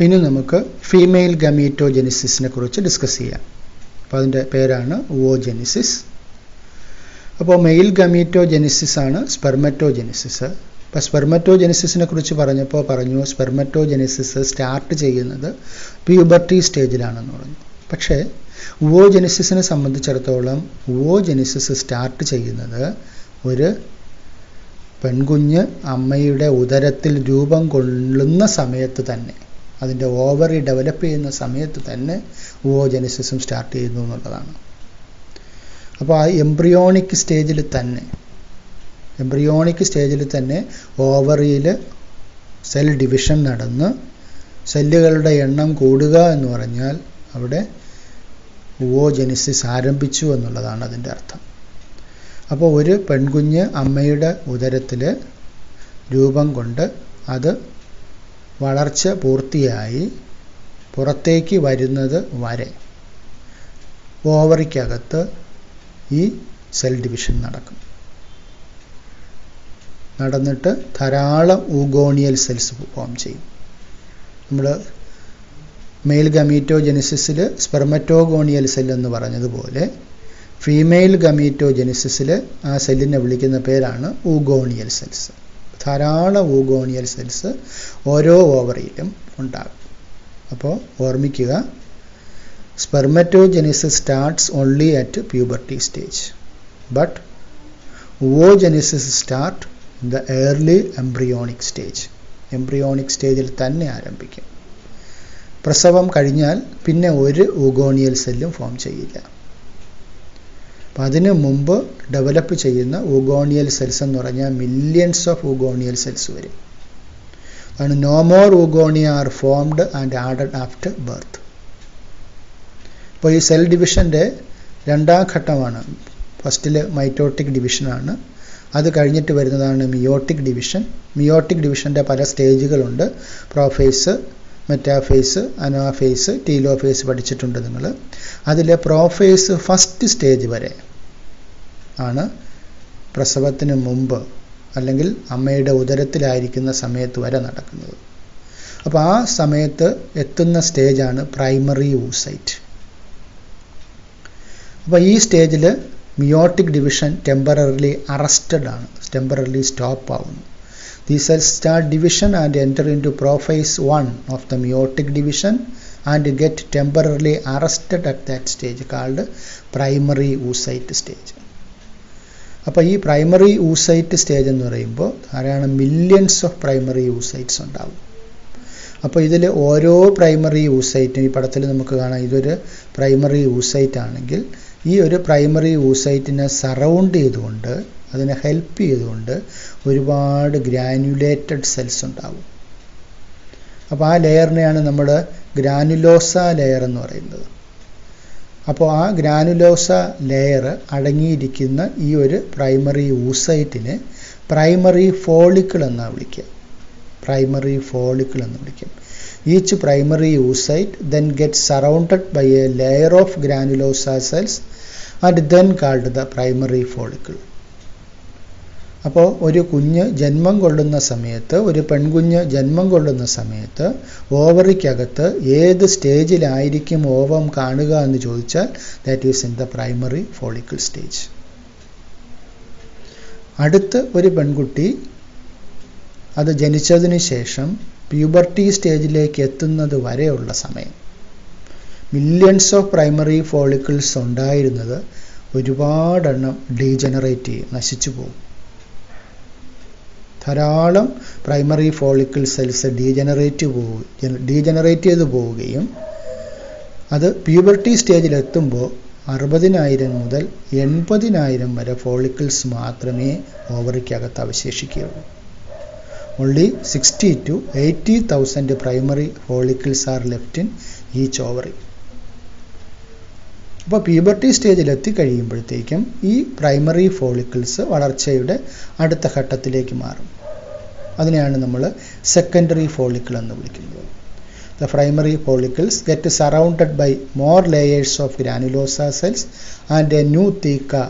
ഇനി നമുക്ക് ഫീമെയിൽ ഗമീറ്റോജെനിസിസിനെ കുറിച്ച് ഡിസ്കസ് ചെയ്യാം. അപ്പോൾ അതിൻ്റെ പേരാണ് ഓജെനിസിസ്. അപ്പോൾ മെയിൽ ഗമീറ്റോജെനിസിസ് ആണ് സ്പെർമറ്റോജെനിസിസ്. അപ്പോൾ സ്പെർമറ്റോജെനിസിസിനെ കുറിച്ച് പറഞ്ഞു സ്പെർമറ്റോജെനിസിസ് സ്റ്റാർട്ട് ചെയ്യുന്നത് പ്യൂബർട്ടി സ്റ്റേജിലാണെന്ന് പറഞ്ഞു. പക്ഷേ ഓജെനിസിസിനെ സംബന്ധിച്ചിടത്തോളം ഓജെനിസിസ് സ്റ്റാർട്ട് ചെയ്യുന്നത് ഒരു പെൺകുഞ്ഞ് അമ്മയുടെ ഉദരത്തിൽ രൂപം കൊള്ളുന്ന സമയത്ത് തന്നെ, അതിൻ്റെ ഓവറി ഡെവലപ്പ് ചെയ്യുന്ന സമയത്ത് തന്നെ ഓജെനിസിസും സ്റ്റാർട്ട് ചെയ്യുന്നു എന്നുള്ളതാണ്. അപ്പോൾ ആ എംബ്രിയോണിക് സ്റ്റേജിൽ തന്നെ ഓവറിയിൽ സെൽ ഡിവിഷൻ നടന്ന് സെല്ലുകളുടെ എണ്ണം കൂടുക എന്ന് പറഞ്ഞാൽ അവിടെ ഓജെനിസിസ് ആരംഭിച്ചു എന്നുള്ളതാണ് അതിൻ്റെ അർത്ഥം. അപ്പോൾ ഒരു പെൺകുഞ്ഞ് അമ്മയുടെ ഉദരത്തിൽ രൂപം കൊണ്ട് അത് വളർച്ച പൂർത്തിയായി പുറത്തേക്ക് വരുന്നത് വരെ ഓവറിക്കകത്ത് ഈ സെൽ ഡിവിഷൻ നടന്നിട്ട് ധാരാളം ഊഗോണിയൽ സെൽസ് ഫോം ചെയ്യും. നമ്മൾ മെയിൽ ഗമീറ്റോജെനിസിസിൽ സ്പെർമറ്റോഗോണിയൽ സെൽ എന്ന് പറഞ്ഞതുപോലെ ഫീമെയിൽ ഗമീറ്റോജെനിസിസിൽ ആ സെല്ലിനെ വിളിക്കുന്ന പേരാണ് ഊഗോണിയൽ സെൽസ്. ധാരാളം ഊഗോണിയൽ സെൽസ് ഓരോ ഓവറിയിലും ഉണ്ടാകും. അപ്പോൾ ഓർമ്മിക്കുക, spermatogenesis starts only at puberty stage, but oogenesis start in the early embryonic stage. Embryonic സ്റ്റേജിൽ തന്നെ ആരംഭിക്കും. പ്രസവം കഴിഞ്ഞാൽ പിന്നെ ഒരു ഊഗോണിയൽ സെല്ലും ഫോം ചെയ്യില്ല. അപ്പം അതിനു മുമ്പ് ഡെവലപ്പ് ചെയ്യുന്ന ഊഗോണിയൽ സെൽസ് എന്ന് പറഞ്ഞാൽ മില്യൺസ് ഓഫ് ഊഗോണിയൽ സെൽസ് വരും. അതാണ് no more oogonia are formed and added after birth. അപ്പോൾ ഈ സെൽ ഡിവിഷൻ്റെ രണ്ടാം ഘട്ടമാണ്. ഫസ്റ്റിൽ മൈറ്റോട്ടിക് ഡിവിഷനാണ്. അത് കഴിഞ്ഞിട്ട് വരുന്നതാണ് മിയോട്ടിക് ഡിവിഷൻ. മിയോട്ടിക് ഡിവിഷൻ്റെ പല സ്റ്റേജുകളുണ്ട്. പ്രോഫേസ്, മെറ്റാഫേസ്, അനാഫേസ്, ടീലോഫേസ് പഠിച്ചിട്ടുണ്ട് നിങ്ങൾ. അതിലെ പ്രോഫേസ് ഫസ്റ്റ് സ്റ്റേജ് വരെ ആണ് പ്രസവത്തിന് മുമ്പ് അല്ലെങ്കിൽ അമ്മയുടെ ഉദരത്തിലായിരിക്കുന്ന സമയത്ത് വരെ നടക്കുന്നത്. അപ്പോൾ ആ സമയത്ത് എത്തുന്ന സ്റ്റേജാണ് പ്രൈമറി oocyte. അപ്പോൾ ഈ സ്റ്റേജിൽ മിയോട്ടിക് ഡിവിഷൻ ടെമ്പററിലി അറസ്റ്റഡ് ആണ്, ടെമ്പററിലി സ്റ്റോപ്പ് ആവുന്നു. These cells start division and enter into prophase 1 of the meiotic division and get temporarily arrested at that stage called primary oocyte stage. അപ്പോൾ ഈ primary oocyte stage എന്ന് പറയുമ്പോൾ ധാരാളം millions of primary oocytes ഉണ്ടാവും. അപ്പോൾ ഇതിൽ ഓരോ പ്രൈമറി oocyte, ഈ പടത്തിൽ നമുക്ക് കാണാം, ഇതൊരു പ്രൈമറി oocyte ആണെങ്കിൽ ഈ ഒരു പ്രൈമറി oocyteനെ സറൗണ്ട് ചെയ്തുകൊണ്ട്, അതിനെ ഹെൽപ്പ് ചെയ്തുകൊണ്ട് ഒരുപാട് ഗ്രാനുലേറ്റഡ് സെൽസ് ഉണ്ടാവും. അപ്പോൾ ആ ലെയറിനെയാണ് നമ്മൾ ഗ്രാനുലോസ ലെയർ എന്ന് പറയുന്നത്. അപ്പോൾ ആ ഗ്രാനുലോസ ലെയർ അടങ്ങിയിരിക്കുന്ന ഈ ഒരു പ്രൈമറി oocyteനെ പ്രൈമറി ഫോളിക്കിൾ എന്നാണ് വിളിക്കുക. പ്രൈമറി ഫോളിക്കിൾ എന്ന് വിളിക്കും. Each primary oocyte then gets surrounded by a layer of granulosa cells and then called the primary follicle. അപ്പോൾ ഒരു കുഞ്ഞ് ജന്മം കൊള്ളുന്ന സമയത്ത്, ഒരു പെൺകുഞ്ഞ് ജന്മം കൊള്ളുന്ന സമയത്ത് ഓവറിക്കകത്ത് ഏത് സ്റ്റേജിലായിരിക്കും ഓവം കാണുക എന്ന് ചോദിച്ചാൽ that is in the primary follicle stage. അടുത്ത് ഒരു പെൺകുട്ടി അത് ജനിച്ചതിന് ശേഷം പ്യൂബർട്ടി സ്റ്റേജിലേക്ക് എത്തുന്നത് വരെയുള്ള സമയം മില്യൺസ് ഓഫ് പ്രൈമറി ഫോളിക്കിൾസ് ഉണ്ടായിരുന്നത് ഒരുപാടെണ്ണം ഡീജനറേറ്റ് ചെയ്യും, നശിച്ചു പോകും. ധാരാളം പ്രൈമറി ഫോളിക്കിൾ സെൽസ് ഡീജനറേറ്റ് ചെയ്തു പോവുകയും അത് പ്യൂബർട്ടി സ്റ്റേജിലെത്തുമ്പോൾ 60,000 മുതൽ 80,000 വരെ ഫോളിക്കിൾസ് മാത്രമേ ഓവറിക്കകത്ത് അവശേഷിക്കുകയുള്ളൂ. Only 60 to 80,000 primary follicles are left in each ovary. അപ്പോൾ പ്യൂബർട്ടി സ്റ്റേജിൽ എത്തിക്കഴിയുമ്പോഴത്തേക്കും ഈ പ്രൈമറി ഫോളിക്കിൾസ് വളർച്ചയുടെ അടുത്ത ഘട്ടത്തിലേക്ക് മാറും. അതിനെയാണ് നമ്മൾ സെക്കൻഡറി ഫോളിക്കിൾ എന്ന് വിളിക്കുന്നത്. The primary follicles get surrounded by more layers of granulosa cells and a new theca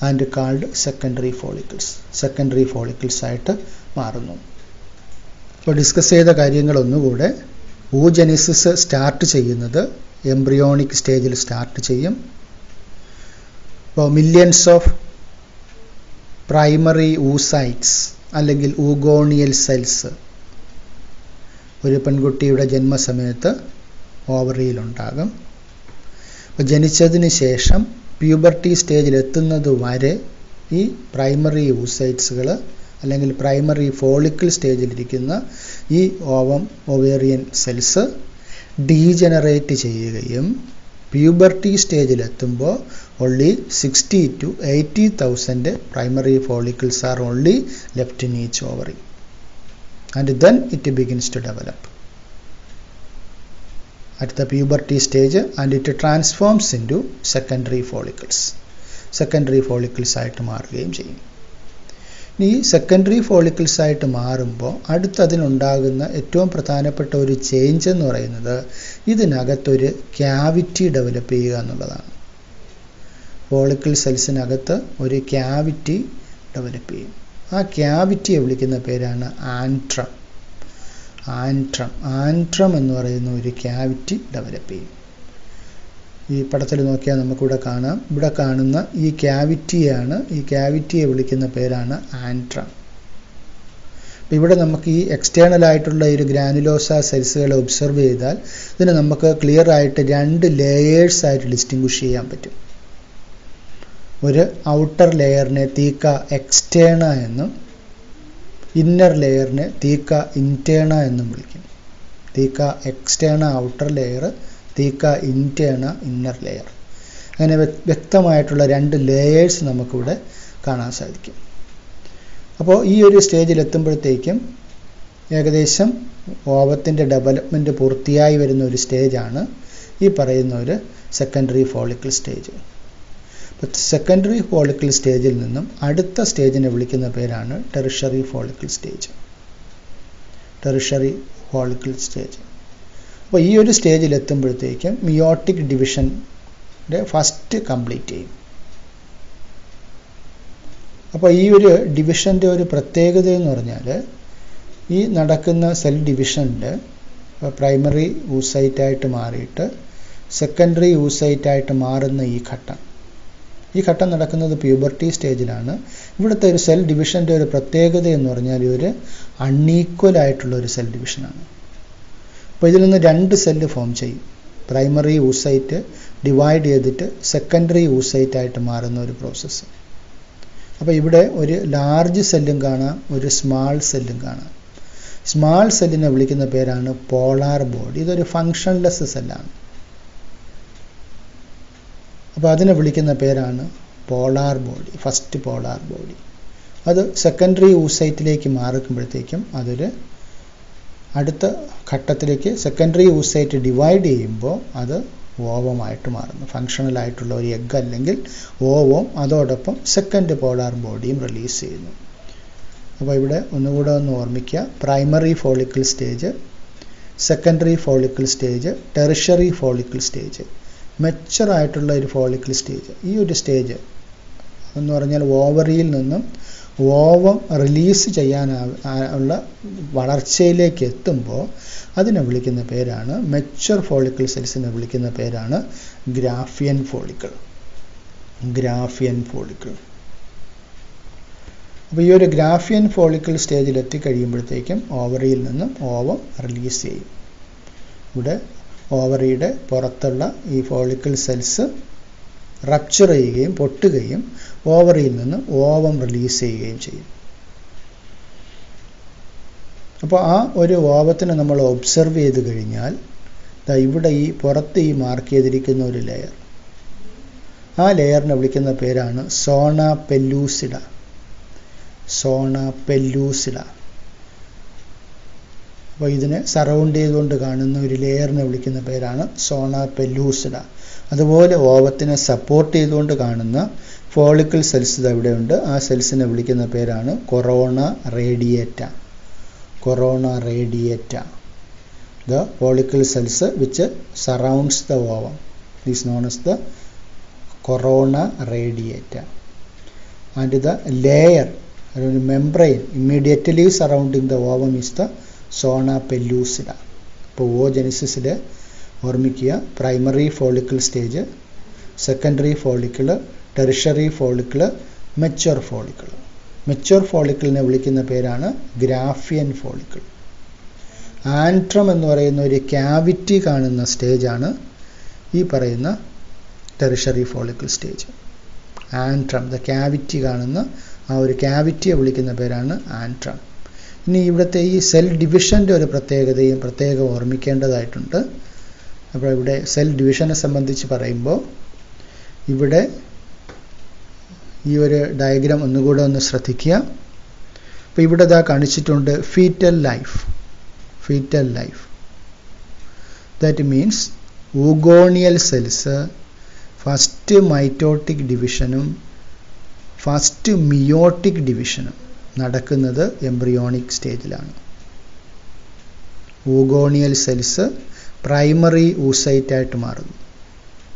and called secondary follicles. Secondary follicles ആയിട്ട് മാറുന്നു. അപ്പോൾ ഡിസ്കസ് ചെയ്ത കാര്യങ്ങൾ ഒന്നുകൂടെ oogenesis സ്റ്റാർട്ട് ചെയ്യുന്നത് എംബ്രിയോണിക് സ്റ്റേജിൽ സ്റ്റാർട്ട് ചെയ്യും. അപ്പോൾ മില്യൺസ് ഓഫ് പ്രൈമറി ഊസൈറ്റ്സ് അല്ലെങ്കിൽ ഊഗോണിയൽ സെൽസ് ഒരു പെൺകുട്ടിയുടെ ജന്മസമയത്ത് ഓവറിയിലുണ്ടാകും. അപ്പോൾ ജനിച്ചതിന് ശേഷം പ്യൂബർട്ടി സ്റ്റേജിൽ എത്തുന്നത് വരെ ഈ പ്രൈമറി ഊസൈറ്റ്സുകൾ അല്ലെങ്കിൽ പ്രൈമറി ഫോളിക്കിൾ സ്റ്റേജിലിരിക്കുന്ന ഈ ഒവേറിയൻ സെൽസ് ഡീജനറേറ്റ് ചെയ്യുകയും puberty സ്റ്റേജിലെത്തുമ്പോൾ only 60 to 80,000 primary follicles are only left in each ovary, and then it begins to develop at the puberty stage, and it transforms into secondary follicles. Secondary follicles ആയിട്ട് മാറുകയും ചെയ്യും. ഈ secondary follicles ആയിട്ട് മാറുമ്പോൾ അടുത്തതിനുണ്ടാകുന്ന ഏറ്റവും പ്രധാനപ്പെട്ട ഒരു change എന്ന് പറയുന്നത് ഇതിനകത്തൊരു ക്യാവിറ്റി ഡെവലപ്പ് ചെയ്യുക എന്നുള്ളതാണ്. ഫോളിക്കിൾ സെൽസിനകത്ത് ഒരു ക്യാവിറ്റി ഡെവലപ്പ് ചെയ്യും. ആ ക്യാവിറ്റിയെ വിളിക്കുന്ന പേരാണ് ആൻട്രം. ആൻട്രം എന്ന് പറയുന്ന ഒരു ക്യാവിറ്റി ഡെവലപ്പ് ചെയ്യും. ഈ പടത്തിൽ നോക്കിയാൽ നമുക്കിവിടെ കാണാം. ഇവിടെ കാണുന്ന ഈ ക്യാവിറ്റിയെ വിളിക്കുന്ന പേരാണ് ആൻട്രം. ഇവിടെ നമുക്ക് ഈ എക്സ്റ്റേണൽ ആയിട്ടുള്ള ഒരു ഗ്രാനുലോസ സെൽസുകളെ ഒബ്സർവ് ചെയ്താൽ ഇതിനെ നമുക്ക് ക്ലിയർ ആയിട്ട് രണ്ട് ലേയേഴ്സ് ആയിട്ട് ഡിസ്റ്റിങ്വിഷ് ചെയ്യാൻ പറ്റും. ഒരു ഔട്ടർ ലെയറിനെ തീക്ക എക്സ്റ്റേണ എന്നും ഇന്നർ ലെയറിനെ തീക്ക ഇൻറ്റേണ എന്നും വിളിക്കും. തീക്ക externa outer layer, തീക്ക ഇൻറ്റേണ inner layer. അങ്ങനെ വ്യക്തമായിട്ടുള്ള രണ്ട് ലേയേഴ്സ് നമുക്കിവിടെ കാണാൻ സാധിക്കും. അപ്പോൾ ഈ ഒരു സ്റ്റേജിൽ എത്തുമ്പോഴത്തേക്കും ഏകദേശം ഓവത്തിൻ്റെ ഡെവലപ്മെൻറ്റ് പൂർത്തിയായി വരുന്ന ഒരു സ്റ്റേജാണ് ഈ പറയുന്ന ഒരു സെക്കൻഡറി ഫോളിക്കിൾ സ്റ്റേജ്. അപ്പോൾ സെക്കൻഡറി ഫോളിക്കിൾ സ്റ്റേജിൽ നിന്നും അടുത്ത സ്റ്റേജിനെ വിളിക്കുന്ന പേരാണ് ടെറിഷറി ഫോളിക്കിൾ സ്റ്റേജ്. അപ്പോൾ ഈ ഒരു സ്റ്റേജിൽ എത്തുമ്പോഴത്തേക്കും മിയോട്ടിക് ഡിവിഷൻ്റെ ഫസ്റ്റ് കംപ്ലീറ്റ് ചെയ്യും. അപ്പോൾ ഈ ഒരു ഡിവിഷൻ്റെ ഒരു പ്രത്യേകത എന്ന് പറഞ്ഞാൽ ഈ നടക്കുന്ന സെൽ ഡിവിഷനിൽ പ്രൈമറി ഊസൈറ്റായിട്ട് മാറിയിട്ട് സെക്കൻഡറി ഊസൈറ്റായിട്ട് മാറുന്ന ഈ ഘട്ടം നടക്കുന്നത് പ്യൂബർട്ടി സ്റ്റേജിലാണ്. ഇവിടുത്തെ ഒരു സെൽ ഡിവിഷൻ്റെ ഒരു പ്രത്യേകത എന്ന് പറഞ്ഞാൽ ഒരു അൺഈക്വൽ ആയിട്ടുള്ള ഒരു സെൽ ഡിവിഷനാണ്. അപ്പോൾ ഇതിൽ നിന്ന് രണ്ട് സെല്ല് ഫോം ചെയ്യും. പ്രൈമറി ഊസൈറ്റ് ഡിവൈഡ് ചെയ്തിട്ട് സെക്കൻഡറി ഊസൈറ്റായിട്ട് മാറുന്ന ഒരു പ്രോസസ്സ്. അപ്പോൾ ഇവിടെ ഒരു ലാർജ് സെല്ലും കാണാം, ഒരു സ്മാൾ സെല്ലും കാണാം. സ്മാൾ സെല്ലിനെ വിളിക്കുന്ന പേരാണ് പോളാർ ബോഡി. ഇതൊരു ഫങ്ഷൻലെസ് സെല്ലാണ്. അപ്പോൾ അതിനെ വിളിക്കുന്ന പേരാണ് polar body, first polar body. അത് സെക്കൻഡറി ഊസൈറ്റിലേക്ക് മാറുമ്പോഴത്തേക്കും അതൊരു അടുത്ത ഘട്ടത്തിലേക്ക് സെക്കൻഡറി ഊസൈറ്റ് ഡിവൈഡ് ചെയ്യുമ്പോൾ അത് ഓവമായിട്ട് മാറുന്നു. ഫങ്ഷണലായിട്ടുള്ള ഒരു എഗ് അല്ലെങ്കിൽ ഓവം അതോടൊപ്പം സെക്കൻഡ് പോളാർ ബോഡിയും റിലീസ് ചെയ്യുന്നു. അപ്പോൾ ഇവിടെ ഒന്നുകൂടെ ഒന്ന് ഓർമ്മിക്കുക. Primary follicle stage, secondary follicle stage, tertiary follicle stage, mature ആയിട്ടുള്ള ഒരു ഫോളിക്കിൾ സ്റ്റേജ്. ഈ ഒരു സ്റ്റേജ് എന്ന് പറഞ്ഞാൽ ഓവറിയിൽ നിന്നും ഓവം റിലീസ് ചെയ്യാനുള്ള വളർച്ചയിലേക്ക് എത്തുമ്പോൾ അതിനെ വിളിക്കുന്ന പേരാണ്, മെച്ചർ ഫോളിക്കിൾ സെൽസിനെ വിളിക്കുന്ന പേരാണ് ഗ്രാഫിയൻ ഫോളിക്കിൾ. അപ്പോൾ ഈ ഒരു ഗ്രാഫിയൻ ഫോളിക്കിൾ സ്റ്റേജിൽ എത്തിക്കഴിയുമ്പോഴത്തേക്കും ഓവറിയിൽ നിന്നും ഓവം റിലീസ് ചെയ്യും. ഇവിടെ ഓവറിയുടെ പുറത്തുള്ള ഈ ഫോളിക്കിൾ സെൽസ് റപ്ചർ ചെയ്യുകയും പൊട്ടുകയും ഓവറിയിൽ നിന്ന് ഓവം റിലീസ് ചെയ്യുകയും ചെയ്യും. അപ്പോൾ ആ ഒരു ഓവത്തിനെ നമ്മൾ ഒബ്സർവ് ചെയ്ത് കഴിഞ്ഞാൽ ഇവിടെ ഈ പുറത്ത് ഈ മാർക്ക് ചെയ്തിരിക്കുന്ന ഒരു ലെയർ, ആ ലെയറിനെ വിളിക്കുന്ന പേരാണ് സോണ പെല്ലൂസിഡ. അപ്പോൾ ഇതിനെ സറൗണ്ട് ചെയ്തുകൊണ്ട് കാണുന്ന ഒരു ലെയറിനെ വിളിക്കുന്ന പേരാണ് സോണ പെല്ലൂസിഡ. അതുപോലെ ഓവത്തിനെ സപ്പോർട്ട് ചെയ്തുകൊണ്ട് കാണുന്ന ഫോളിക്കിൾ സെൽസ് ഇവിടെയുണ്ട്. ആ സെൽസിനെ വിളിക്കുന്ന പേരാണ് corona റേഡിയേറ്റ. The follicle cells which surrounds the ovum is known as the corona radiata, and the layer membrane immediately surrounding the ovum is the zona pellucida. അപ്പോൾ ഓജനിസിസിൽ ഓർമ്മിക്കുക, primary follicle stage, secondary follicle, tertiary follicle, mature follicle. Mature ഫോളിക്കിളിനെ വിളിക്കുന്ന പേരാണ് ഗ്രാഫിയൻ follicle. ആൻട്രം എന്ന് പറയുന്ന ഒരു cavity കാണുന്ന സ്റ്റേജാണ് ഈ പറയുന്ന tertiary follicle stage. Antrum, the cavity കാണുന്ന ആ ഒരു ക്യാവിറ്റിയെ വിളിക്കുന്ന പേരാണ് ആൻട്രം. ഇനി ഇവിടുത്തെ ഈ സെൽ ഡിവിഷൻ്റെ ഒരു പ്രത്യേകതയും പ്രത്യേകം ഓർമ്മിക്കേണ്ടതായിട്ടുണ്ട്. അപ്പോൾ ഇവിടെ സെൽ ഡിവിഷനെ സംബന്ധിച്ച് പറയുമ്പോൾ ഇവിടെ ഈ ഒരു ഡയഗ്രാം ഒന്നുകൂടെ ഒന്ന് ശ്രദ്ധിക്കുക. അപ്പോൾ ഇവിടെ ഇതാ കാണിച്ചിട്ടുണ്ട് fetal life. Fetal life that means oogonial cells first mitotic ഡിവിഷനും ഫസ്റ്റ് മിയോട്ടിക് ഡിവിഷനും നടക്കുന്നത് എംബ്രിയോണിക് സ്റ്റേജിലാണ്. ഊഗോണിയൽ സെൽസ് പ്രൈമറി ഊസൈറ്റായിട്ട് മാറുന്നു.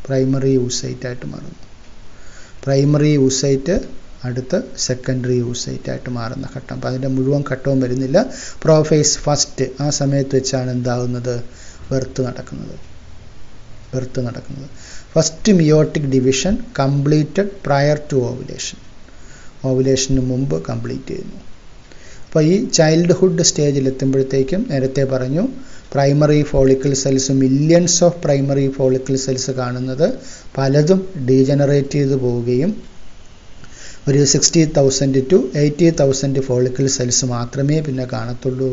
പ്രൈമറി ഊസൈറ്റായിട്ട് മാറുന്നു. പ്രൈമറി ഊസൈറ്റ് അടുത്ത് സെക്കൻഡറി ഊസൈറ്റായിട്ട് മാറുന്ന ഘട്ടം. അപ്പോൾ അതിൻ്റെ മുഴുവൻ ഘട്ടവും വരുന്നില്ല. പ്രോഫേസ് ഫസ്റ്റ് ആ സമയത്ത് വെച്ചാണ് എന്താകുന്നത്, ബർത്ത് നടക്കുന്നത്. First meiotic division completed prior to ovulation. ഓവുലേഷന് മുമ്പ് കംപ്ലീറ്റ് ചെയ്യുന്നു. അപ്പോൾ ഈ ചൈൽഡ്ഹുഡ് സ്റ്റേജിൽ എത്തുമ്പോഴത്തേക്കും നേരത്തെ പറഞ്ഞു primary follicle cells, millions of primary follicle cells കാണുന്നത് പലതും ഡീജനറേറ്റ് ചെയ്ത് പോവുകയും ഒരു 60,000 to 80,000 ഫോളിക്കിൾ സെൽസ് മാത്രമേ പിന്നെ കാണത്തുള്ളൂ.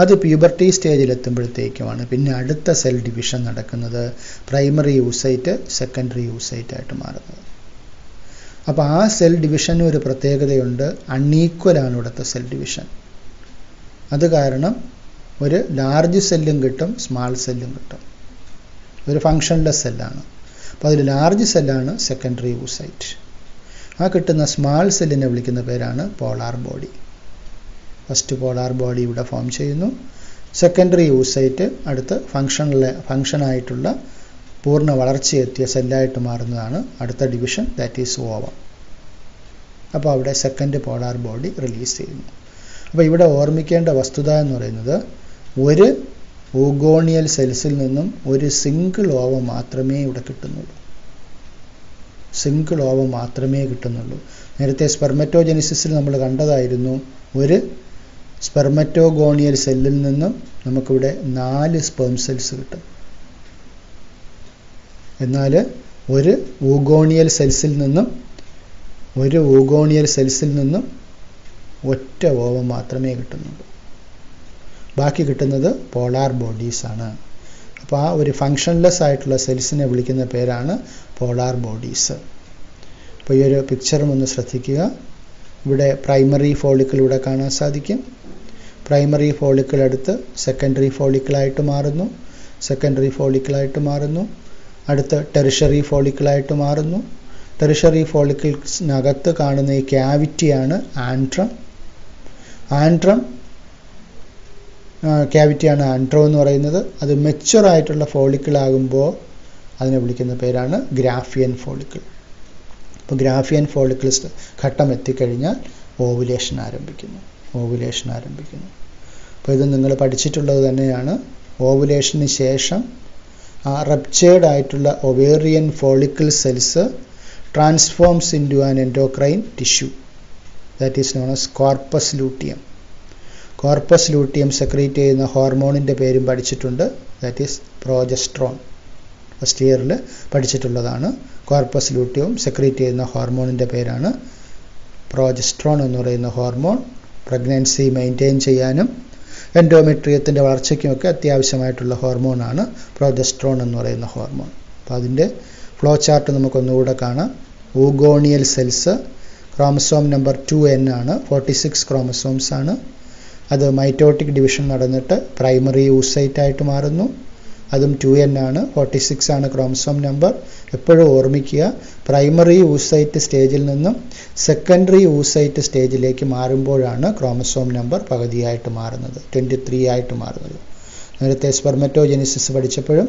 അത് പ്യൂബർട്ടി സ്റ്റേജിൽ എത്തുമ്പോഴത്തേക്കുമാണ് പിന്നെ അടുത്ത സെൽ ഡിവിഷൻ നടക്കുന്നത്. പ്രൈമറി യൂസൈറ്റ് സെക്കൻഡറി യൂസൈറ്റായിട്ട് മാറുന്നത്. അപ്പോൾ ആ സെൽ ഡിവിഷന് ഒരു പ്രത്യേകതയുണ്ട്, അൺഈക്വലാണ് ഇവിടുത്തെ സെൽ ഡിവിഷൻ. അത് കാരണം ഒരു ലാർജ് സെല്ലും കിട്ടും, സ്മാൾ സെല്ലും കിട്ടും. ഒരു ഫങ്ഷൻലെസ് സെല്ലാണ്. അപ്പോൾ അതിൽ ലാർജ് സെല്ലാണ് സെക്കൻഡറി യൂസൈറ്റ്. ആ കിട്ടുന്ന സ്മാൾ സെല്ലിനെ വിളിക്കുന്ന പേരാണ് polar body. First polar body ഇവിടെ ഫോം ചെയ്യുന്നു. സെക്കൻഡറി യൂസൈറ്റ് അടുത്ത് ഫങ്ഷനായിട്ടുള്ള പൂർണ്ണ വളർച്ചയെത്തിയ സെല്ലായിട്ട് മാറുന്നതാണ് അടുത്ത ഡിവിഷൻ, ദാറ്റ് ഈസ് ഓവം. അപ്പോൾ അവിടെ സെക്കൻഡ് പോളാർ ബോഡി റിലീസ് ചെയ്യുന്നു. അപ്പോൾ ഇവിടെ ഓർമ്മിക്കേണ്ട വസ്തുത എന്ന് പറയുന്നത് ഒരു ഊഗോണിയൽ സെൽസിൽ നിന്നും ഒരു സിംഗിൾ ഓവം മാത്രമേ ഇവിടെ കിട്ടുന്നുള്ളൂ. സിംഗിൾ ഓവം മാത്രമേ കിട്ടുന്നുള്ളൂ. നേരത്തെ സ്പെർമറ്റോജെനിസിസിൽ നമ്മൾ കണ്ടതായിരുന്നു, ഒരു സ്പെർമറ്റോഗോണിയൽ സെല്ലിൽ നിന്നും നമുക്കിവിടെ 4 സ്പേം സെൽസ് കിട്ടും. എന്നാൽ ഒരു ഊഗോണിയൽ സെൽസിൽ നിന്നും ഒറ്റ ഓവം മാത്രമേ കിട്ടുന്നുള്ളൂ. ബാക്കി കിട്ടുന്നത് പോളാർ ബോഡീസാണ്. അപ്പോൾ ആ ഒരു ഫങ്ഷൻലെസ് ആയിട്ടുള്ള സെൽസിനെ വിളിക്കുന്ന പേരാണ് പോളാർ ബോഡീസ്. അപ്പോൾ ഈ ഒരു പിക്ചറും ഒന്ന് ശ്രദ്ധിക്കുക. ഇവിടെ പ്രൈമറി ഫോളിക്കിൾ ഇവിടെ കാണാൻ സാധിക്കും. പ്രൈമറി ഫോളിക്കിൾ അടുത്ത് സെക്കൻഡറി ഫോളിക്കിളായിട്ട് മാറുന്നു. സെക്കൻഡറി ഫോളിക്കിളായിട്ട് മാറുന്നു. അടുത്ത് ടെറിഷറി ഫോളിക്കിളായിട്ട് മാറുന്നു. ടെറിഷറി ഫോളിക്കിൾസിനകത്ത് കാണുന്ന ഈ ക്യാവിറ്റിയാണ് ആൻട്രം. ക്യാവിറ്റിയാണ് ആൻട്രം എന്ന് പറയുന്നത്. അത് മെച്യൂർ ആയിട്ടുള്ള ഫോളിക്കിളാകുമ്പോൾ അതിനെ വിളിക്കുന്ന പേരാണ് ഗ്രാഫിയൻ ഫോളിക്കിൾ. അപ്പോൾ ഗ്രാഫിയൻ ഫോളിക്കിൾ ഘട്ടം എത്തിക്കഴിഞ്ഞാൽ ഓവുലേഷൻ ആരംഭിക്കുന്നു. അപ്പോൾ ഇത് നിങ്ങൾ പഠിച്ചിട്ടുള്ളത് തന്നെയാണ്. ഓവുലേഷന് ശേഷം ആ റപ്ചേർഡ് ആയിട്ടുള്ള ovarian follicle cells transforms into an endocrine tissue, that is known as corpus luteum. Corpus luteum secrete ചെയ്യുന്ന ഹോർമോണിൻ്റെ പേരും പഠിച്ചിട്ടുണ്ട്, ദാറ്റ് ഈസ് പ്രോജസ്ട്രോൺ. ഫസ്റ്റ് ഇയറിൽ പഠിച്ചിട്ടുള്ളതാണ്. കോർപ്പസ് ലൂട്ടിയം സെക്രീറ്റ് ചെയ്യുന്ന ഹോർമോണിൻ്റെ പേരാണ് പ്രോജസ്ട്രോൺ എന്ന് പറയുന്ന ഹോർമോൺ. പ്രഗ്നൻസി മെയിൻറ്റെയിൻ ചെയ്യാനും എൻഡോമെട്രിയത്തിൻ്റെ വളർച്ചയ്ക്കുമൊക്കെ അത്യാവശ്യമായിട്ടുള്ള ഹോർമോണാണ് പ്രോജസ്ട്രോൺ എന്ന് പറയുന്ന ഹോർമോൺ. അപ്പോൾ അതിൻ്റെ ഫ്ലോ ചാർട്ട് നമുക്കൊന്നുകൂടെ കാണാം. ഊഗോണിയൽ സെൽസ് ക്രോമസോം നമ്പർ 2N ആണ്, 46 ക്രോമസോംസ് ആണ്. അത് മൈറ്റോട്ടിക് ഡിവിഷൻ നടന്നിട്ട് പ്രൈമറി ഊസൈറ്റായിട്ട് മാറുന്നു. അതും 2N ആണ്, 46 ആണ് ക്രോമസോം നമ്പർ. എപ്പോഴും ഓർമ്മിക്കുക, പ്രൈമറി ഊസൈറ്റ് സ്റ്റേജിൽ നിന്നും സെക്കൻഡറി ഊസൈറ്റ് സ്റ്റേജിലേക്ക് മാറുമ്പോഴാണ് ക്രോമസോം നമ്പർ പകുതിയായിട്ട് മാറുന്നത്, 23 ആയിട്ട് മാറുന്നത്. നേരത്തെ സ്പെർമറ്റോജെനിസിസ് പഠിച്ചപ്പോഴും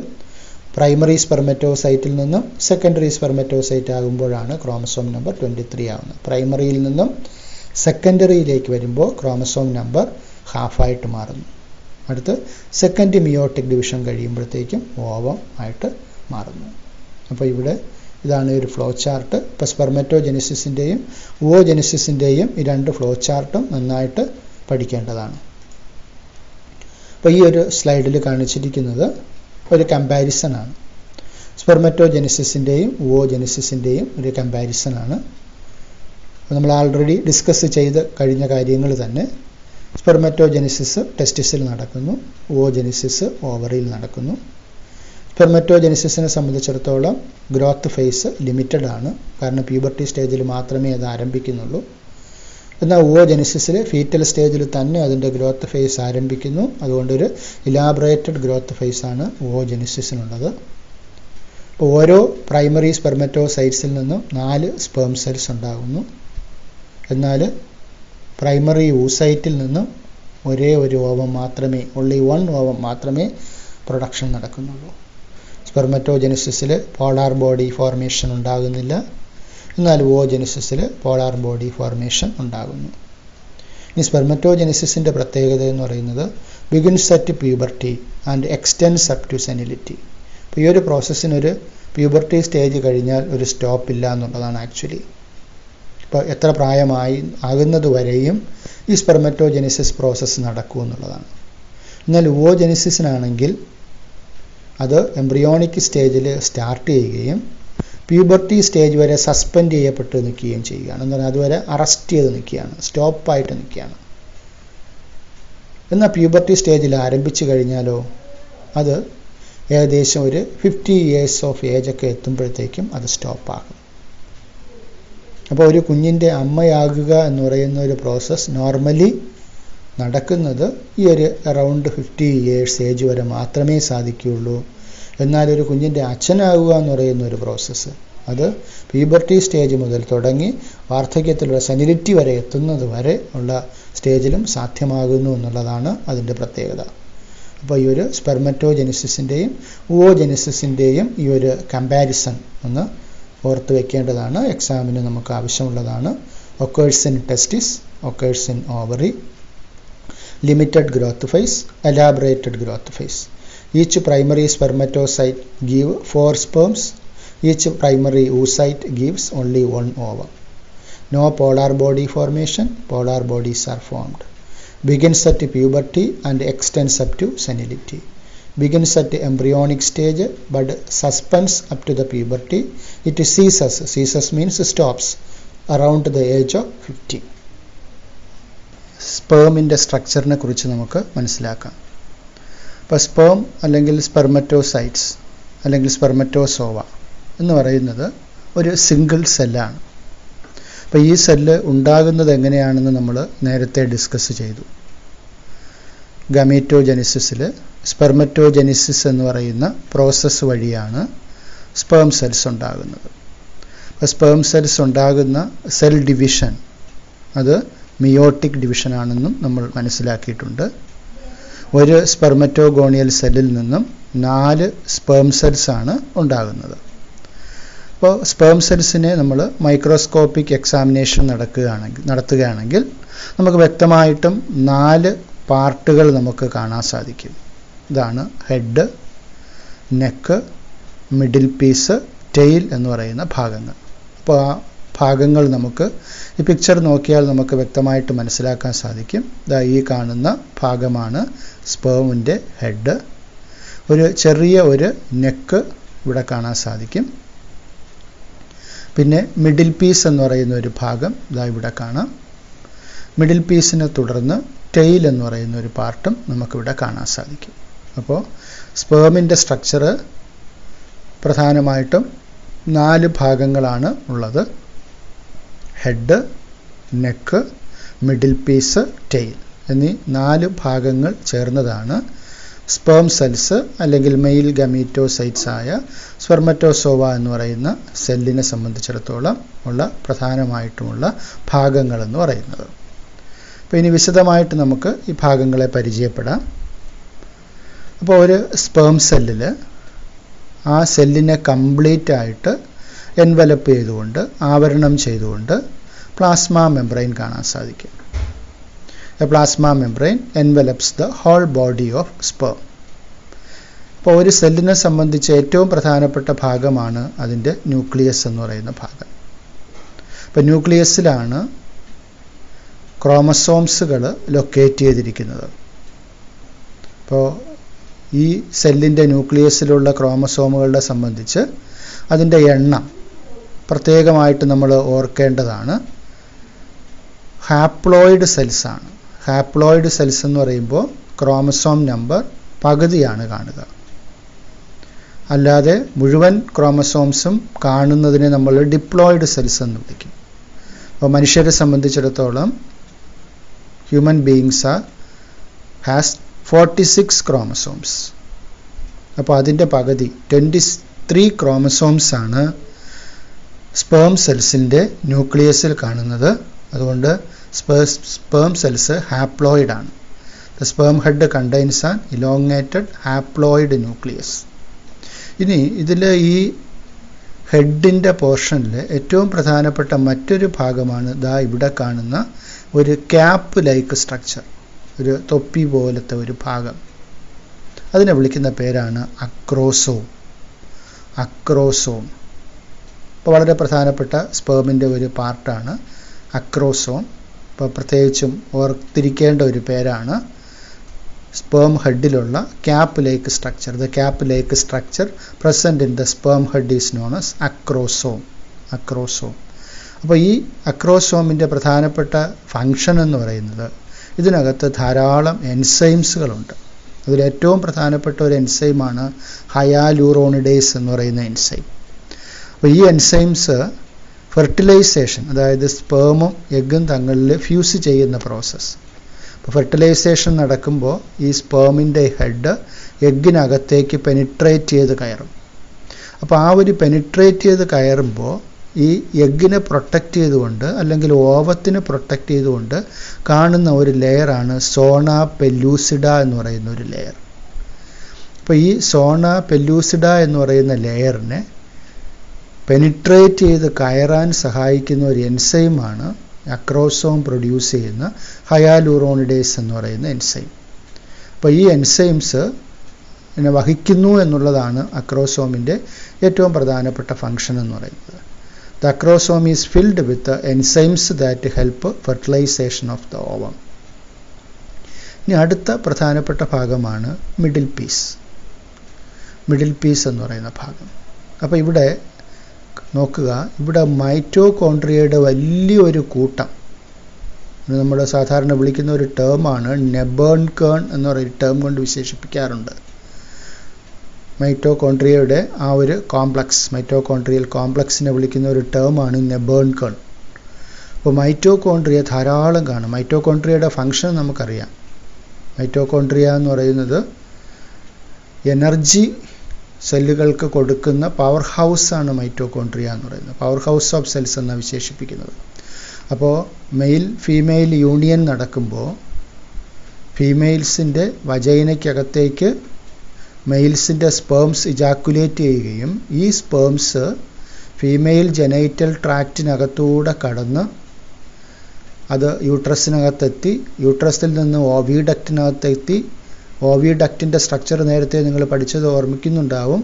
പ്രൈമറി സ്പെർമറ്റോസൈറ്റിൽ നിന്നും സെക്കൻഡറി സ്പെർമറ്റോസൈറ്റ് ആകുമ്പോഴാണ് ക്രോമസോം നമ്പർ 23 ആവുന്നത്. പ്രൈമറിയിൽ നിന്നും സെക്കൻഡറിയിലേക്ക് വരുമ്പോൾ ക്രോമസോം നമ്പർ ഹാഫായിട്ട് മാറുന്നു. അടുത്ത് സെക്കൻഡ് മിയോട്ടിക് ഡിവിഷൻ കഴിയുമ്പോഴത്തേക്കും ഓവം ആയിട്ട് മാറുന്നു. അപ്പോൾ ഇവിടെ ഇതാണ് ഒരു ഫ്ലോ ചാർട്ട്. ഇപ്പോൾ സ്പെർമറ്റോജെനിസിസിൻ്റെയും ഓജെനിസിസിൻ്റെയും ഈ രണ്ട് ഫ്ലോ ചാർട്ടും നന്നായിട്ട് പഠിക്കേണ്ടതാണ്. അപ്പോൾ ഈ ഒരു സ്ലൈഡിൽ കാണിച്ചിരിക്കുന്നത് ഒരു കമ്പാരിസണാണ്. സ്പെർമറ്റോജെനിസിസിൻ്റെയും ഓജെനിസിസിൻ്റെയും ഒരു കമ്പാരിസണാണ്. നമ്മൾ ആൾറെഡി ഡിസ്കസ് ചെയ്ത് കഴിഞ്ഞ കാര്യങ്ങൾ തന്നെ. സ്പെർമറ്റോജെനിസിസ് ടെസ്റ്റിസിൽ നടക്കുന്നു, ഓജെനിസിസ് ഓവറിയിൽ നടക്കുന്നു. സ്പെർമറ്റോജെനിസിസിനെ സംബന്ധിച്ചിടത്തോളം ഗ്രോത്ത് ഫേസ് ലിമിറ്റഡ് ആണ്, കാരണം പ്യൂബർട്ടി സ്റ്റേജിൽ മാത്രമേ അത് ആരംഭിക്കുന്നുള്ളൂ. എന്നാൽ ഓജെനിസിസിൽ ഫീറ്റൽ സ്റ്റേജിൽ തന്നെ അതിൻ്റെ ഗ്രോത്ത് ഫേസ് ആരംഭിക്കുന്നു. അതുകൊണ്ടൊരു ഇലാബറേറ്റഡ് ഗ്രോത്ത് ഫേസാണ് ഓജെനിസിസിനുള്ളത്. അപ്പോൾ ഓരോ പ്രൈമറി സ്പെർമറ്റോസൈറ്റ്സിൽ നിന്നും 4 സ്പേം സെൽസ് ഉണ്ടാകുന്നു. എന്നാൽ പ്രൈമറി oocyteൽ നിന്നും ഒരേ ഒരു ഓവം മാത്രമേ, only one ഓവം മാത്രമേ പ്രൊഡക്ഷൻ നടക്കുന്നുള്ളൂ. സ്പെർമറ്റോജെനിസിസിൽ പോളാർ ബോഡി ഫോർമേഷൻ ഉണ്ടാകുന്നില്ല, എന്നാൽ ഓജെനിസിസിൽ പോളാർ ബോഡി ഫോർമേഷൻ ഉണ്ടാകുന്നു. ഇനി സ്പെർമറ്റോജെനിസിസിൻ്റെ പ്രത്യേകത എന്ന് പറയുന്നത് begins at puberty and extends up to senility. അപ്പോൾ ഈ ഒരു പ്രോസസ്സിനൊരു പ്യൂബർട്ടി സ്റ്റേജ് കഴിഞ്ഞാൽ ഒരു സ്റ്റോപ്പ് ഇല്ല എന്നുള്ളതാണ് ആക്ച്വലി. ഇപ്പോൾ എത്ര പ്രായമായി ആകുന്നത് വരെയും ഈ സ്പെർമറ്റോജെനിസിസ് പ്രോസസ്സ് നടക്കൂ എന്നുള്ളതാണ്. എന്നാൽ ഓജെനിസിസിനാണെങ്കിൽ അത് എംബ്രിയോണിക് സ്റ്റേജിൽ സ്റ്റാർട്ട് ചെയ്യുകയും പ്യൂബർട്ടി സ്റ്റേജ് വരെ സസ്പെൻഡ് ചെയ്യപ്പെട്ട് നിൽക്കുകയും ചെയ്യുകയാണ്. എന്ന് പറഞ്ഞാൽ അതുവരെ അറസ്റ്റ് ചെയ്ത് നിൽക്കുകയാണ്, സ്റ്റോപ്പായിട്ട് നിൽക്കുകയാണ്. എന്നാൽ പ്യൂബർട്ടി സ്റ്റേജിൽ ആരംഭിച്ചു കഴിഞ്ഞാലോ അത് ഏകദേശം ഒരു 50 years ഓഫ് ഏജ് ഒക്കെ എത്തുമ്പോഴത്തേക്കും അത് സ്റ്റോപ്പാകും. അപ്പോൾ ഒരു കുഞ്ഞിൻ്റെ അമ്മയാകുക എന്ന് പറയുന്ന ഒരു പ്രോസസ്സ് നോർമലി നടക്കുന്നത് ഈ ഒരു അറൗണ്ട് 50 years ഏജ് വരെ മാത്രമേ സാധിക്കുകയുള്ളൂ. എന്നാൽ ഒരു കുഞ്ഞിൻ്റെ അച്ഛനാകുക എന്ന് പറയുന്ന ഒരു പ്രോസസ്സ് അത് പ്യൂബർട്ടി സ്റ്റേജ് മുതൽ തുടങ്ങി വാർദ്ധക്യത്തിലുള്ള സെനിലിറ്റി വരെ എത്തുന്നത് വരെ ഉള്ള സ്റ്റേജിലും സാധ്യമാകുന്നു എന്നുള്ളതാണ് അതിൻ്റെ പ്രത്യേകത. അപ്പോൾ ഈ ഒരു സ്പെർമറ്റോജെനിസിസിൻ്റെയും ഓജെനിസിസിൻ്റെയും ഈ ഒരു കമ്പാരിസൺ ഒന്ന് ഓർത്ത് വെക്കേണ്ടതാണ്. എക്സാമിന് നമുക്ക് ആവശ്യമുള്ളതാണ്. Occurs in testis, occurs in ovary, limited growth phase, elaborated growth phase. Each primary spermatocyte give 4 sperms. Each primary oocyte gives only 1 ovum. No polar body formation. Polar bodies are formed. Begins at puberty and extends up to senility. Begins at embryonic stage but suspends up to the puberty. It ceases. Ceases means stops around the age of 50. സ്പേമിൻ്റെ സ്ട്രക്ചറിനെ കുറിച്ച് നമുക്ക് മനസ്സിലാക്കാം. ഇപ്പോൾ sperm അല്ലെങ്കിൽ സ്പെർമറ്റോസൈറ്റ്സ് അല്ലെങ്കിൽ സ്പെർമറ്റോസോവ എന്ന് പറയുന്നത് ഒരു single സെല്ലാണ്. അപ്പോൾ ഈ സെല്ല് ഉണ്ടാകുന്നത് എങ്ങനെയാണെന്ന് നമ്മൾ നേരത്തെ ഡിസ്കസ് ചെയ്തു. ഗമീറ്റോജെനിസിസിൽ സ്പെർമറ്റോജെനിസിസ് എന്ന് പറയുന്ന പ്രോസസ്സ് വഴിയാണ് സ്പേം സെൽസ് ഉണ്ടാകുന്നത്. അപ്പോൾ സ്പേം സെൽസ് ഉണ്ടാകുന്ന സെൽ ഡിവിഷൻ അത് മിയോട്ടിക് ഡിവിഷനാണെന്നും നമ്മൾ മനസ്സിലാക്കിയിട്ടുണ്ട്. ഒരു സ്പെർമറ്റോഗോണിയൽ സെല്ലിൽ നിന്നും 4 സ്പേം സെൽസാണ് ഉണ്ടാകുന്നത്. അപ്പോൾ സ്പേം സെൽസിനെ നമ്മൾ മൈക്രോസ്കോപ്പിക് എക്സാമിനേഷൻ നടത്തുകയാണെങ്കിൽ നമുക്ക് വ്യക്തമായിട്ടും 4 പാർട്ടുകൾ നമുക്ക് കാണാൻ സാധിക്കും. ഇതാണ് head, neck, middle piece, tail എന്ന് പറയുന്ന ഭാഗങ്ങൾ. അപ്പോൾ ആ ഭാഗങ്ങൾ നമുക്ക് ഈ പിക്ചർ നോക്കിയാൽ നമുക്ക് വ്യക്തമായിട്ട് മനസ്സിലാക്കാൻ സാധിക്കും. ഈ കാണുന്ന ഭാഗമാണ് സ്പേമിൻ്റെ ഹെഡ്. ഒരു ചെറിയ ഒരു നെക്ക് ഇവിടെ കാണാൻ സാധിക്കും. പിന്നെ മിഡിൽ പീസ് എന്ന് പറയുന്ന ഒരു ഭാഗം ഇവിടെ കാണാം. മിഡിൽ പീസിനെ തുടർന്ന് ടെയിൽ എന്ന് പറയുന്ന ഒരു പാർട്ടും നമുക്കിവിടെ കാണാൻ സാധിക്കും. അപ്പോൾ സ്പേമിൻ്റെ സ്ട്രക്ചർ പ്രധാനമായിട്ടും 4 ഭാഗങ്ങളാണ് ഉള്ളത്. Head, neck, middle piece, tail എന്നീ 4 ഭാഗങ്ങൾ ചേർന്നതാണ് സ്പേം സെൽസ് അല്ലെങ്കിൽ മെയിൽ ഗമീറ്റോസൈറ്റ്സ് ആയ സ്പെർമറ്റോസോവ എന്ന് പറയുന്ന സെല്ലിനെ സംബന്ധിച്ചിടത്തോളം ഉള്ള പ്രധാനമായിട്ടുമുള്ള ഭാഗങ്ങളെന്ന് പറയുന്നത്. അപ്പോൾ ഇനി വിശദമായിട്ട് നമുക്ക് ഈ ഭാഗങ്ങളെ പരിചയപ്പെടാം. അപ്പോൾ ഒരു സ്പേം സെല്ലിൽ ആ സെല്ലിനെ കംപ്ലീറ്റ് ആയിട്ട് എൻവലപ്പ് ചെയ്തുകൊണ്ട്, ആവരണം ചെയ്തുകൊണ്ട് പ്ലാസ്മ മെംബ്രെയിൻ കാണാൻ സാധിക്കും. A plasma membrane envelops the whole body of sperm. അപ്പോൾ ഒരു സെല്ലിനെ സംബന്ധിച്ച് ഏറ്റവും പ്രധാനപ്പെട്ട ഭാഗമാണ് അതിൻ്റെ ന്യൂക്ലിയസ് എന്ന് പറയുന്ന ഭാഗം. അപ്പോൾ ന്യൂക്ലിയസിലാണ് ക്രോമസോംസുകൾ ലൊക്കേറ്റ് ചെയ്തിരിക്കുന്നത്. അപ്പോൾ ഈ സെല്ലിൻ്റെ ന്യൂക്ലിയസിലുള്ള ക്രോമസോമുകളെ സംബന്ധിച്ച് അതിൻ്റെ എണ്ണം പ്രത്യേകമായിട്ട് നമ്മൾ ഓർക്കേണ്ടതാണ്. ഹാപ്ലോയിഡ് സെൽസാണ്. ഹാപ്ലോയിഡ് സെൽസ് എന്ന് പറയുമ്പോൾ ക്രോമസോം നമ്പർ പകുതിയാണ് കാണുക. അല്ലാതെ മുഴുവൻ ക്രോമസോംസും കാണുന്നതിനെ നമ്മൾ ഡിപ്ലോയിഡ് സെൽസ് എന്ന് വിളിക്കും. അപ്പോൾ മനുഷ്യരെ സംബന്ധിച്ചിടത്തോളം ഹ്യൂമൻ ബീയിങ്സ് ഹാസ് 46 ക്രോമസോംസ്. അപ്പോൾ അതിൻ്റെ പകുതി 23 ക്രോമസോംസ് ആണ് സ്പേം സെൽസിൻ്റെ ന്യൂക്ലിയസിൽ കാണുന്നത്. അതുകൊണ്ട് sperm cells haploid ആണ്. The sperm head contains an elongated haploid nucleus. ഇനി ഇതിൽ ഈ ഹെഡിൻ്റെ പോർഷനിൽ ഏറ്റവും പ്രധാനപ്പെട്ട മറ്റൊരു ഭാഗമാണ് ഇവിടെ കാണുന്ന ഒരു ക്യാപ്പ് ലൈക്ക് സ്ട്രക്ചർ, ഒരു തൊപ്പി പോലത്തെ ഒരു ഭാഗം. അതിനെ വിളിക്കുന്ന പേരാണ് അക്രോസോം. അക്രോസോം ഇപ്പോൾ വളരെ പ്രധാനപ്പെട്ട സ്പേമിൻ്റെ ഒരു പാർട്ടാണ് അക്രോസോം. ഇപ്പോൾ പ്രത്യേകിച്ചും ഓർത്തിരിക്കേണ്ട ഒരു പേരാണ് സ്പേം ഹെഡിലുള്ള cap like structure. The cap like structure present in the sperm head is known as acrosome. Acrosome. അപ്പോൾ ഈ അക്രോസോമിൻ്റെ പ്രധാനപ്പെട്ട ഫങ്ഷൻ എന്ന് പറയുന്നത് ഇതിനകത്ത് ധാരാളം എൻസൈംസുകളുണ്ട്. അതിലേറ്റവും പ്രധാനപ്പെട്ട ഒരു എൻസൈമാണ് ഹയാലൂറോണിഡേസ് എന്ന് പറയുന്ന എൻസൈം. അപ്പോൾ ഈ എൻസൈംസ് ഫെർട്ടിലൈസേഷൻ, അതായത് സ്പേമും എഗ്ഗും തങ്ങളിൽ ഫ്യൂസ് ചെയ്യുന്ന പ്രോസസ്സ്. അപ്പോൾ ഫെർട്ടിലൈസേഷൻ നടക്കുമ്പോൾ ഈ സ്പേമിൻ്റെ ഹെഡ് എഗ്ഗിനകത്തേക്ക് പെനിട്രേറ്റ് ചെയ്ത് കയറും. അപ്പോൾ ആ ഒരു പെനിട്രേറ്റ് ചെയ്ത് കയറുമ്പോൾ ഈ എഗ്ഗിനെ പ്രൊട്ടക്റ്റ് ചെയ്തുകൊണ്ട് അല്ലെങ്കിൽ ഓവത്തിനെ പ്രൊട്ടക്റ്റ് ചെയ്തുകൊണ്ട് കാണുന്ന ഒരു ലെയറാണ് സോണ പെല്ലൂസിഡ എന്ന് പറയുന്ന ഒരു ലെയർ. അപ്പോൾ ഈ സോണ പെല്ലൂസിഡ എന്ന് പറയുന്ന ലെയറിനെ പെനിട്രേറ്റ് ചെയ്ത് കയറാൻ സഹായിക്കുന്ന ഒരു എൻസൈമാണ് അക്രോസോം പ്രൊഡ്യൂസ് ചെയ്യുന്ന ഹയാലൂറോണിഡേസ് എന്ന് പറയുന്ന എൻസൈം. അപ്പോൾ ഈ എൻസൈംസ് ഇതിനെ വഹിക്കുന്നു എന്നുള്ളതാണ് അക്രോസോമിൻ്റെ ഏറ്റവും പ്രധാനപ്പെട്ട ഫങ്ഷൻ എന്ന് പറയുന്നത്. The acrosome is filled with enzymes that help fertilisation of the ovum. ഇനി അടുത്ത പ്രധാനപ്പെട്ട ഭാഗമാണ് മിഡിൽ പീസ്. മിഡിൽ പീസ് എന്ന് പറയുന്ന ഭാഗം. അപ്പോൾ ഇവിടെ നോക്കുക, ഇവിടെ മൈറ്റോകോൺട്രിയയുടെ വലിയൊരു കൂട്ടം, നമ്മൾ സാധാരണ വിളിക്കുന്ന ഒരു ടേമാണ് നെബേൺ കേൺ എന്ന് പറയുന്ന ടേം കൊണ്ട് വിശേഷിപ്പിക്കാറുണ്ട്. മൈറ്റോകോൺട്രിയയുടെ ആ ഒരു കോംപ്ലക്സ്, മൈറ്റോകോൺട്രിയൽ കോംപ്ലക്സിനെ വിളിക്കുന്ന ഒരു ടേമാണ് നെബേൺ കേൺ. അപ്പോൾ മൈറ്റോകോൺട്രിയ ധാരാളം കാണും. മൈറ്റോകോൺട്രിയയുടെ ഫങ്ഷൻ നമുക്കറിയാം. മൈറ്റോകോൺട്രിയ എന്ന് പറയുന്നത് എനർജി സെല്ലുകൾക്ക് കൊടുക്കുന്ന പവർ ഹൗസാണ് മൈറ്റോകോൺട്രിയ എന്ന് പറയുന്നത്. പവർ ഹൗസ് ഓഫ് സെൽസ് എന്നാണ് വിശേഷിപ്പിക്കുന്നത്. അപ്പോൾ മെയിൽ ഫീമെയിൽ യൂണിയൻ നടക്കുമ്പോൾ ഫീമെയിൽസിൻ്റെ വജൈനയ്ക്കകത്തേക്ക് മെയിൽസിൻ്റെ സ്പേംസ് ഇജാക്കുലേറ്റ് ചെയ്യുകയും ഈ സ്പേംസ് ഫീമെയിൽ ജെനൈറ്റൽ ട്രാക്റ്റിനകത്തൂടെ കടന്ന് അത് യൂട്രസിനകത്തെത്തി, യൂട്രസിൽ നിന്ന് ഓവിഡക്റ്റിനകത്തെത്തി, ഓവിഡക്റ്റിൻ്റെ സ്ട്രക്ചർ നേരത്തെ നിങ്ങൾ പഠിച്ചത് ഓർമ്മിക്കുന്നുണ്ടാവും.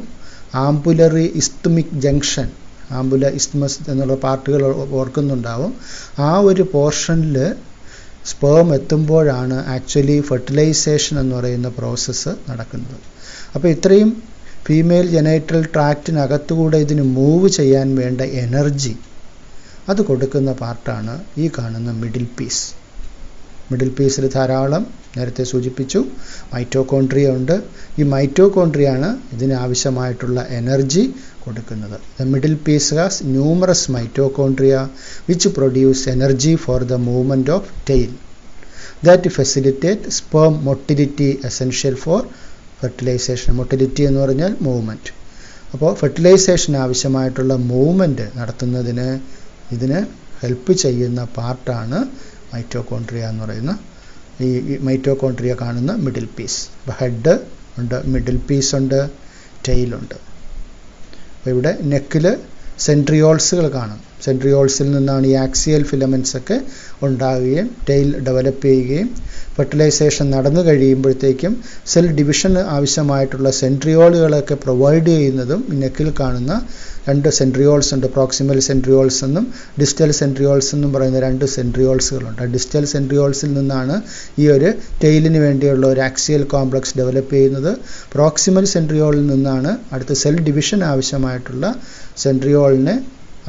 ആംബുലറി ഇസ്തുമിക് ജംഗ്ഷൻ, ആംബുല ഇസ്മസ് എന്നുള്ള പാർട്ടുകൾ ഓർക്കുന്നുണ്ടാവും. ആ ഒരു പോർഷനിൽ സ്പേം എത്തുമ്പോഴാണ് ആക്ച്വലി ഫെർട്ടിലൈസേഷൻ എന്ന് പറയുന്ന പ്രോസസ്സ് നടക്കുന്നത്. അപ്പോൾ ഇത്രയും ഫീമെയിൽ ജെനൈറ്റൽ ട്രാക്റ്റിനകത്തുകൂടെ ഇതിന് മൂവ് ചെയ്യാൻ വേണ്ട എനർജി അത് കൊടുക്കുന്ന പാർട്ടാണ് ഈ കാണുന്ന മിഡിൽ പീസ്. മിഡിൽ പീസിൽ ധാരാളം, നേരത്തെ സൂചിപ്പിച്ചു, മൈറ്റോകോൺട്രിയ ഉണ്ട്. ഈ മൈറ്റോകോൺട്രിയാണ് ഇതിനാവശ്യമായിട്ടുള്ള എനർജി കൊടുക്കുന്നത്. The middle piece has numerous mitochondria which produce energy for the movement of tail that facilitate sperm motility essential for fertilisation. Motility എന്ന് പറഞ്ഞാൽ മൂവ്മെൻറ്റ്. അപ്പോൾ ഫെർട്ടിലൈസേഷന് ആവശ്യമായിട്ടുള്ള മൂവ്മെൻറ്റ് നടത്തുന്നതിന് ഇതിന് ഹെൽപ്പ് ചെയ്യുന്ന പാർട്ടാണ് മൈറ്റോകോൺട്രിയ എന്ന് പറയുന്ന ഈ മൈറ്റോകോൺട്രിയ കാണുന്ന മിഡിൽ പീസ്. അപ്പോൾ ഹെഡ് ഉണ്ട്, മിഡിൽ പീസ് ഉണ്ട്, ടെയിലുണ്ട്. അപ്പോൾ ഇവിടെ നെക്കിൽ സെൻട്രിയോൾസുകൾ കാണും. സെൻട്രിയോൾസിൽ നിന്നാണ് ഈ ആക്സിയൽ ഫിലമെൻറ്റ്സ് ഒക്കെ ഉണ്ടാകുകയും ടെയിൽ ഡെവലപ്പ് ചെയ്യുകയും ഫെർട്ടിലൈസേഷൻ നടന്നു കഴിയുമ്പോഴത്തേക്കും സെൽ ഡിവിഷന് ആവശ്യമായിട്ടുള്ള സെൻട്രിയോളുകളൊക്കെ പ്രൊവൈഡ് ചെയ്യുന്നതും ഈ നെക്കിൽ കാണുന്ന 2 സെൻട്രിയോൾസ് ഉണ്ട്. പ്രോക്സിമൽ സെൻട്രിയോൾസ് എന്നും ഡിസ്റ്റൽ സെൻട്രിയോൾസ് എന്നും പറയുന്ന 2 സെൻട്രിയോൾസുകളുണ്ട്. ഡിസ്റ്റൽ സെൻട്രിയോൾസിൽ നിന്നാണ് ഈ ഒരു ടെയിലിന് വേണ്ടിയുള്ള ഒരു ആക്സിയൽ കോംപ്ലക്സ് ഡെവലപ്പ് ചെയ്യുന്നത്. പ്രോക്സിമൽ സെൻട്രിയോളിൽ നിന്നാണ് അടുത്ത സെൽ ഡിവിഷൻ ആവശ്യമായിട്ടുള്ള സെൻട്രിയോളിനെ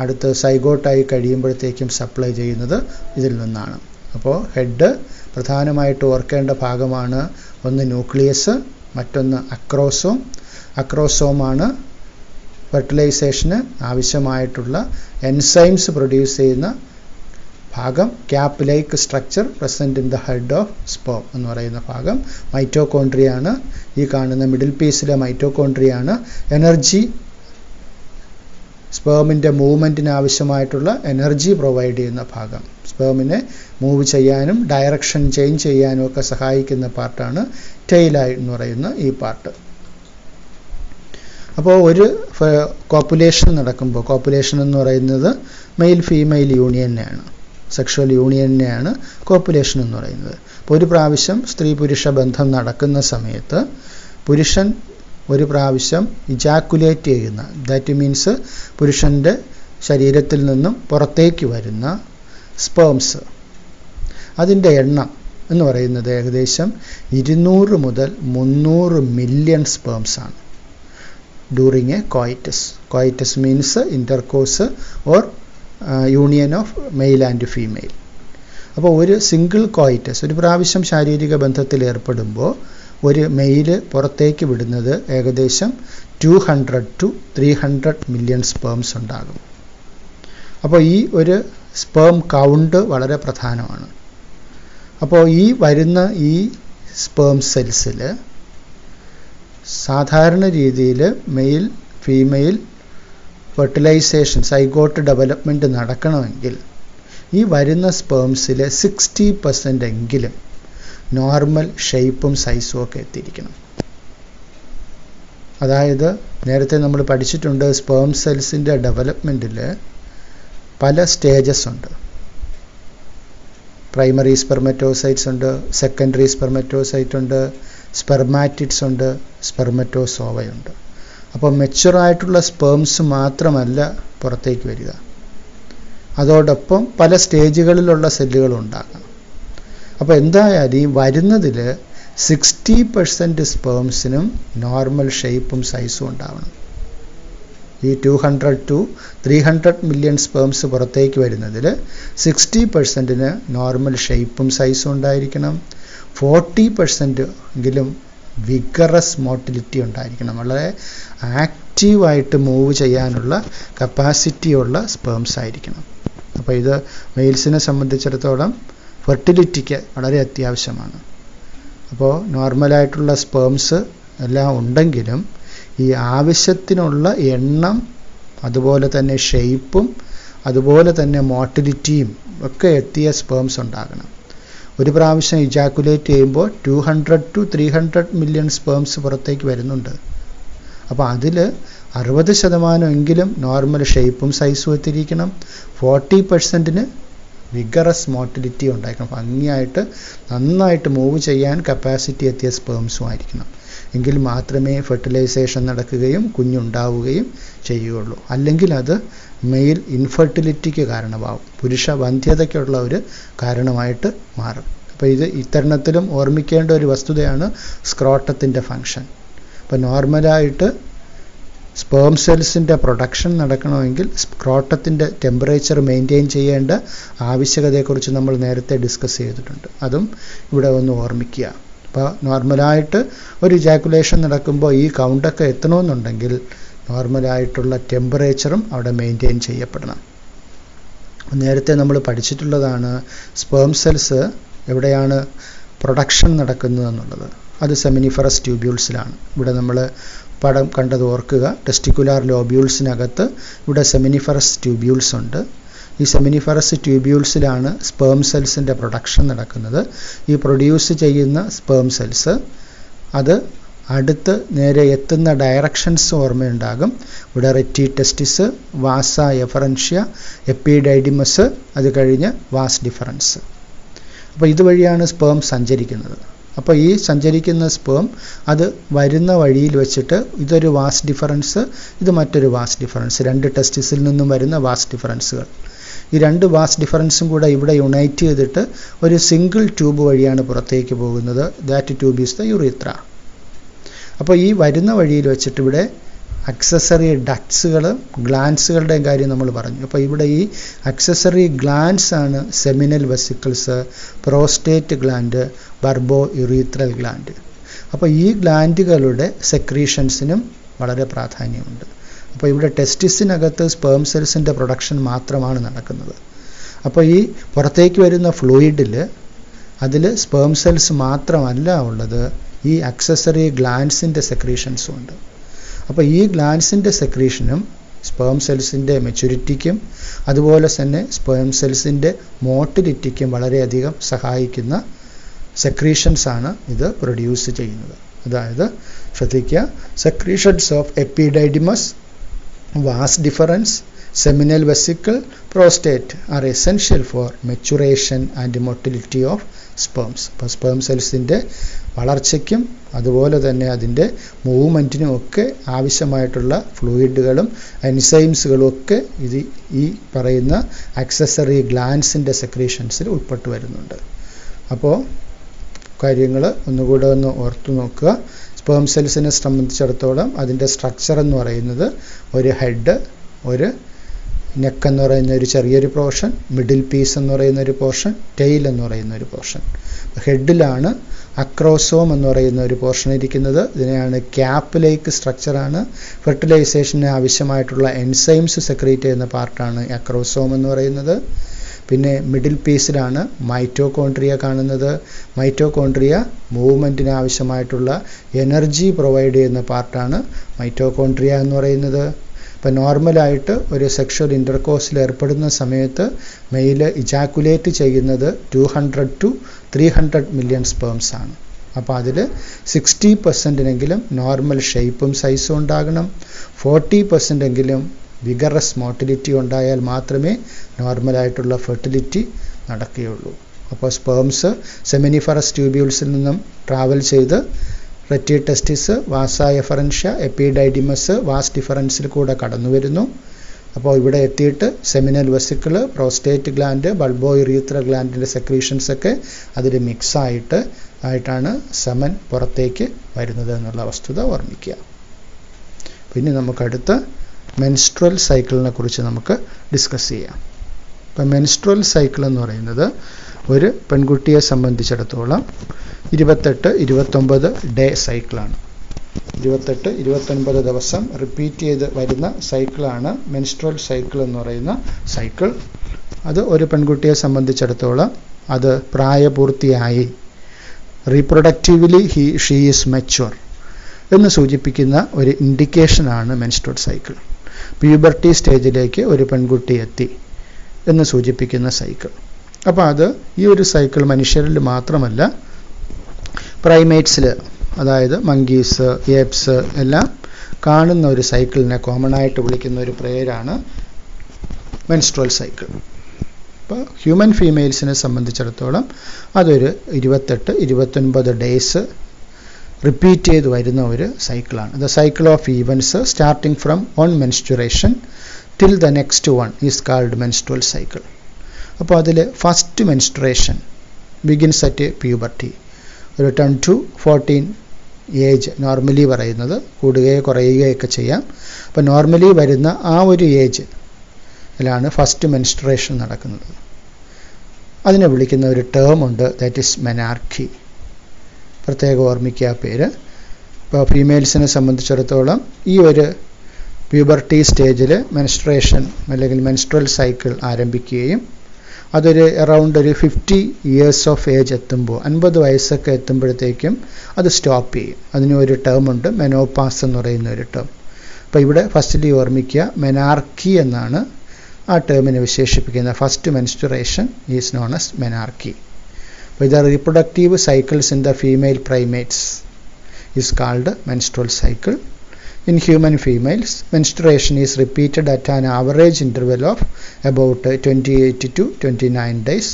അടുത്ത് സൈഗോട്ടായി കഴിയുമ്പോഴത്തേക്കും സപ്ലൈ ചെയ്യുന്നത് ഇതിൽ നിന്നാണ്. അപ്പോൾ ഹെഡ് പ്രധാനമായിട്ട് ഓർക്കേണ്ട ഭാഗമാണ്. ഒന്ന് ന്യൂക്ലിയസ്, മറ്റൊന്ന് അക്രോസോം. അക്രോസോമാണ് ഫെർട്ടിലൈസേഷന് ആവശ്യമായിട്ടുള്ള എൻസൈംസ് പ്രൊഡ്യൂസ് ചെയ്യുന്ന ഭാഗം. Cap like structure present in the head of sperm എന്ന് പറയുന്ന ഭാഗം മൈറ്റോകോൺട്രിയാണ്. ഈ കാണുന്ന മിഡിൽ പീസിലെ മൈറ്റോകോൺട്രിയാണ് എനർജി, സ്പേമിൻ്റെ മൂവ്മെൻറ്റിന് ആവശ്യമായിട്ടുള്ള എനർജി പ്രൊവൈഡ് ചെയ്യുന്ന ഭാഗം. സ്പേമിനെ മൂവ് ചെയ്യാനും ഡയറക്ഷൻ ചേഞ്ച് ചെയ്യാനും ഒക്കെ സഹായിക്കുന്ന പാർട്ടാണ് ടെയിലായി എന്ന് പറയുന്ന ഈ പാർട്ട്. അപ്പോൾ ഒരു കോപ്പുലേഷൻ നടക്കുമ്പോൾ, കോപ്പുലേഷൻ എന്ന് പറയുന്നത് മെയിൽ ഫീമെയിൽ യൂണിയനെയാണ്, സെക്ഷൽ യൂണിയനെയാണ് കോപ്പുലേഷൻ എന്ന് പറയുന്നത്. അപ്പോൾ ഒരു പ്രാവശ്യം സ്ത്രീ പുരുഷ ബന്ധം നടക്കുന്ന സമയത്ത് പുരുഷൻ ഒരു പ്രാവശ്യം ഇജാക്കുലേറ്റ് ചെയ്യുന്ന, ദാറ്റ് മീൻസ് പുരുഷൻ്റെ ശരീരത്തിൽ നിന്നും പുറത്തേക്ക് വരുന്ന സ്പേംസ്, അതിൻ്റെ എണ്ണം എന്ന് പറയുന്നത് ഏകദേശം 200 മുതൽ 300 മില്യൺ സ്പേംസ് ആണ് during A coitus. Coitus means intercourse or union of male and female. അപ്പോൾ ഒരു സിംഗിൾ കോയിറ്റസ്, ഒരു പ്രാവശ്യം ശാരീരിക ബന്ധത്തിൽ ഏർപ്പെടുമ്പോൾ ഒരു മെയില് പുറത്തേക്ക് വിടുന്നത് ഏകദേശം 200 to 300 മില്യൺ സ്പേംസ് ഉണ്ടാകും. അപ്പോൾ ഈ ഒരു സ്പേം കൗണ്ട് വളരെ പ്രധാനമാണ്. അപ്പോൾ ഈ വരുന്ന ഈ സ്പേം സെൽസിൽ സാധാരണ രീതിയിൽ male female fertilisation zygote development നടക്കണമെങ്കിൽ ഈ വരുന്ന സ്പേംസിൽ 60% എങ്കിലും നോർമൽ ഷേപ്പും സൈസും ഒക്കെ എത്തിയിരിക്കണം. അതായത് നേരത്തെ നമ്മൾ പഠിച്ചിട്ടുണ്ട്, സ്പേം സെൽസിൻ്റെ ഡെവലപ്മെൻറ്റിൽ പല സ്റ്റേജസ് ഉണ്ട്. പ്രൈമറി സ്പെർമറ്റോസൈറ്റ്സ് ഉണ്ട്, സെക്കൻഡറി സ്പെർമറ്റോസൈറ്റ് ഉണ്ട്, സ്പെർമാറ്റിഡ്സ് ഉണ്ട്, സ്പെർമറ്റോസോവയുണ്ട്. അപ്പോൾ മെച്ചുറായിട്ടുള്ള സ്പേംസ് മാത്രമല്ല പുറത്തേക്ക് വരിക, അതോടൊപ്പം പല സ്റ്റേജുകളിലുള്ള സെല്ലുകളും ഉണ്ടാകാം. അപ്പോൾ എന്തായാലും ഈ വരുന്നതിൽ 60% സ്പേംസിനും നോർമൽ ഷേപ്പും സൈസും ഉണ്ടാവണം. ഈ 200 to 300 മില്യൺ സ്പേംസ് പുറത്തേക്ക് വരുന്നതിൽ 60%ന് നോർമൽ ഷേപ്പും സൈസും ഉണ്ടായിരിക്കണം. 40% എങ്കിലും വിഗറസ് മോട്ടിലിറ്റി ഉണ്ടായിരിക്കണം, വളരെ ആക്റ്റീവായിട്ട് മൂവ് ചെയ്യാനുള്ള കപ്പാസിറ്റിയുള്ള സ്പേംസ് ആയിരിക്കണം. അപ്പോൾ ഇത് മെയിൽസിനെ സംബന്ധിച്ചിടത്തോളം ഫെർട്ടിലിറ്റിക്ക് വളരെ അത്യാവശ്യമാണ്. അപ്പോൾ നോർമലായിട്ടുള്ള സ്പേംസ് എല്ലാം ഉണ്ടെങ്കിലും ഈ ആവശ്യത്തിനുള്ള എണ്ണം, അതുപോലെ തന്നെ ഷേപ്പും, അതുപോലെ തന്നെ മോട്ടിലിറ്റിയും ഒക്കെ എത്തിയ സ്പേംസ് ഉണ്ടാകണം. ഒരു പ്രാവശ്യം ഇജാക്കുലേറ്റ് ചെയ്യുമ്പോൾ 200 to 300 മില്യൺ സ്പേംസ് പുറത്തേക്ക് വരുന്നുണ്ട്. അപ്പോൾ അതിൽ 60% എങ്കിലും നോർമൽ ഷേപ്പും സൈസും എത്തിയിരിക്കണം. 40%ന് വിഗറസ് മോട്ടിലിറ്റി ഉണ്ടായിരിക്കണം, ഭംഗിയായിട്ട് നന്നായിട്ട് മൂവ് ചെയ്യാൻ കപ്പാസിറ്റി എത്തിയ സ്പേംസും ആയിരിക്കണം. എങ്കിൽ മാത്രമേ ഫെർട്ടിലൈസേഷൻ നടക്കുകയും കുഞ്ഞുണ്ടാവുകയും ചെയ്യുകയുള്ളൂ. അല്ലെങ്കിൽ അത് മെയിൽ ഇൻഫെർട്ടിലിറ്റിക്ക് കാരണമാവും, പുരുഷ വന്ധ്യതയ്ക്കുള്ള ഒരു കാരണമായിട്ട് മാറും. അപ്പോൾ ഇത് ഇത്തരണത്തിലും ഓർമ്മിക്കേണ്ട ഒരു വസ്തുതയാണ് സ്ക്രോട്ടത്തിൻ്റെ ഫങ്ഷൻ. അപ്പോൾ നോർമലായിട്ട് സ്പേം സെൽസിൻ്റെ പ്രൊഡക്ഷൻ നടക്കണമെങ്കിൽ സ്ക്രോട്ടത്തിൻ്റെ ടെമ്പറേച്ചർ മെയിൻറ്റെയിൻ ചെയ്യേണ്ട ആവശ്യകതയെക്കുറിച്ച് നമ്മൾ നേരത്തെ ഡിസ്കസ് ചെയ്തിട്ടുണ്ട്. അതും ഇവിടെ ഒന്ന് ഓർമ്മിക്കുക. അപ്പോൾ നോർമലായിട്ട് ഒരു ഇജാക്കുലേഷൻ നടക്കുമ്പോൾ ഈ കൗണ്ടൊക്കെ എത്തണമെന്നുണ്ടെങ്കിൽ നോർമലായിട്ടുള്ള ടെമ്പറേച്ചറും അവിടെ മെയിൻറ്റെയിൻ ചെയ്യപ്പെടണം. നേരത്തെ നമ്മൾ പഠിച്ചിട്ടുള്ളതാണ് സ്പേം സെൽസ് എവിടെയാണ് പ്രൊഡക്ഷൻ നടക്കുന്നതെന്നുള്ളത്. അത് സെമിനിഫറസ് ട്യൂബ്യൂൾസിലാണ്. ഇവിടെ നമ്മൾ പടം കണ്ടത് ഓർക്കുക. ടെസ്റ്റിക്കുലാർ ലോബ്യൂൾസിനകത്ത് ഇവിടെ സെമിനിഫറസ് ട്യൂബ്യൂൾസ് ഉണ്ട്. ഈ സെമിനിഫറസ് ട്യൂബ്യൂൾസിലാണ് സ്പേം സെൽസിൻ്റെ പ്രൊഡക്ഷൻ നടക്കുന്നത്. ഈ പ്രൊഡ്യൂസ് ചെയ്യുന്ന സ്പേം സെൽസ് അത് അടുത്ത് നേരെ എത്തുന്ന ഡയറക്ഷൻസ് ഓർമ്മയുണ്ടാകും. ഇവിടെ റെറ്റി ടെസ്റ്റിസ്, വാസ എഫറൻഷ്യ, എപ്പിഡൈഡിമസ്, അത് കഴിഞ്ഞ് വാസ് ഡിഫറൻസ്. അപ്പോൾ ഇതുവഴിയാണ് സ്പേം സഞ്ചരിക്കുന്നത്. അപ്പോൾ ഈ സഞ്ചരിക്കുന്ന സ്പേം അത് വരുന്ന വഴിയിൽ വെച്ചിട്ട് ഇതൊരു വാസ് ഡിഫറൻസ്, ഇത് മറ്റൊരു വാസ് ഡിഫറൻസ്, രണ്ട് ടെസ്റ്റിസിൽ നിന്നും വരുന്ന വാസ് ഡിഫറൻസുകൾ. ഈ രണ്ട് വാസ് ഡിഫറൻസും കൂടെ ഇവിടെ യുണൈറ്റ് ചെയ്തിട്ട് ഒരു സിംഗിൾ ട്യൂബ് വഴിയാണ് പുറത്തേക്ക് പോകുന്നത്. That tube is the യുറീത്ര. അപ്പോൾ ഈ വരുന്ന വഴിയിൽ വെച്ചിട്ട് ഇവിടെ അക്സസറി ഡക്ട്സുകൾ, ഗ്ലാൻസുകളുടെയും കാര്യം നമ്മൾ പറഞ്ഞു. അപ്പോൾ ഇവിടെ ഈ അക്സസറി ഗ്ലാൻസ് ആണ് seminal vesicles, prostate gland, bulbo urethral gland. അപ്പോൾ ഈ ഗ്ലാൻഡുകളുടെ സെക്രീഷൻസിനും വളരെ പ്രാധാന്യമുണ്ട്. അപ്പോൾ ഇവിടെ ടെസ്റ്റിസിനകത്ത് സ്പേം സെൽസിൻ്റെ പ്രൊഡക്ഷൻ മാത്രമാണ് നടക്കുന്നത്. അപ്പോൾ ഈ പുറത്തേക്ക് വരുന്ന ഫ്ലൂയിഡിൽ അതിൽ സ്പേം സെൽസ് മാത്രമല്ല ഉള്ളത്, ഈ അക്സസറി ഗ്ലാൻസിൻ്റെ സെക്രീഷൻസും ഉണ്ട്. അപ്പോൾ ഈ ഗ്ലാൻസിൻ്റെ സെക്രീഷനും സ്പേം സെൽസിൻ്റെ മെച്യൂരിറ്റിക്കും അതുപോലെ തന്നെ സ്പേം സെൽസിൻ്റെ മോട്ടിലിറ്റിക്കും വളരെയധികം സഹായിക്കുന്ന സെക്രീഷൻസാണ് ഇത് പ്രൊഡ്യൂസ് ചെയ്യുന്നത്. അതായത് ശ്രദ്ധിക്കുക, secretions of epididymis, vas deferens, seminal vesicle, prostate are essential for maturation and motility of sperms. അപ്പോൾ സ്പേം സെൽസിൻ്റെ വളർച്ചയ്ക്കും അതുപോലെ തന്നെ അതിൻ്റെ മൂവ്മെൻറ്റിനും ഒക്കെ ആവശ്യമായിട്ടുള്ള ഫ്ലൂയിഡുകളും എൻസൈംസുകളും ഒക്കെ ഇത് ഈ പറയുന്ന അക്സസറി ഗ്ലാൻസിൻ്റെ സെക്രീഷൻസിൽ ഉൾപ്പെട്ടു വരുന്നുണ്ട്. അപ്പോൾ കാര്യങ്ങൾ ഒന്നുകൂടെ ഒന്ന് ഓർത്തു നോക്കുക. സ്പേം സെൽസിനെ സംബന്ധിച്ചിടത്തോളം അതിൻ്റെ സ്ട്രക്ചർ എന്ന് പറയുന്നത് ഒരു ഹെഡ്, ഒരു നെക്ക് എന്ന് പറയുന്ന ഒരു ചെറിയൊരു പോർഷൻ, മിഡിൽ പീസ് എന്ന് പറയുന്ന ഒരു പോർഷൻ, ടെയിൽ എന്ന് പറയുന്ന ഒരു പോർഷൻ. ഹെഡിലാണ് അക്രോസോം എന്ന് പറയുന്ന ഒരു പോർഷൻ ഇരിക്കുന്നത്. ഇതിനെയാണ് ക്യാപ്പ് ലൈക്ക് സ്ട്രക്ചറാണ്. ഫെർട്ടിലൈസേഷന് ആവശ്യമായിട്ടുള്ള എൻസൈംസ് സെക്രീറ്റ് ചെയ്യുന്ന പാർട്ടാണ് അക്രോസോം എന്ന് പറയുന്നത്. പിന്നെ മിഡിൽ പീസിലാണ് മൈറ്റോകോൺട്രിയ കാണുന്നത്. മൈറ്റോകോൺട്രിയ മൂവ്മെൻറ്റിന് ആവശ്യമായിട്ടുള്ള എനർജി പ്രൊവൈഡ് ചെയ്യുന്ന പാർട്ടാണ് മൈറ്റോകോൺട്രിയ എന്ന് പറയുന്നത്. ഇപ്പം നോർമലായിട്ട് ഒരു സെക്ഷൽ ഇൻ്റർകോഴ്സിൽ ഏർപ്പെടുന്ന സമയത്ത് മെയിൽ ഇജാക്കുലേറ്റ് ചെയ്യുന്നത് 200 to 300 മില്യൺ സ്പേംസ് ആണ്. അപ്പോൾ അതിൽ 60% നോർമൽ ഷേപ്പും സൈസും ഉണ്ടാകണം. 40% വിഗറസ് മോട്ടിലിറ്റി ഉണ്ടായാൽ മാത്രമേ നോർമലായിട്ടുള്ള ഫെർട്ടിലിറ്റി നടക്കുകയുള്ളൂ. അപ്പോൾ സ്പേംസ് സെമിനിഫറസ് ട്യൂബ്യൂൾസിൽ നിന്നും ട്രാവൽ ചെയ്ത് റെറ്റി ടെസ്റ്റിസ്, വാസ എഫറൻഷ്യ, എപ്പിഡൈഡിമസ്, വാസ് ഡിഫറൻസിൽ കൂടെ കടന്നു വരുന്നു. അപ്പോൾ ഇവിടെ എത്തിയിട്ട് seminal vesicle, prostate gland, bulbo urethra ഗ്ലാൻഡിൻ്റെ സെക്രീഷൻസ് ഒക്കെ അതിൽ ആയിട്ടാണ് സെമൻ പുറത്തേക്ക് വരുന്നത് എന്നുള്ള വസ്തുത ഓർമ്മിക്കുക. പിന്നെ നമുക്കടുത്ത് മെൻസ്ട്രൽ സൈക്കിളിനെ കുറിച്ച് നമുക്ക് ഡിസ്കസ് ചെയ്യാം. ഇപ്പം മെൻസ്ട്രൽ സൈക്കിൾ എന്ന് പറയുന്നത് ഒരു പെൺകുട്ടിയെ സംബന്ധിച്ചിടത്തോളം 28-29 ഡേ സൈക്കിളാണ്. 28-29 ദിവസം റിപ്പീറ്റ് ചെയ്ത് വരുന്ന സൈക്കിളാണ് മെൻസ്ട്രൽ സൈക്കിൾ എന്ന് പറയുന്ന സൈക്കിൾ. അത് ഒരു പെൺകുട്ടിയെ സംബന്ധിച്ചിടത്തോളം അത് പ്രായപൂർത്തിയായി, റീപ്രൊഡക്റ്റീവ്ലി ഷീ ഈസ് മെച്യൂർ എന്ന് സൂചിപ്പിക്കുന്ന ഒരു ഇൻഡിക്കേഷനാണ് മെൻസ്ട്രൽ സൈക്കിൾ. പ്യൂബർട്ടി സ്റ്റേജിലേക്ക് ഒരു പെൺകുട്ടി എത്തി എന്ന് സൂചിപ്പിക്കുന്ന സൈക്കിൾ. അപ്പോൾ അത് ഈ ഒരു സൈക്കിൾ മനുഷ്യരിൽ മാത്രമല്ല, പ്രൈമേറ്റ്സിൽ, അതായത് മങ്കീസ്, ഏപ്സ് എല്ലാം കാണുന്ന ഒരു സൈക്കിളിനെ കോമൺ ആയിട്ട് വിളിക്കുന്ന ഒരു പേരാണ് മെൻസ്ട്രൽ സൈക്കിൾ. അപ്പോൾ ഹ്യൂമൻ ഫീമെയിൽസിനെ സംബന്ധിച്ചിടത്തോളം അതൊരു 28-29 ഡേയ്സ് റിപ്പീറ്റ് ചെയ്ത് വരുന്ന ഒരു സൈക്കിളാണ്. The cycle of events starting from on menstruation till the next one is called menstrual cycle. അപ്പോൾ അതിൽ first menstruation begins at puberty. ഒരു 10 to 14 ഏജ് നോർമലി പറയുന്നത്, കൂടുകയോ കുറയുകയൊക്കെ ചെയ്യാം. അപ്പോൾ നോർമലി വരുന്ന ആ ഒരു ഏജിലാണ് ഫസ്റ്റ് മെൻസ്ട്രേഷൻ നടക്കുന്നത്. അതിനെ വിളിക്കുന്ന ഒരു ടേം ഉണ്ട്, ദാറ്റ് ഈസ് മെനാർക്കി. പ്രത്യേകം ഓർമ്മിക്കുക പേര്. ഇപ്പോൾ ഫീമെയിൽസിനെ സംബന്ധിച്ചിടത്തോളം ഈ ഒരു പ്യൂബർട്ടി സ്റ്റേജിൽ മെൻസ്ട്രേഷൻ അല്ലെങ്കിൽ മെൻസ്ട്രൽ സൈക്കിൾ ആരംഭിക്കുകയും അതൊരു അറൗണ്ട് ഒരു 50 ഇയേഴ്സ് ഓഫ് ഏജ് എത്തുമ്പോൾ, 50 വയസ്സൊക്കെ എത്തുമ്പോഴത്തേക്കും അത് സ്റ്റോപ്പ് ചെയ്യും. അതിന് ഒരു ടേം ഉണ്ട്, മെനോപാസ് എന്ന് പറയുന്ന ഒരു ടേം. അപ്പോൾ ഇവിടെ ഫസ്റ്റ്ലി ഓർമ്മിക്കുക, മെനാർക്കി എന്നാണ് ആ ടേമിനെ വിശേഷിപ്പിക്കുന്നത്. First menstruation is known as menarche. അപ്പോൾ ഇത് reproductive cycles in the female primates. is called menstrual cycle. In human females, menstruation is repeated at an average interval of about 28 to 29 days.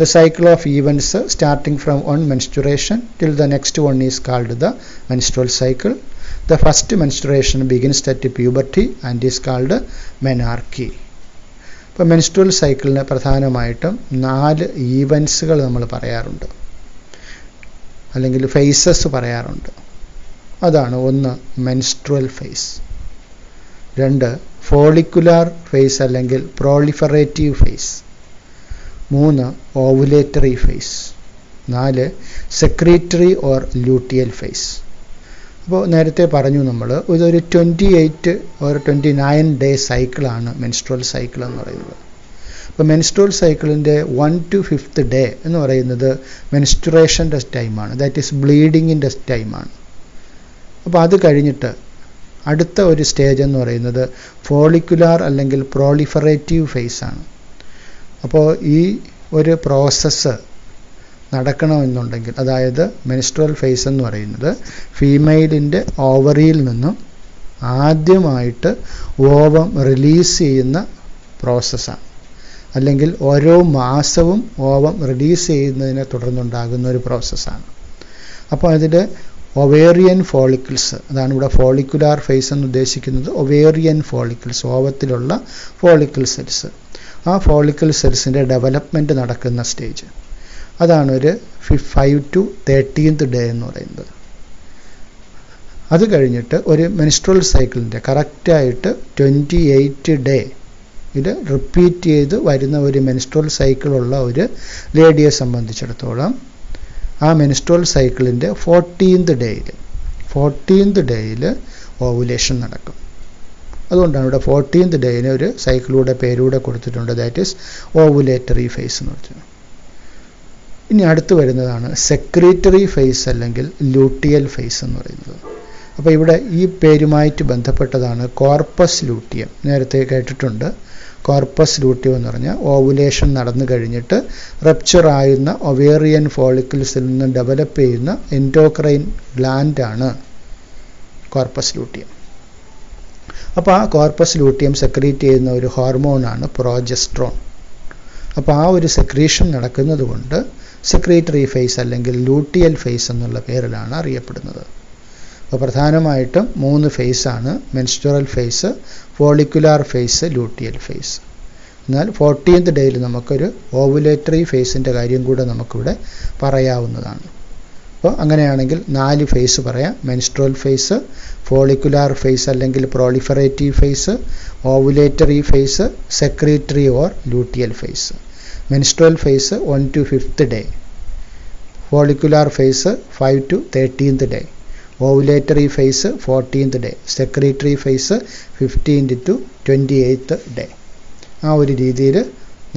The cycle of events starting from one menstruation till the next one is called the menstrual cycle. The first menstruation begins at puberty and is called menarche. ഇപ്പോൾ menstrual സൈക്കിളിന് പ്രധാനമായിട്ടും 4 ഈവൻസുകൾ നമ്മൾ പറയാറുണ്ട്, അല്ലെങ്കിൽ faces പറയാറുണ്ട്. അതാണ് 1 menstrual phase, 2 follicular phase അല്ലെങ്കിൽ proliferative phase, 3 ovulatory phase, 4 secretory or luteal phase. അപ്പോൾ നേരത്തെ പറഞ്ഞു നമ്മൾ ഇതൊരു 28 ഓർ 29 ഡേ സൈക്കിളാണ് മെൻസ്ട്രുവൽ സൈക്കിൾ എന്ന് പറയുന്നത്. അപ്പോൾ മെൻസ്ട്രുവൽ സൈക്കിളിൻ്റെ 1 to 5th ഡേ എന്ന് പറയുന്നത് മെൻസ്ട്രുറേഷൻ്റെ ടൈമാണ്, ദാറ്റ് ഈസ് ബ്ലീഡിങ്ങിൻ്റെ ടൈമാണ്. അപ്പോൾ അത് കഴിഞ്ഞിട്ട് അടുത്ത ഒരു സ്റ്റേജ് എന്ന് പറയുന്നത് ഫോളിക്കുലാർ അല്ലെങ്കിൽ പ്രോളിഫറേറ്റീവ് ഫേസാണ്. അപ്പോൾ ഈ ഒരു പ്രോസസ്സ് നടക്കണമെന്നുണ്ടെങ്കിൽ, അതായത് മെൻസ്ട്രുവൽ ഫേസ് എന്ന് പറയുന്നത് ഫീമെയിലിൻ്റെ ഓവറിയിൽ നിന്നും ആദ്യമായിട്ട് ഓവം റിലീസ് ചെയ്യുന്ന പ്രോസസ്സാണ്, അല്ലെങ്കിൽ ഓരോ മാസവും ഓവം റിലീസ് ചെയ്യുന്നതിനെ തുടർന്നുണ്ടാകുന്ന ഒരു പ്രോസസ്സാണ്. അപ്പോൾ അതിൽ ഒവേറിയൻ ഫോളിക്കിൾസ്, അതാണ് ഇവിടെ ഫോളിക്കുലാർ ഫേസ് എന്ന് ഉദ്ദേശിക്കുന്നത്. ഒവേറിയൻ ഫോളിക്കിൾസ്, ഓവത്തിലുള്ള ഫോളിക്കിൾ സെൽസ്, ആ ഫോളിക്കിൾ സെൽസിൻ്റെ ഡെവലപ്മെൻറ്റ് നടക്കുന്ന സ്റ്റേജ്, അതാണ് ഒരു 5 to 13th ഡേ എന്ന് പറയുന്നത്. അത് കഴിഞ്ഞിട്ട് ഒരു മെൻസ്ട്രുവൽ സൈക്കിളിൻ്റെ കറക്റ്റായിട്ട് 28 ഡേ ഇത് റിപ്പീറ്റ് ചെയ്ത് വരുന്ന ഒരു മെൻസ്ട്രുവൽ സൈക്കിളുള്ള ഒരു ലേഡിയെ സംബന്ധിച്ചിടത്തോളം ആ മെൻസ്ട്രുവൽ സൈക്കിളിൻ്റെ 14th ഡേയിൽ ഓവുലേഷൻ നടക്കും. അതുകൊണ്ടാണ് ഇവിടെ 14th ഡേയിന് ഒരു സൈക്കിളൂടെ പേരൂടെ കൊടുത്തിട്ടുണ്ട്, ദാറ്റ് ഈസ് ഓവുലേറ്ററി ഫേസ് എന്ന് പറഞ്ഞത്. ഇനി അടുത്ത് വരുന്നതാണ് സെക്രീറ്ററി ഫേസ് അല്ലെങ്കിൽ ലൂട്ടിയൽ ഫേസ് എന്ന് പറയുന്നത്. അപ്പോൾ ഇവിടെ ഈ പേരുമായിട്ട് ബന്ധപ്പെട്ടതാണ് കോർപ്പസ് ലൂട്ടിയം. നേരത്തെ കേട്ടിട്ടുണ്ട്. കോർപ്പസ് ലൂട്ടിയം എന്ന് പറഞ്ഞാൽ ഓവുലേഷൻ നടന്നു കഴിഞ്ഞിട്ട് റപ്ചർ ആയുന്ന ഒവേറിയൻ ഫോളിക്കിൾസിൽ നിന്ന് ഡെവലപ്പ് ചെയ്യുന്ന എൻഡോക്രൈൻ ഗ്ലാൻഡാണ് കോർപ്പസ് ലൂട്ടിയം. അപ്പോൾ ആ കോർപ്പസ് ലൂട്ടിയം സെക്രീറ്റ് ചെയ്യുന്ന ഒരു ഹോർമോണാണ് പ്രോജസ്ട്രോൺ. അപ്പോൾ ആ ഒരു സെക്രീഷൻ നടക്കുന്നത് കൊണ്ട് സെക്രീറ്ററി ഫേസ് അല്ലെങ്കിൽ ലൂട്ടിയൽ ഫേസ് എന്നുള്ള പേരിലാണ് അറിയപ്പെടുന്നത്. അപ്പോൾ പ്രധാനമായിട്ടും 3 ഫേസാണ്: menstrual phase, follicular phase, luteal phase. എന്നാൽ 14th ഡേയിൽ നമുക്കൊരു ഓവുലേറ്ററി ഫേസിൻ്റെ കാര്യം കൂടെ നമുക്കിവിടെ പറയാവുന്നതാണ്. അപ്പോൾ അങ്ങനെയാണെങ്കിൽ 4 ഫേസ് പറയാം: മെൻസ്ട്രുവൽ ഫേസ്, ഫോളിക്കുലാർ ഫേസ് അല്ലെങ്കിൽ proliferative phase, ovulatory phase, secretory or luteal phase. Menstrual phase 1 to 5th day, follicular phase 5 to 13th day, ovulatory phase 14th day, secretory phase 15th to 28th day. ആ ഒരു രീതിയിൽ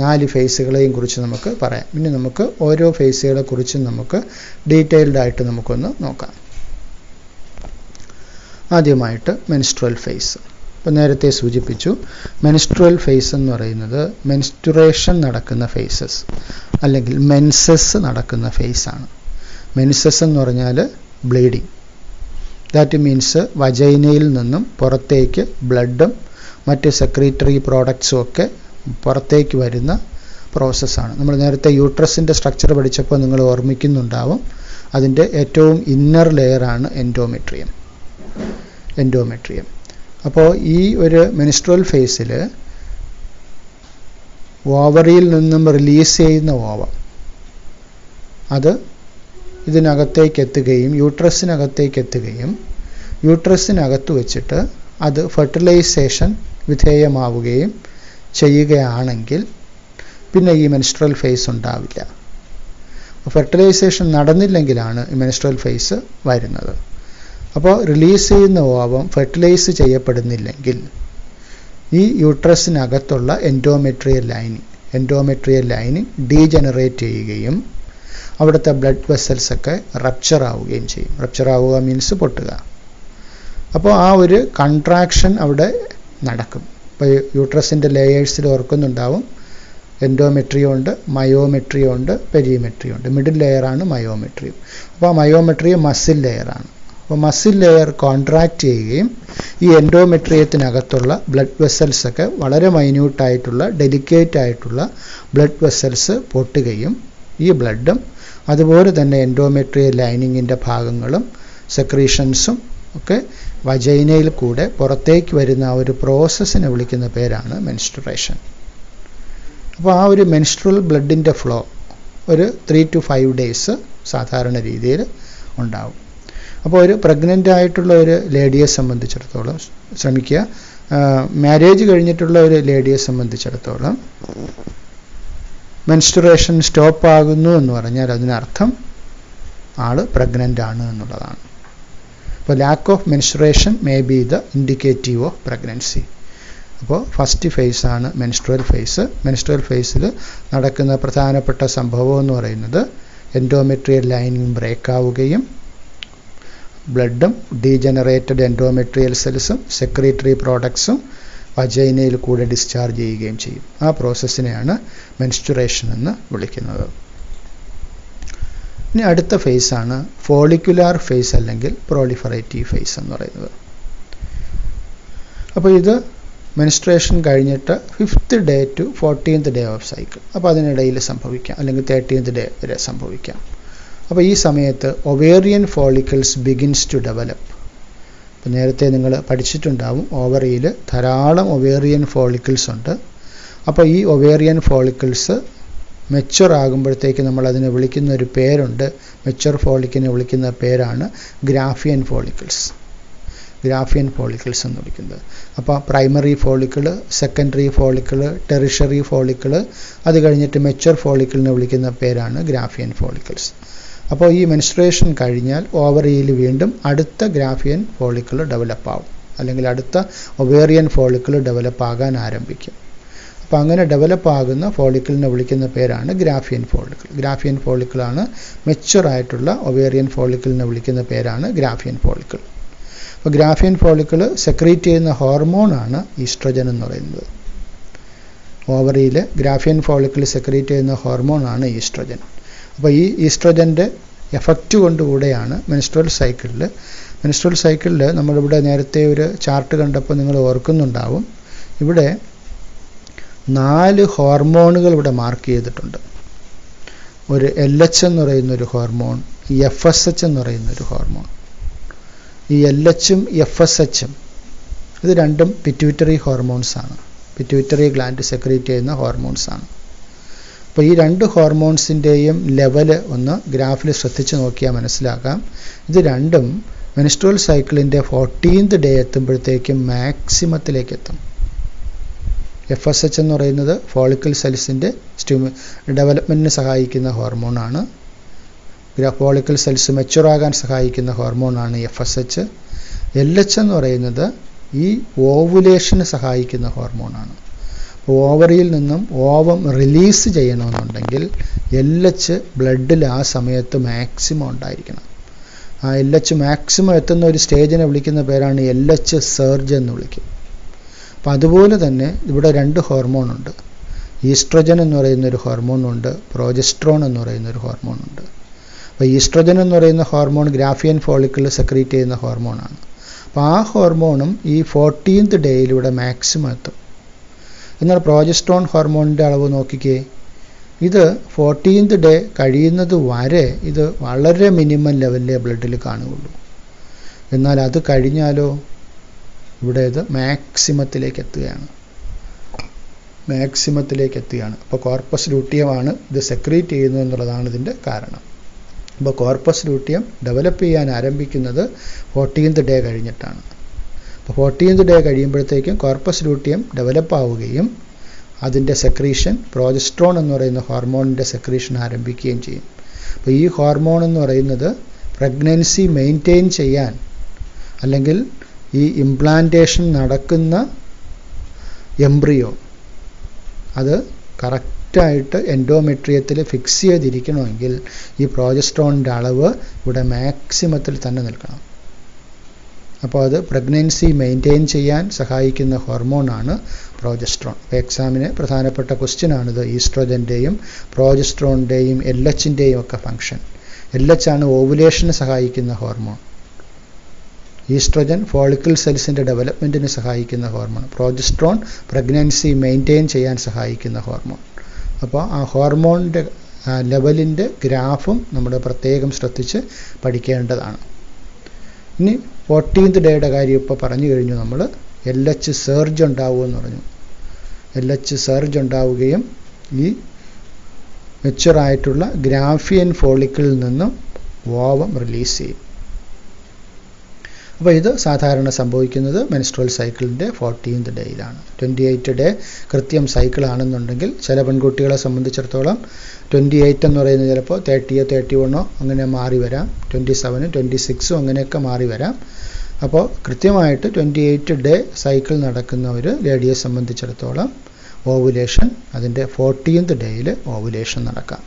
4 ഫേസുകളെയും കുറിച്ച് നമുക്ക് പറയാം. പിന്നെ നമുക്ക് ഓരോ ഫേസുകളെ കുറിച്ചും നമുക്ക് ഡീറ്റെയിൽഡ് ആയിട്ട് നമുക്കൊന്ന് നോക്കാം. ആദ്യമായിട്ട് മെൻസ്ട്രുവൽ ഫേസ്. ഇപ്പോൾ നേരത്തെ സൂചിപ്പിച്ചു, മെൻസ്ട്രുവൽ ഫേസ് എന്ന് പറയുന്നത് മെൻസ്റ്റുറേഷൻ നടക്കുന്ന ഫേസസ് അല്ലെങ്കിൽ മെൻസസ് നടക്കുന്ന ഫേസാണ്. മെൻസസ് എന്ന് പറഞ്ഞാൽ ബ്ലീഡിങ്, ദാറ്റ് മീൻസ് വജൈനയിൽ നിന്നും പുറത്തേക്ക് ബ്ലഡും മറ്റ് സെക്രീറ്ററി പ്രോഡക്ട്സും ഒക്കെ പുറത്തേക്ക് വരുന്ന പ്രോസസ്സാണ്. നമ്മൾ നേരത്തെ യൂട്രസിൻ്റെ സ്ട്രക്ചർ പഠിച്ചപ്പോൾ നിങ്ങൾ ഓർമ്മിക്കുന്നുണ്ടാവും, അതിൻ്റെ ഏറ്റവും ഇന്നർ ലെയറാണ് എൻഡോമെട്രിയം. അപ്പോൾ ഈ ഒരു മെൻസ്ട്രുവൽ ഫേസിൽ ഓവറിയിൽ നിന്നും റിലീസ് ചെയ്യുന്ന ഓവം അത് ഇതിനകത്തേക്ക് എത്തുകയും യൂട്രസിനകത്തേക്ക് എത്തുകയും യൂട്രസിനകത്ത് വെച്ചിട്ട് അത് ഫെർട്ടിലൈസേഷൻ വിധേയമാവുകയും ചെയ്യുകയാണെങ്കിൽ പിന്നെ ഈ മെൻസ്ട്രുവൽ ഫേസ് ഉണ്ടാവില്ല. ഫെർട്ടിലൈസേഷൻ നടന്നില്ലെങ്കിലാണ് ഈ മെൻസ്ട്രുവൽ ഫേസ് വരുന്നത്. അപ്പോൾ റിലീസ് ചെയ്യുന്ന ഓവം ഫെർട്ടിലൈസ് ചെയ്യപ്പെടുന്നില്ലെങ്കിൽ ഈ യൂട്രസിനകത്തുള്ള എൻഡോമെട്രിയൽ ലൈനിങ് ഡീജനറേറ്റ് ചെയ്യുകയും അവിടുത്തെ ബ്ലഡ് വെസൽസ് ഒക്കെ റപ്ചർ ആവുകയും ചെയ്യും. റപ്ചർ ആവുക മീൻസ് പൊട്ടുക. അപ്പോൾ ആ ഒരു കൺട്രാക്ഷൻ അവിടെ നടക്കും. ഇപ്പോൾ യൂട്രസിൻ്റെ ലെയേഴ്സിൽ ഓർക്കുന്നുണ്ടാവും, എൻഡോമെട്രിയം ഉണ്ട്, മയോമെട്രിയം ഉണ്ട്, പെരിമെട്രിയം ഉണ്ട്. മിഡിൽ ലെയറാണ് മയോമെട്രിയം. അപ്പോൾ ആ മയോമെട്രിയം മസിൽ ലെയറാണ്. അപ്പോൾ മസിൽ ലെയർ കോൺട്രാക്റ്റ് ചെയ്യുകയും ഈ എൻഡോമെട്രിയത്തിനകത്തുള്ള ബ്ലഡ് വെസൽസൊക്കെ വളരെ മൈന്യൂട്ടായിട്ടുള്ള ഡെലിക്കേറ്റ് ആയിട്ടുള്ള ബ്ലഡ് വെസൽസ് പൊട്ടുകയും ഈ ബ്ലഡും അതുപോലെ തന്നെ എൻഡോമെട്രിയൽ ലൈനിങ്ങിൻ്റെ ഭാഗങ്ങളും സെക്രീഷൻസും ഒക്കെ വജൈനയിൽ കൂടെ പുറത്തേക്ക് വരുന്ന ആ ഒരു പ്രോസസ്സിനെ വിളിക്കുന്ന പേരാണ് മെൻസ്ട്രുറേഷൻ. അപ്പോൾ ആ ഒരു മെൻസ്ട്രൽ ബ്ലഡിൻ്റെ ഫ്ലോ ഒരു 3 to 5 days സാധാരണ രീതിയിൽ ഉണ്ടാവും. അപ്പോൾ ഒരു പ്രഗ്നൻ്റ് ആയിട്ടുള്ള ഒരു ലേഡിയെ സംബന്ധിച്ചിടത്തോളം ശ്രമിക്കുക, മാരേജ് കഴിഞ്ഞിട്ടുള്ള ഒരു ലേഡിയെ സംബന്ധിച്ചിടത്തോളം മെൻസ്ട്രുറേഷൻ സ്റ്റോപ്പ് ആകുന്നു എന്ന് പറഞ്ഞാൽ അതിനർത്ഥം ആൾ പ്രഗ്നൻ്റ് ആണ് എന്നുള്ളതാണ്. അപ്പോൾ lack of menstruation may be the indicative of pregnancy. അപ്പോൾ ഫസ്റ്റ് ഫേസാണ് മെൻസ്ട്രുവൽ ഫേസ്. മെൻസ്ട്രുവൽ ഫേസിൽ നടക്കുന്ന പ്രധാനപ്പെട്ട സംഭവം എന്ന് പറയുന്നത് എൻഡോമെട്രിയൽ ലൈനിങ് ബ്രേക്ക് ആവുകയും ബ്ലഡും ഡീജനറേറ്റഡ് എൻഡോമെട്രിയൽ സെൽസും സെക്രീറ്ററി പ്രോഡക്ട്സും വജൈനയിൽ കൂടെ ഡിസ്ചാർജ് ചെയ്യുകയും ചെയ്യും. ആ പ്രോസസ്സിനെയാണ് മെൻസ്ട്രുറേഷൻ എന്ന് വിളിക്കുന്നത്. ഇനി അടുത്ത ഫേസാണ് ഫോളിക്കുലാർ ഫേസ് അല്ലെങ്കിൽ പ്രോളിഫറേറ്റീവ് ഫേസ് എന്ന് പറയുന്നത്. അപ്പോൾ ഇത് മെൻസ്ട്രുവേഷൻ കഴിഞ്ഞിട്ട് 5th day to 14th day of cycle. അപ്പോൾ അതിനിടയിൽ സംഭവിക്കാം, അല്ലെങ്കിൽ 13th day വരെ സംഭവിക്കാം. അപ്പോൾ ഈ സമയത്ത് ovarian follicles begins to develop. അപ്പോൾ നേരത്തെ നിങ്ങൾ പഠിച്ചിട്ടുണ്ടാവും, ഓവറിയിൽ ധാരാളം ഒവേറിയൻ ഫോളിക്കിൾസ് ഉണ്ട്. അപ്പോൾ ഈ ഒവേറിയൻ ഫോളിക്കിൾസ് മെച്യൂർ ആകുമ്പോഴത്തേക്ക് നമ്മൾ അതിനെ വിളിക്കുന്ന ഒരു പേരുണ്ട്. മെച്യൂർ ഫോളിക്കിനെ വിളിക്കുന്ന പേരാണ് ഗ്രാഫിയൻ ഫോളിക്കിൾസ്. ഗ്രാഫിയൻ ഫോളിക്കിൾസ് എന്ന് വിളിക്കുന്നത്. അപ്പോൾ primary follicle, secondary follicle, tertiary follicle, അത് കഴിഞ്ഞിട്ട് മെച്യൂർ ഫോളിക്കിളിനെ വിളിക്കുന്ന പേരാണ് ഗ്രാഫിയൻ ഫോളിക്കിൾസ്. അപ്പോൾ ഈ മെൻസ്ട്രുവേഷൻ കഴിഞ്ഞാൽ ഓവറിയിൽ വീണ്ടും അടുത്ത ഗ്രാഫിയൻ ഫോളിക്കിൾ ഡെവലപ്പ് ആവും, അല്ലെങ്കിൽ അടുത്ത ഒവേറിയൻ ഫോളിക്കിൾ ഡെവലപ്പ് ആകാൻ ആരംഭിക്കും. അപ്പോൾ അങ്ങനെ ഡെവലപ്പ് ആകുന്ന ഫോളിക്കിളിനെ വിളിക്കുന്ന പേരാണ് ഗ്രാഫിയൻ ഫോളിക്കിൾ. ഗ്രാഫിയൻ ഫോളിക്കിളാണ് മെച്യൂർ ആയിട്ടുള്ള ഒവേറിയൻ ഫോളിക്കിളിനെ വിളിക്കുന്ന പേരാണ് ഗ്രാഫിയൻ ഫോളിക്കിൾ. അപ്പോൾ ഗ്രാഫിയൻ ഫോളിക്കിൾ സെക്രീറ്റ് ചെയ്യുന്ന ഹോർമോണാണ് ഈസ്ട്രജൻ എന്ന് പറയുന്നത്. ഓവറിയിൽ ഗ്രാഫിയൻ ഫോളിക്കിൾ സെക്രീറ്റ് ചെയ്യുന്ന ഹോർമോണാണ് ഈസ്ട്രജൻ. അപ്പോൾ ഈ ഈസ്ട്രജൻ്റെ എഫക്റ്റ് കൊണ്ടുകൂടെയാണ് മെൻസ്ട്രുവൽ സൈക്കിളിൽ നമ്മളിവിടെ നേരത്തെ ഒരു ചാർട്ട് കണ്ടപ്പോൾ നിങ്ങൾ ഓർക്കുന്നുണ്ടാവും, ഇവിടെ 4 ഹോർമോണുകൾ ഇവിടെ മാർക്ക് ചെയ്തിട്ടുണ്ട്. ഒരു LH എന്ന് പറയുന്നൊരു ഹോർമോൺ, FSH എന്ന് പറയുന്നൊരു ഹോർമോൺ. ഈ LHഉം FSHഉം ഇത് രണ്ടും പിറ്റ്യൂട്ടറി ഹോർമോൺസാണ്, പിറ്റ്യൂട്ടറി ഗ്ലാൻഡ് സെക്രീറ്റ് ചെയ്യുന്ന ഹോർമോൺസാണ്. അപ്പോൾ ഈ 2 ഹോർമോൺസിൻ്റെയും ലെവല് ഒന്ന് ഗ്രാഫിൽ ശ്രദ്ധിച്ച് നോക്കിയാൽ മനസ്സിലാക്കാം. ഇത് രണ്ടും മെൻസ്ട്രുവൽ സൈക്കിളിൻ്റെ 14th day എത്തുമ്പോഴത്തേക്കും മാക്സിമത്തിലേക്ക് എത്തും. FSH എന്ന് പറയുന്നത് ഫോളിക്കിൾ സെൽസിൻ്റെ ഡെവലപ്മെൻറ്റിന് സഹായിക്കുന്ന ഹോർമോണാണ്. ഫോളിക്കിൾ സെൽസ് മെച്യൂർ ആകാൻ സഹായിക്കുന്ന ഹോർമോണാണ് FSH. LH എന്ന് പറയുന്നത് ഈ ഓവുലേഷന് സഹായിക്കുന്ന ഹോർമോണാണ്. ഓവറിയിൽ നിന്നും ഓവം റിലീസ് ചെയ്യണമെന്നുണ്ടെങ്കിൽ LH ബ്ലഡിൽ ആ സമയത്ത് മാക്സിമം ഉണ്ടായിരിക്കണം. ആ LH മാക്സിമം എത്തുന്ന ഒരു സ്റ്റേജിനെ വിളിക്കുന്ന പേരാണ് LH സർജ് എന്ന് വിളിക്കും. അപ്പം അതുപോലെ തന്നെ ഇവിടെ 2 ഹോർമോണുണ്ട്. ഈസ്ട്രജൻ എന്ന് പറയുന്നൊരു ഹോർമോണുണ്ട്, പ്രോജസ്ട്രോൺ എന്ന് പറയുന്നൊരു ഹോർമോണുണ്ട്. അപ്പോൾ ഈസ്ട്രജൻ എന്ന് പറയുന്ന ഹോർമോൺ ഗ്രാഫിയൻ ഫോളിക്കിൾ സെക്രീറ്റ് ചെയ്യുന്ന ഹോർമോണാണ്. അപ്പോൾ ആ ഹോർമോണും ഈ 14th day മാക്സിമം എത്തും. എന്നാൽ പ്രോജസ്ട്രോൺ ഹോർമോണിൻ്റെ അളവ് നോക്കിക്കേ, ഇത് 14th day കഴിയുന്നത് വരെ ഇത് വളരെ മിനിമം ലെവലിലേ ബ്ലഡിൽ കാണുകയുള്ളൂ. എന്നാൽ അത് കഴിഞ്ഞാലോ ഇവിടെ ഇത് മാക്സിമത്തിലേക്ക് എത്തുകയാണ്. അപ്പോൾ കോർപ്പസ് ലൂട്ടിയമാണ് ഇത് സെക്രീറ്റ് ചെയ്യുന്നത് എന്നുള്ളതാണ് ഇതിൻ്റെ കാരണം. അപ്പോൾ കോർപ്പസ് ലൂട്ടിയം ഡെവലപ്പ് ചെയ്യാൻ ആരംഭിക്കുന്നത് 14th day കഴിഞ്ഞിട്ടാണ്. അപ്പോൾ 14th day കഴിയുമ്പോഴത്തേക്കും കോർപ്പസ് ലൂട്ടിയം ഡെവലപ്പ് ആവുകയും അതിൻ്റെ സെക്രീഷൻ പ്രോജസ്ട്രോൺ എന്ന് പറയുന്ന ഹോർമോണിൻ്റെ സെക്രീഷൻ ആരംഭിക്കുകയും ചെയ്യും. അപ്പോൾ ഈ ഹോർമോൺ എന്ന് പറയുന്നത് പ്രഗ്നൻസി മെയിൻറ്റെയിൻ ചെയ്യാൻ, അല്ലെങ്കിൽ ഈ ഇംപ്ലാന്റേഷൻ നടക്കുന്ന എംബ്രിയോ അത് കറക്റ്റായിട്ട് എൻഡോമെട്രിയത്തിൽ ഫിക്സ് ചെയ്തിരിക്കണമെങ്കിൽ ഈ പ്രോജസ്ട്രോണിൻ്റെ അളവ് ഇവിടെ മാക്സിമത്തിൽ തന്നെ നിൽക്കണം. അപ്പോൾ അത് പ്രഗ്നൻസി മെയിൻറ്റെയിൻ ചെയ്യാൻ സഹായിക്കുന്ന ഹോർമോണാണ് പ്രോജസ്ട്രോൺ. അപ്പോൾ എക്സാമിന് പ്രധാനപ്പെട്ട ക്വസ്റ്റ്യനാണിത്. ഈസ്ട്രോജൻ്റെയും പ്രോജസ്ട്രോണിൻ്റെയും LHൻ്റെയും ഒക്കെ ഫങ്ഷൻ. LH ആണ് ഓവുലേഷന് സഹായിക്കുന്ന ഹോർമോൺ. ഈസ്ട്രജൻ ഫോളിക്കിൾ സെൽസിൻ്റെ ഡെവലപ്മെൻറ്റിന് സഹായിക്കുന്ന ഹോർമോൺ. പ്രൊജസ്ട്രോൺ പ്രഗ്നൻസി മെയിൻറ്റെയിൻ ചെയ്യാൻ സഹായിക്കുന്ന ഹോർമോൺ. അപ്പോൾ ആ ഹോർമോണിൻ്റെ ലെവലിൻ്റെ ഗ്രാഫും നമ്മൾ പ്രത്യേകം ശ്രദ്ധിച്ച് പഠിക്കേണ്ടതാണ്. ഇനി 14th ഡേയുടെ കാര്യം ഇപ്പോൾ പറഞ്ഞു കഴിഞ്ഞു. നമ്മൾ LH സർജ് ഉണ്ടാവുമെന്ന് പറഞ്ഞു. LH സർജ് ഉണ്ടാവുകയും ഈ മെച്ചുറായിട്ടുള്ള ഗ്രാഫിയൻ ഫോളിക്കിളിൽ നിന്നും ഓവം റിലീസ് ചെയ്യും. അപ്പോൾ ഇത് സാധാരണ സംഭവിക്കുന്നത് മെൻസ്ട്രുവൽ സൈക്കിളിൻ്റെ 14th ഡേയിലാണ്. 28 ഡേ കൃത്യം സൈക്കിളാണെന്നുണ്ടെങ്കിൽ ചില പെൺകുട്ടികളെ സംബന്ധിച്ചിടത്തോളം 28 എന്ന് പറയുന്നത് ചിലപ്പോൾ 30 31 അങ്ങനെ മാറി വരാം, 27 26 അങ്ങനെയൊക്കെ മാറി വരാം. അപ്പോൾ കൃത്യമായിട്ട് 28 ഡേ സൈക്കിൾ നടക്കുന്ന ഒരു ലേഡിയെ സംബന്ധിച്ചിടത്തോളം ഓവുലേഷൻ അതിൻ്റെ 14th ഡേയിൽ ഓവുലേഷൻ നടക്കാം.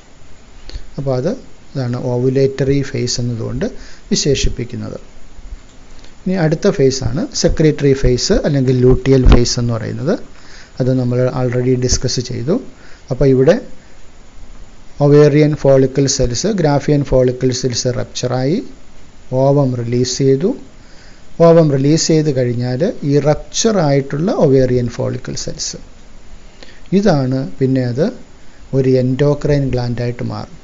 അപ്പോൾ അതാണ് ഓവുലേറ്ററി ഫേസ് എന്നതുകൊണ്ട് വിശേഷിപ്പിക്കുന്നത്. ഇനി അടുത്ത ഫേസാണ് സെക്രട്ടറി ഫേസ് അല്ലെങ്കിൽ ലൂട്ടിയൽ ഫേസ് എന്ന് പറയുന്നത്. അത് നമ്മൾ ആൾറെഡി ഡിസ്കസ് ചെയ്തു. അപ്പോൾ ഇവിടെ ovarian follicle cells Graafian follicle cells റപ്ചറായി ഓവം റിലീസ് ചെയ്തു. ഓവം റിലീസ് ചെയ്ത് കഴിഞ്ഞാൽ ഈ റപ്ചറായിട്ടുള്ള ഒവേറിയൻ ഫോളിക്കിൾ സെൽസ് ഇതാണ് പിന്നെ അത് ഒരു എൻഡോക്രൈൻ ഗ്ലാൻഡായിട്ട് മാറും.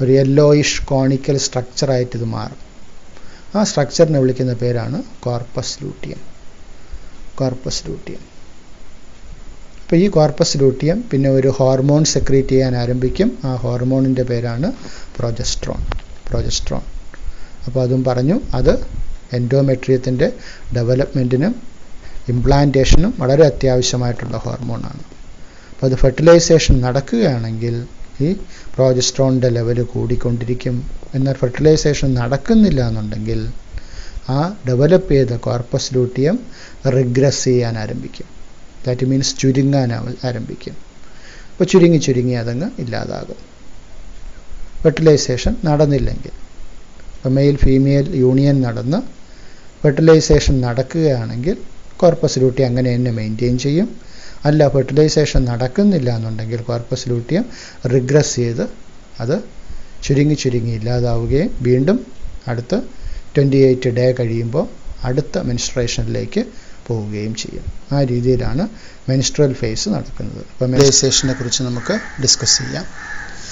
ഒരു യെല്ലോയിഷ് കോണിക്കൽ സ്ട്രക്ചറായിട്ട് ഇത് മാറും. ആ സ്ട്രക്ചറിനെ വിളിക്കുന്ന പേരാണ് കോർപ്പസ് ലൂട്ടിയം. Corpus luteum. അപ്പോൾ ഈ കോർപ്പസ് ലൂട്ടിയം പിന്നെ ഒരു ഹോർമോൺ സെക്രീറ്റ് ചെയ്യാൻ ആരംഭിക്കും. ആ ഹോർമോണിൻ്റെ പേരാണ് പ്രൊജസ്ട്രോൺ. പ്രൊജസ്ട്രോൺ. അപ്പോൾ അതും പറഞ്ഞു, അത് എൻഡോമെട്രിയത്തിൻ്റെ ഡെവലപ്മെൻറ്റിനും ഇംപ്ലാന്റേഷനും വളരെ അത്യാവശ്യമായിട്ടുള്ള ഹോർമോണാണ്. അപ്പോൾ അത് ഫെർട്ടിലൈസേഷൻ നടക്കുകയാണെങ്കിൽ ഈ പ്രൊജസ്ട്രോണിൻ്റെ ലെവൽ കൂടിക്കൊണ്ടിരിക്കും. എന്നാൽ ഫെർട്ടിലൈസേഷൻ നടക്കുന്നില്ല എന്നുണ്ടെങ്കിൽ ആ ഡെവലപ്പ് ചെയ്ത കോർപ്പസ് ലൂട്ടിയം റിഗ്രസ് ചെയ്യാൻ ആരംഭിക്കും. ദാറ്റ് മീൻസ് ചുരുങ്ങാൻ ആരംഭിക്കും. അപ്പോൾ ചുരുങ്ങി അതങ്ങ് ഇല്ലാതാകും ഫെർട്ടിലൈസേഷൻ നടന്നില്ലെങ്കിൽ. അപ്പോൾ മെയിൽ ഫീമെയിൽ യൂണിയൻ നടന്ന് ഫെർട്ടിലൈസേഷൻ നടക്കുകയാണെങ്കിൽ കോർപ്പസ് ലൂട്ടിയം അങ്ങനെ തന്നെ മെയിൻറ്റെയിൻ ചെയ്യും. അല്ല, ഫെർട്ടിലൈസേഷൻ നടക്കുന്നില്ല എന്നുണ്ടെങ്കിൽ കോർപ്പസ് ലൂട്ടിയം റിഗ്രസ് ചെയ്ത് അത് ചുരുങ്ങി ഇല്ലാതാവുകയും വീണ്ടും അടുത്ത 28 ഡേ കഴിയുമ്പോൾ അടുത്ത മെൻസ്ട്രേഷനിലേക്ക് പോവുകയും ചെയ്യും. ആ രീതിയിലാണ് മെൻസ്ട്രൽ ഫേസ് നടക്കുന്നത്. അപ്പോൾ ഫെർട്ടിലൈസേഷനെ കുറിച്ച് നമുക്ക് ഡിസ്കസ് ചെയ്യാം.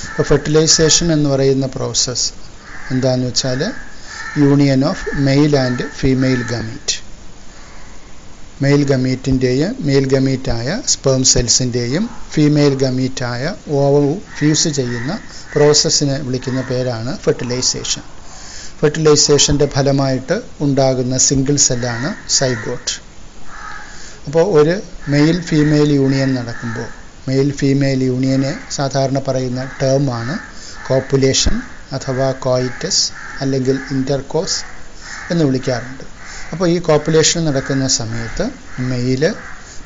അപ്പോൾ ഫെർട്ടിലൈസേഷൻ എന്ന് പറയുന്ന പ്രോസസ്സ് എന്താണെന്ന് വെച്ചാൽ union of male and female gamete. Male ഗമീറ്റിൻ്റെയും മെയിൽ ഗമീറ്റായ സ്പേം സെൽസിൻ്റെയും ഫീമെയിൽ ഗമീറ്റായ ഓവം ഫ്യൂസ് ചെയ്യുന്ന പ്രോസസ്സിനെ വിളിക്കുന്ന പേരാണ് ഫെർട്ടിലൈസേഷൻ. ഫെർട്ടിലൈസേഷൻ്റെ ഫലമായിട്ട് ഉണ്ടാകുന്ന സിംഗിൾ സെല്ലാണ് സൈഗോട്ട്. അപ്പോൾ ഒരു മെയിൽ ഫീമെയിൽ യൂണിയൻ നടക്കുമ്പോൾ മെയിൽ ഫീമെയിൽ യൂണിയനെ സാധാരണ പറയുന്ന ടേമാണ് കോപ്പുലേഷൻ അഥവാ കോയിറ്റസ് അല്ലെങ്കിൽ ഇൻ്റർകോസ് എന്ന് വിളിക്കാറുണ്ട്. അപ്പോൾ ഈ കോപ്പുലേഷൻ നടക്കുന്ന സമയത്ത്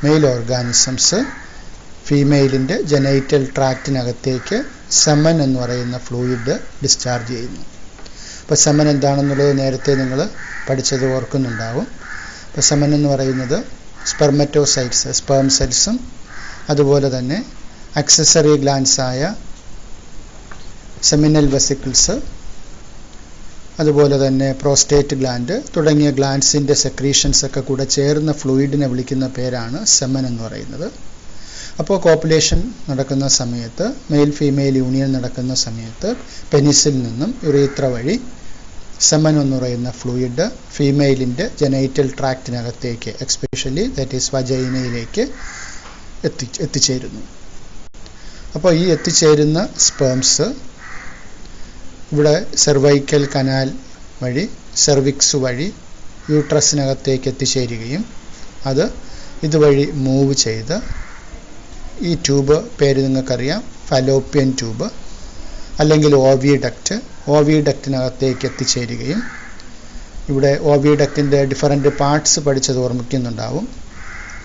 മെയിൽ ഓർഗാനിസംസ് ഫീമെയിലിൻ്റെ ജനൈറ്റൽ ട്രാക്റ്റിനകത്തേക്ക് സെമൻ എന്ന് പറയുന്ന ഫ്ലൂയിഡ് ഡിസ്ചാർജ് ചെയ്യുന്നു. അപ്പോൾ സെമൻ എന്താണെന്നുള്ളത് നേരത്തെ നിങ്ങൾ പഠിച്ചത് ഓർക്കുന്നുണ്ടാവും. അപ്പോൾ സെമൻ എന്ന് പറയുന്നത് സ്പെർമറ്റോസൈറ്റ്സ് സ്പേം സെൽസും അതുപോലെ തന്നെ അക്സസറി ഗ്ലാൻസായ സെമിനൽ വെസിക്കിൾസ് അതുപോലെ തന്നെ പ്രോസ്റ്റേറ്റ് ഗ്ലാൻഡ് തുടങ്ങിയ ഗ്ലാൻസിൻ്റെ സെക്രീഷൻസ് ഒക്കെ കൂടെ ചേർന്ന ഫ്ലൂയിഡിനെ വിളിക്കുന്ന പേരാണ് സെമൻ എന്ന് പറയുന്നത്. അപ്പോൾ കോപ്പുലേഷൻ നടക്കുന്ന സമയത്ത് മെയിൽ ഫീമെയിൽ യൂണിയൻ നടക്കുന്ന സമയത്ത് പെനിസിൽ നിന്നും യുറീത്ര വഴി സെമൻ എന്ന് പറയുന്ന ഫ്ലൂയിഡ് ഫീമെയിലിൻ്റെ ജനൈറ്റൽ ട്രാക്റ്റിനകത്തേക്ക് എക്സ്പെഷ്യലി ദാറ്റ് ഈസ് വജൈനയിലേക്ക് എത്തിച്ചേരുന്നു. അപ്പോൾ ഈ എത്തിച്ചേരുന്ന സ്പേംസ് ഇവിടെ സെർവൈക്കൽ കനാൽ വഴി സെർവിക്സ് വഴി യൂട്രസിനകത്തേക്ക് എത്തിച്ചേരുകയും അത് ഇതുവഴി മൂവ് ചെയ്ത് ഈ ട്യൂബ് പേര് നിങ്ങൾക്കറിയാം, ഫലോപ്യൻ ട്യൂബ് അല്ലെങ്കിൽ ഓവിഡക്റ്റിനകത്തേക്ക് എത്തിച്ചേരുകയും ഇവിടെ ഓവിഡക്റ്റിൻ്റെ ഡിഫറൻറ്റ് പാർട്സ് പഠിച്ചത് ഓർമ്മിക്കുന്നുണ്ടാവും.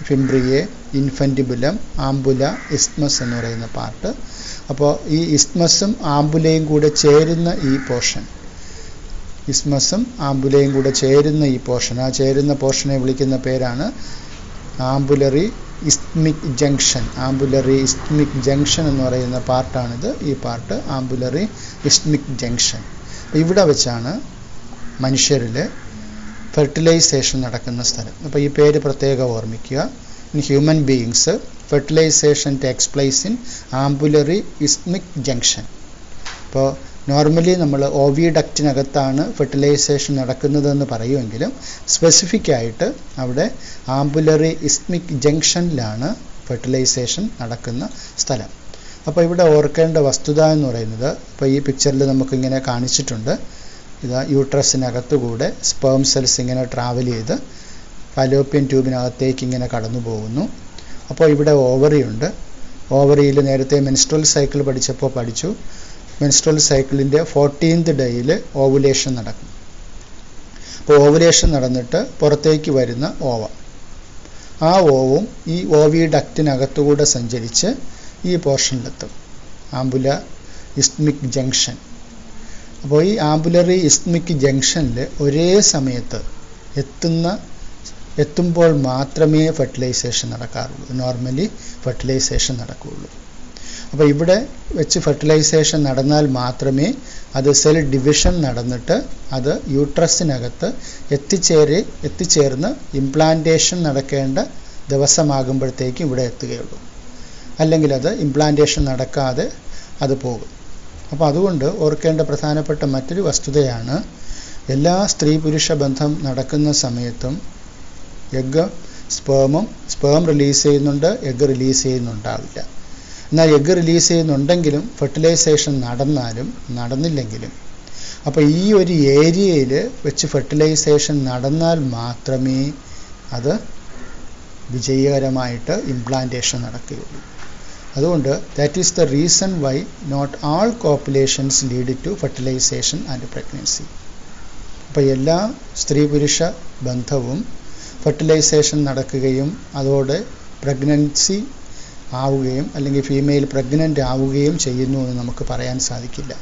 ഫിംബ്രിയെ, ഇൻഫൻറ്റിബുലം, ആംബുല, ഇസ്ത്മസ് എന്ന് പറയുന്ന പാർട്ട്. അപ്പോൾ ഈ ഇസ്ത്മസും ആംബുലയും കൂടെ ചേരുന്ന ഈ പോർഷൻ, ഇസ്മസും ആംബുലയും കൂടെ ചേരുന്ന ഈ പോർഷൻ, ആ ചേരുന്ന പോർഷനെ വിളിക്കുന്ന പേരാണ് ആംബുലറി ഇസ്ത്മിക് ജംഗ്ഷൻ. ആംബുലറി ഇസ്ത്മിക് ജംഗ്ഷൻ എന്ന് പറയുന്ന പാർട്ടാണിത്. ഈ പാർട്ട് ആംബുലറി ഇസ്ത്മിക് ജംഗ്ഷൻ. ഇവിടെ വെച്ചാണ് മനുഷ്യരിൽ ഫെർട്ടിലൈസേഷൻ നടക്കുന്ന സ്ഥലം. അപ്പോൾ ഈ പേര് പ്രത്യേകം ഓർമ്മിക്കുക. In human beings fertilization takes place in ampullary isthmic junction. അപ്പോൾ നോർമലി നമ്മൾ ഓവിഡക്റ്റിനകത്താണ് ഫെർട്ടിലൈസേഷൻ നടക്കുന്നതെന്ന് പറയുമെങ്കിലും സ്പെസിഫിക് ആയിട്ട് അവിടെ ആംബുലറി ഇസ്മിക് ജംഗ്ഷനിലാണ് ഫെർട്ടിലൈസേഷൻ നടക്കുന്ന സ്ഥലം. അപ്പോൾ ഇവിടെ ഓർക്കേണ്ട വസ്തുത എന്ന് പറയുന്നത്, ഇപ്പോൾ ഈ പിക്ചറിൽ നമുക്കിങ്ങനെ കാണിച്ചിട്ടുണ്ട്. ഇതാ യൂട്രസിനകത്ത് കൂടെ സ്പേം സെൽസ് ഇങ്ങനെ ട്രാവൽ ചെയ്ത് ഫലോപ്പിയൻ ട്യൂബിനകത്തേക്ക് ഇങ്ങനെ കടന്നു പോകുന്നു. അപ്പോൾ ഇവിടെ ഓവറി ഉണ്ട്. ഓവറിയിൽ നേരത്തെ മെൻസ്ട്രൽ സൈക്കിൾ പഠിച്ചപ്പോൾ പഠിച്ചു. മെൻസ്ട്രൽ സൈക്കിളിൻ്റെ 14th ഡേയിൽ ഓവുലേഷൻ നടക്കും. അപ്പോൾ ഓവുലേഷൻ നടന്നിട്ട് പുറത്തേക്ക് വരുന്ന ഓവം, ആ ഓവും ഈ ഓവിഡക്റ്റിനകത്തുകൂടെ സഞ്ചരിച്ച് ഈ പോർഷനിലെത്തും, ആംബുലർ ഇസ്മിക് ജംഗ്ഷൻ. അപ്പോൾ ഈ ആംബുലറി ഇസ്മിക് ജംഗ്ഷനിൽ ഒരേ സമയത്ത് എത്തുമ്പോൾ മാത്രമേ ഫെർട്ടിലൈസേഷൻ നടക്കാറുള്ളൂ. നോർമലി ഫെർട്ടിലൈസേഷൻ നടക്കുകയുള്ളൂ. അപ്പോൾ ഇവിടെ വെച്ച് ഫെർട്ടിലൈസേഷൻ നടന്നാൽ മാത്രമേ അത് സെൽ ഡിവിഷൻ നടന്നിട്ട് അത് യൂട്രസിനകത്ത് എത്തിച്ചേർന്ന് ഇംപ്ലാന്റേഷൻ നടക്കേണ്ട ദിവസമാകുമ്പോഴത്തേക്കും ഇവിടെ എത്തുകയുള്ളൂ. അല്ലെങ്കിൽ അത് ഇംപ്ലാന്റേഷൻ നടക്കാതെ അത് പോകും. അപ്പോൾ അതുകൊണ്ട് ഓർക്കേണ്ട പ്രധാനപ്പെട്ട മറ്റൊരു വസ്തുതയാണ്, എല്ലാ സ്ത്രീ പുരുഷ ബന്ധം നടക്കുന്ന സമയത്തും സ്പേം റിലീസ് ചെയ്യുന്നുണ്ട്, എഗ്ഗ് റിലീസ് ചെയ്യുന്നുണ്ടാവില്ല. എന്നാൽ എഗ്ഗ് റിലീസ് ചെയ്യുന്നുണ്ടെങ്കിലും ഫെർട്ടിലൈസേഷൻ നടന്നാലും നടന്നില്ലെങ്കിലും, അപ്പോൾ ഈ ഒരു ഏരിയയിൽ വെച്ച് ഫെർട്ടിലൈസേഷൻ നടന്നാൽ മാത്രമേ അത് വിജയകരമായിട്ട് ഇംപ്ലാന്റേഷൻ നടക്കുകയുള്ളൂ. അതുകൊണ്ട് that is the reason why not all copulations lead to fertilisation and pregnancy. അപ്പോൾ എല്ലാ സ്ത്രീ പുരുഷ ബന്ധവും ഫെർട്ടിലൈസേഷൻ നടക്കുകയും അതോടെ പ്രഗ്നൻസി ആവുകയും അല്ലെങ്കിൽ ഫീമെയിൽ പ്രഗ്നൻ്റ് ആവുകയും ചെയ്യുന്നു എന്ന് നമുക്ക് പറയാൻ സാധിക്കില്ല.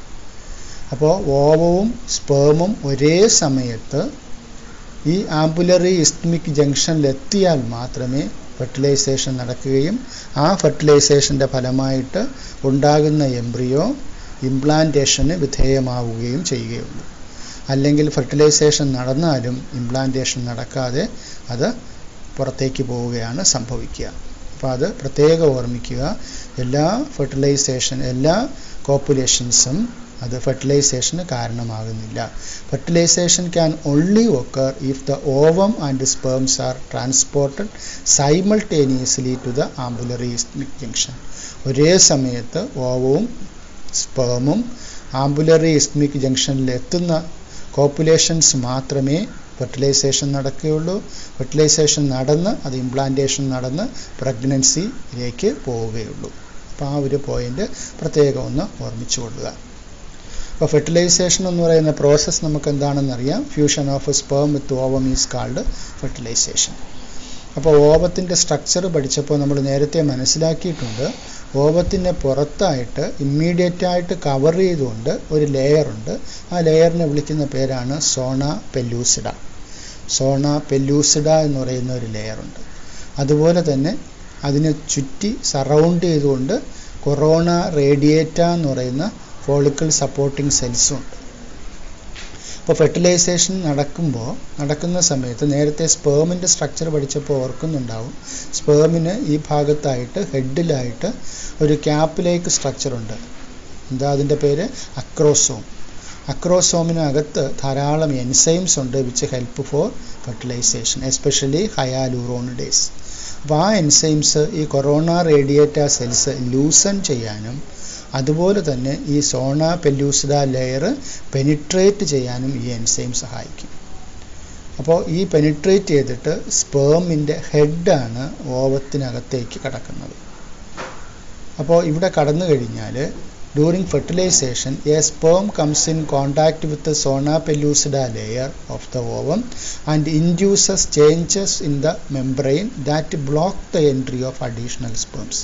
അപ്പോൾ ഓവവും സ്പേമും ഒരേ സമയത്ത് ഈ ആംബുലറി ഇസ്മിക് ജംഗ്ഷനിലെത്തിയാൽ മാത്രമേ ഫെർട്ടിലൈസേഷൻ നടക്കുകയും ആ ഫെർട്ടിലൈസേഷൻ്റെ ഫലമായിട്ട് ഉണ്ടാകുന്ന എംബ്രിയോ ഇംപ്ലാന്റേഷന് വിധേയമാവുകയും ചെയ്യുകയുള്ളൂ. അല്ലെങ്കിൽ ഫെർട്ടിലൈസേഷൻ നടന്നാലും ഇംപ്ലാന്റേഷൻ നടക്കാതെ അത് പുറത്തേക്ക് പോവുകയാണ് സംഭവിക്കുക. അപ്പോൾ അത് പ്രത്യേകം ഓർമ്മിക്കുക. എല്ലാ കോപ്പുലേഷൻസും അത് ഫെർട്ടിലൈസേഷന് കാരണമാകുന്നില്ല. Fertilization can only occur if the ovum and sperms are transported simultaneously to the ampullary isthmic junction. ഒരേ സമയത്ത് ഓവവും സ്പേമും ആംബുലറി ഇസ്മിക് ജംഗ്ഷനിൽ എത്തുന്ന കോപ്പുലേഷൻസ് മാത്രമേ ഫെർട്ടിലൈസേഷൻ നടക്കുകയുള്ളൂ. ഫെർട്ടിലൈസേഷൻ നടന്ന് അത് ഇംപ്ലാന്റേഷൻ നടന്ന് പ്രഗ്നൻസിയിലേക്ക് പോവുകയുള്ളൂ. അപ്പോൾ ആ ഒരു പോയിന്റ് പ്രത്യേകം ഒന്ന് ഓർമ്മിച്ചു കൊള്ളുക. അപ്പോൾ ഫെർട്ടിലൈസേഷൻ എന്ന് പറയുന്ന പ്രോസസ്സ് നമുക്ക് എന്താണെന്നറിയാം. Fusion of sperm with ovum is called fertilization. അപ്പോൾ ഓവത്തിൻ്റെ സ്ട്രക്ചർ പഠിച്ചപ്പോൾ നമ്മൾ നേരത്തെ മനസ്സിലാക്കിയിട്ടുണ്ട്, ഓവത്തിൻ്റെ പുറത്തായിട്ട് ഇമ്മീഡിയറ്റായിട്ട് കവർ ചെയ്തുകൊണ്ട് ഒരു ലെയറുണ്ട്. ആ ലെയറിനെ വിളിക്കുന്ന പേരാണ് സോണ പെല്ലൂസിഡ. സോണ പെല്ലൂസിഡ എന്ന് പറയുന്ന ഒരു ലെയറുണ്ട്. അതുപോലെ തന്നെ അതിനെ ചുറ്റി സറൗണ്ട് ചെയ്തുകൊണ്ട് കൊറോണ റേഡിയേറ്റ എന്ന് പറയുന്ന ഫോളിക്കിൾ സപ്പോർട്ടിംഗ് സെൽസും ഉണ്ട്. അപ്പോൾ ഫെർട്ടിലൈസേഷൻ നടക്കുന്ന സമയത്ത് നേരത്തെ സ്പേമിൻ്റെ സ്ട്രക്ചർ പഠിച്ചപ്പോൾ ഓർക്കുന്നുണ്ടാവും. സ്പേമിന് ഈ ഭാഗത്തായിട്ട് ഹെഡിലായിട്ട് ഒരു ക്യാപ്പിലേക്ക് സ്ട്രക്ചറുണ്ട്. എന്താ അതിൻ്റെ പേര്? അക്രോസോം. അക്രോസോമിനകത്ത് ധാരാളം എൻസൈംസ് ഉണ്ട് which help for fertilization, especially hyaluronidase. അപ്പോൾ ആ എൻസൈംസ് ഈ കൊറോണ റേഡിയേറ്റ സെൽസ് ലൂസൺ ചെയ്യാനും അതുപോലെ തന്നെ ഈ സോണ പെല്ലൂസിഡ ലെയർ പെനിട്രേറ്റ് ചെയ്യാനും ഈ എൻസൈം സഹായിക്കും. അപ്പോൾ ഈ പെനിട്രേറ്റ് ചെയ്തിട്ട് സ്പേമിൻ്റെ ഹെഡാണ് ഓവത്തിനകത്തേക്ക് കടക്കുന്നത്. അപ്പോൾ ഇവിടെ കടന്നു കഴിഞ്ഞാൽ during fertilization a sperm comes in contact with zona pellucida layer of the ovum and induces changes in the membrane that block the entry of additional sperms.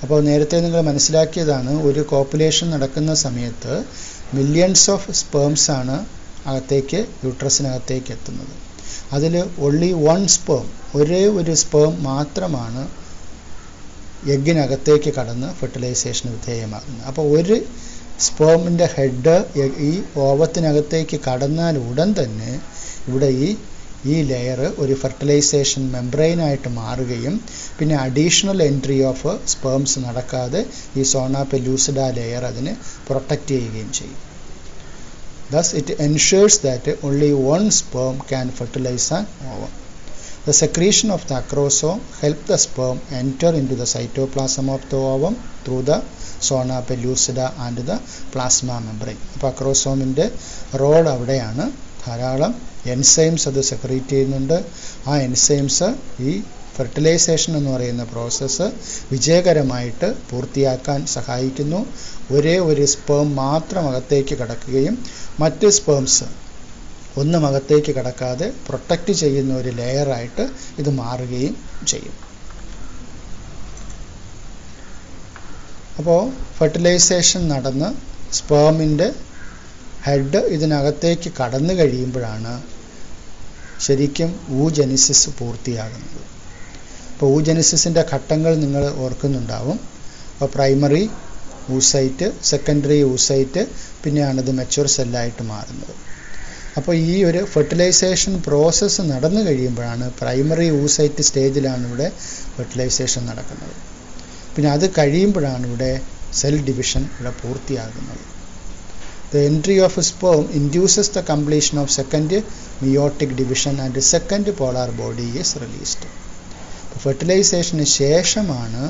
അപ്പോൾ നേരത്തെ നിങ്ങൾ മനസ്സിലാക്കിയതാണ്, ഒരു കോപ്പുലേഷൻ നടക്കുന്ന സമയത്ത് മില്യൺസ് ഓഫ് സ്പേംസ് ആണ് യൂട്രസിനകത്തേക്ക് എത്തുന്നത്. അതിൽ only one sperm, ഒരേ ഒരു സ്പേം മാത്രമാണ് എഗ്ഗിനകത്തേക്ക് കടന്ന് ഫെർട്ടിലൈസേഷന് വിധേയമാകുന്നത്. അപ്പോൾ ഒരു സ്പേമിൻ്റെ ഹെഡ് ഈ ഓവത്തിനകത്തേക്ക് കടന്നാൽ ഉടൻ തന്നെ ഇവിടെ ഈ ഈ ലെയർ ഒരു ഫെർട്ടിലൈസേഷൻ മെംബ്രെയിനായിട്ട് മാറുകയും പിന്നെ അഡീഷണൽ എൻട്രി ഓഫ് സ്പേംസ് നടക്കാതെ ഈ സോണ പെല്ലൂസിഡ ലെയർ അതിനെ പ്രൊട്ടക്റ്റ് ചെയ്യുകയും ചെയ്യും. Thus it ensures that only one sperm can fertilize an ovum. The secretion of the acrosome helps the sperm enter into the cytoplasm of the ovum through the zona pellucida and the plasma membrane. അപ്പോൾ അക്രോസോമിൻ്റെ role അവിടെയാണ്. ധാരാളം enzymes അത് secrete ചെയ്യുന്നുണ്ട്. ആ enzymes ഈ fertilisation എന്ന് പറയുന്ന പ്രോസസ്സ് വിജയകരമായിട്ട് പൂർത്തിയാക്കാൻ സഹായിക്കുന്നു. ഒരേ ഒരു സ്പേം മാത്രം അകത്തേക്ക് കടക്കുകയും മറ്റ് സ്പേംസ് ഒന്നും അകത്തേക്ക് കടക്കാതെ പ്രൊട്ടക്റ്റ് ചെയ്യുന്ന ഒരു ലെയറായിട്ട് ഇത് മാറുകയും ചെയ്യും. അപ്പോൾ ഫെർട്ടിലൈസേഷൻ നടന്ന് സ്പേമിൻ്റെ ഹെഡ് ഇതിനകത്തേക്ക് കടന്നു കഴിയുമ്പോഴാണ് ശരിക്കും ഊജനിസിസ് പൂർത്തിയാകുന്നത്. അപ്പോൾ ഊജനിസിസിൻ്റെ ഘട്ടങ്ങൾ നിങ്ങൾ ഓർക്കുന്നുണ്ടാവും. അപ്പോൾ പ്രൈമറി ഊസൈറ്റ്, സെക്കൻഡറി ഊസൈറ്റ്, പിന്നെയാണിത് മെച്യൂർ സെല്ലായിട്ട് മാറുന്നത്. അപ്പോൾ ഈ ഒരു ഫെർട്ടിലൈസേഷൻ പ്രോസസ്സ് നടന്നു കഴിയുമ്പോഴാണ് പ്രൈമറി ഊസൈറ്റ് സ്റ്റേജിലാണ് ഇവിടെ ഫെർട്ടിലൈസേഷൻ നടക്കുന്നത്. പിന്നെ അത് കഴിയുമ്പോഴാണ് ഇവിടെ സെൽ ഡിവിഷൻ ഇവിടെ പൂർത്തിയാകുന്നത്. The entry of sperm induces the completion of second meiotic division and second polar body is released. ഫെർട്ടിലൈസേഷന് ശേഷമാണ്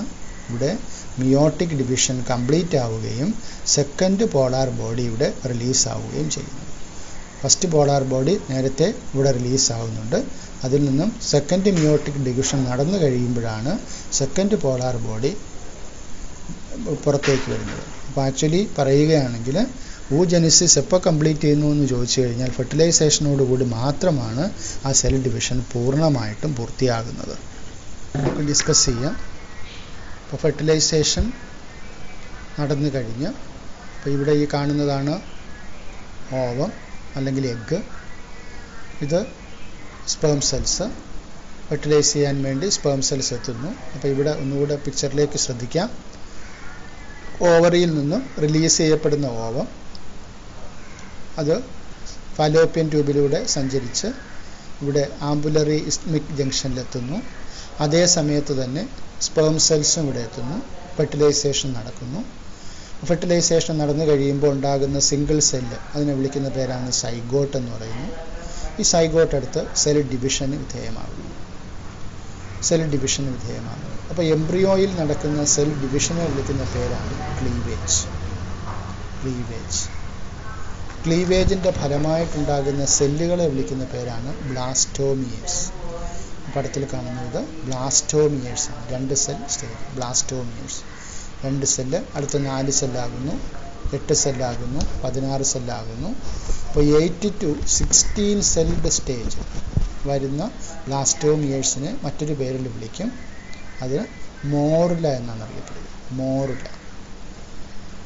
ഇവിടെ മിയോട്ടിക് ഡിവിഷൻ കംപ്ലീറ്റ് ആവുകയും സെക്കൻഡ് പോളാർ ബോഡി ഇവിടെ റിലീസ് ആവുകയും ചെയ്യുന്നത്. ഫസ്റ്റ് പോളാർ ബോഡി നേരത്തെ ഇവിടെ റിലീസ് ആവുന്നുണ്ട്. അതിൽ നിന്നും സെക്കൻഡ് മിയോട്ടിക് ഡിവിഷൻ നടന്നു കഴിയുമ്പോഴാണ് സെക്കൻഡ് പോളാർ ബോഡി പുറത്തേക്ക് വരുന്നത്. അപ്പോൾ ആക്ച്വലി പറയുകയാണെങ്കിൽ ഊജനിസിസ് എപ്പോൾ കംപ്ലീറ്റ് ചെയ്യുന്നു എന്ന് ചോദിച്ചു കഴിഞ്ഞാൽ ഫെർട്ടിലൈസേഷനോടുകൂടി മാത്രമാണ് ആ സെൽ ഡിവിഷൻ പൂർണ്ണമായിട്ടും പൂർത്തിയാകുന്നത്. നമുക്ക് ഡിസ്കസ് ചെയ്യാം. അപ്പോൾ ഫെർട്ടിലൈസേഷൻ നടന്നു കഴിഞ്ഞ് അപ്പോൾ ഇവിടെ ഈ കാണുന്നതാണ് ഓവം അല്ലെങ്കിൽ എഗ്ഗ്. ഇത് സ്പേം സെൽസ്. ഫെർട്ടിലൈസ് ചെയ്യാൻ വേണ്ടി സ്പേം സെൽസ് എത്തുന്നു. അപ്പോൾ ഇവിടെ ഒന്നുകൂടെ പിക്ചറിലേക്ക് ശ്രദ്ധിക്കാം. ഓവറിയിൽ നിന്നും റിലീസ് ചെയ്യപ്പെടുന്ന ഓവം അത് ഫാലോപ്യൻ ട്യൂബിലൂടെ സഞ്ചരിച്ച് ഇവിടെ ആംബുലറി ഇസ്മിക് ജംഗ്ഷനിലെത്തുന്നു. അതേ സമയത്ത് തന്നെ സ്പേം സെൽസും ഇവിടെ എത്തുന്നു. ഫെർട്ടിലൈസേഷൻ നടക്കുന്നു. ഫെർട്ടിലൈസേഷൻ നടന്നു കഴിയുമ്പോൾ ഉണ്ടാകുന്ന സിംഗിൾ സെല്ല്, അതിനെ വിളിക്കുന്ന പേരാണ് സൈഗോട്ട് എന്ന് പറയുന്നു. ഈ സൈഗോട്ട് എടുത്ത് സെൽ ഡിവിഷന് വിധേയമാകുന്നു. അപ്പോൾ എംബ്രിയോയിൽ നടക്കുന്ന സെൽ ഡിവിഷനെ വിളിക്കുന്ന പേരാണ് ക്ലീവേജ്. ക്ലീവേജിൻ്റെ ഫലമായിട്ടുണ്ടാകുന്ന സെല്ലുകളെ വിളിക്കുന്ന പേരാണ് ബ്ലാസ്റ്റോമിയേഴ്സ്. പടത്തിൽ കാണുന്നത് ബ്ലാസ്റ്റോമിയേഴ്സ് ആണ്. 2 സെൽ സ്റ്റേജ് ബ്ലാസ്റ്റോമിയേഴ്സ്. 2 സെല്ല്, അടുത്ത 4 സെല്ലാകുന്നു, 8 സെല്ലാകുന്നു, 16 സെല്ലാകുന്നു. അപ്പോൾ 8 to 16 സെൽഡ് സ്റ്റേജ് വരുന്ന ബ്ലാസ്റ്റോമിയേഴ്സിനെ മറ്റൊരു പേരിൽ വിളിക്കും. അത് മോറുല എന്നാണ് അറിയപ്പെടുന്നത്. Morula.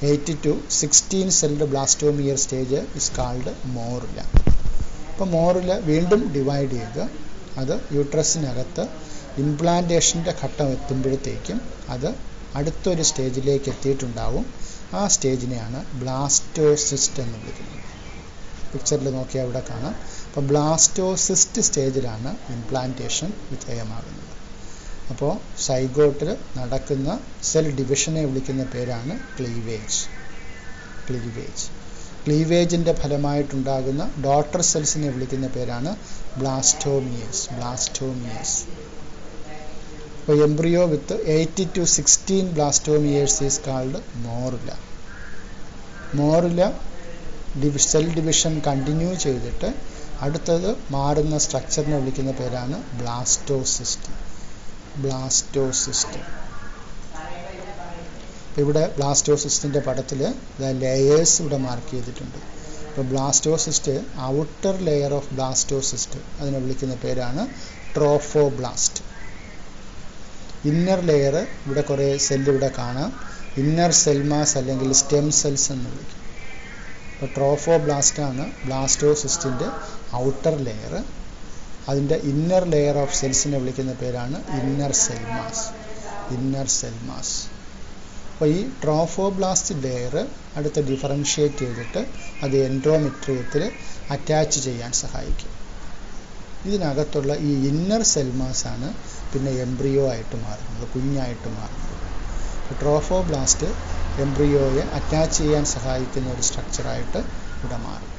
8 to 16 celled blastomere stage is called morula. അപ്പോൾ മോറുല വീണ്ടും ഡിവൈഡ് ചെയ്ത് അത് യൂട്രസിനകത്ത് ഇംപ്ലാന്റേഷൻ്റെ ഘട്ടം എത്തുമ്പോഴത്തേക്കും അത് അടുത്തൊരു സ്റ്റേജിലേക്ക് എത്തിയിട്ടുണ്ടാവും. ആ സ്റ്റേജിനെയാണ് ബ്ലാസ്റ്റോസിസ്റ്റ് എന്ന് വിളിക്കുന്നത്. പിക്ചറിൽ നോക്കിയാൽ അവിടെ കാണാം. അപ്പോൾ ബ്ലാസ്റ്റോസിസ്റ്റ് സ്റ്റേജിലാണ് ഇംപ്ലാന്റേഷൻ വിധേയമാകുന്നത്. അപ്പോൾ സൈഗോട്ടിൽ നടക്കുന്ന സെൽ ഡിവിഷനെ വിളിക്കുന്ന പേരാണ് ക്ലീവേജ്. ക്ലീവേജിൻ്റെ ഫലമായിട്ടുണ്ടാകുന്ന ഡോട്ടർ സെൽസിനെ വിളിക്കുന്ന പേരാണ് ബ്ലാസ്റ്റോമിയേഴ്സ്. അപ്പോൾ embryo with 8 to 16 blastomeres is called morula. Cell division continue ചെയ്തിട്ട് അടുത്തത് മാറുന്ന സ്ട്രക്ചറിനെ വിളിക്കുന്ന പേരാണ് ബ്ലാസ്റ്റോസിസ്റ്റ്. ഇവിടെ ബ്ലാസ്റ്റോസിസ്റ്റിൻ്റെ പടത്തിൽ ലെയേഴ്സ് ഇവിടെ മാർക്ക് ചെയ്തിട്ടുണ്ട്. ഇപ്പോൾ blastocyst, outer layer of blastocyst, അതിനെ വിളിക്കുന്ന പേരാണ് ട്രോഫോബ്ലാസ്റ്റ്. ഇന്നർ ലെയർ ഇവിടെ കുറേ സെല്ല് ഇവിടെ കാണാം. ഇന്നർ സെൽമാസ് അല്ലെങ്കിൽ സ്റ്റെം സെൽസ് എന്ന് വിളിക്കും. അപ്പോൾ ട്രോഫോബ്ലാസ്റ്റാണ് ബ്ലാസ്റ്റോസിസ്റ്റിൻ്റെ ഔട്ടർ ലെയർ. അതിൻ്റെ ഇന്നർ ലെയർ ഓഫ് സെൽസിനെ വിളിക്കുന്ന പേരാണ് ഇന്നർ സെൽമാസ്. അപ്പോൾ ഈ ട്രോഫോബ്ലാസ്റ്റ് ലെയർ അടുത്ത് ഡിഫറൻഷ്യേറ്റ് ചെയ്തിട്ട് അത് എൻഡോമെട്രിയത്തിൽ അറ്റാച്ച് ചെയ്യാൻ സഹായിക്കും. ഇതിനകത്തുള്ള ഈ ഇന്നർ സെൽ മാസാണ് പിന്നെ എംബ്രിയോ ആയിട്ട് മാറുന്നത്, കുഞ്ഞായിട്ട് മാറുന്നത്. ട്രോഫോബ്ലാസ്റ്റ് എംബ്രിയോയെ അറ്റാച്ച് ചെയ്യാൻ സഹായിക്കുന്ന ഒരു സ്ട്രക്ചറായിട്ട് ഇവിടെ മാറും.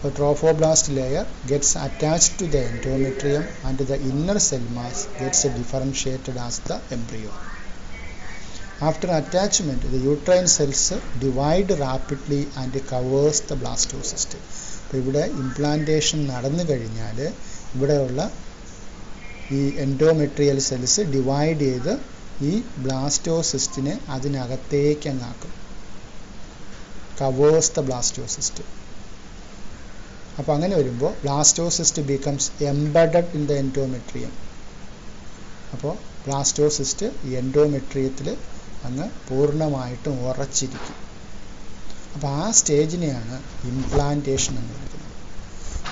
The trophoblast layer gets attached to the endometrium and the inner cell mass gets differentiated as the embryo. After attachment, the uterine cells divide rapidly and covers the blastocyst. അപ്പോൾ ഇവിടെ implantation നടന്നു കഴിഞ്ഞാൽ ഇവിടെയുള്ള ഈ എൻഡോമെട്രിയൽ സെൽസ് ഡിവൈഡ് ചെയ്ത് ഈ ബ്ലാസ്റ്റോസിസ്റ്റിനെ അതിനകത്തേക്ക് അങ്ങാക്കും. Covers the blastocyst. അപ്പോൾ അങ്ങനെ വരുമ്പോൾ blastocyst becomes embedded in the endometrium. അപ്പോൾ ബ്ലാസ്റ്റോസിസ്റ്റ് ഈ എൻഡോമെട്രിയത്തിൽ അങ്ങ് പൂർണ്ണമായിട്ടും ഉറച്ചിരിക്കും. അപ്പോൾ ആ സ്റ്റേജിനെയാണ് ഇംപ്ലാന്റേഷൻ എന്ന് വിളിക്കുന്നത്.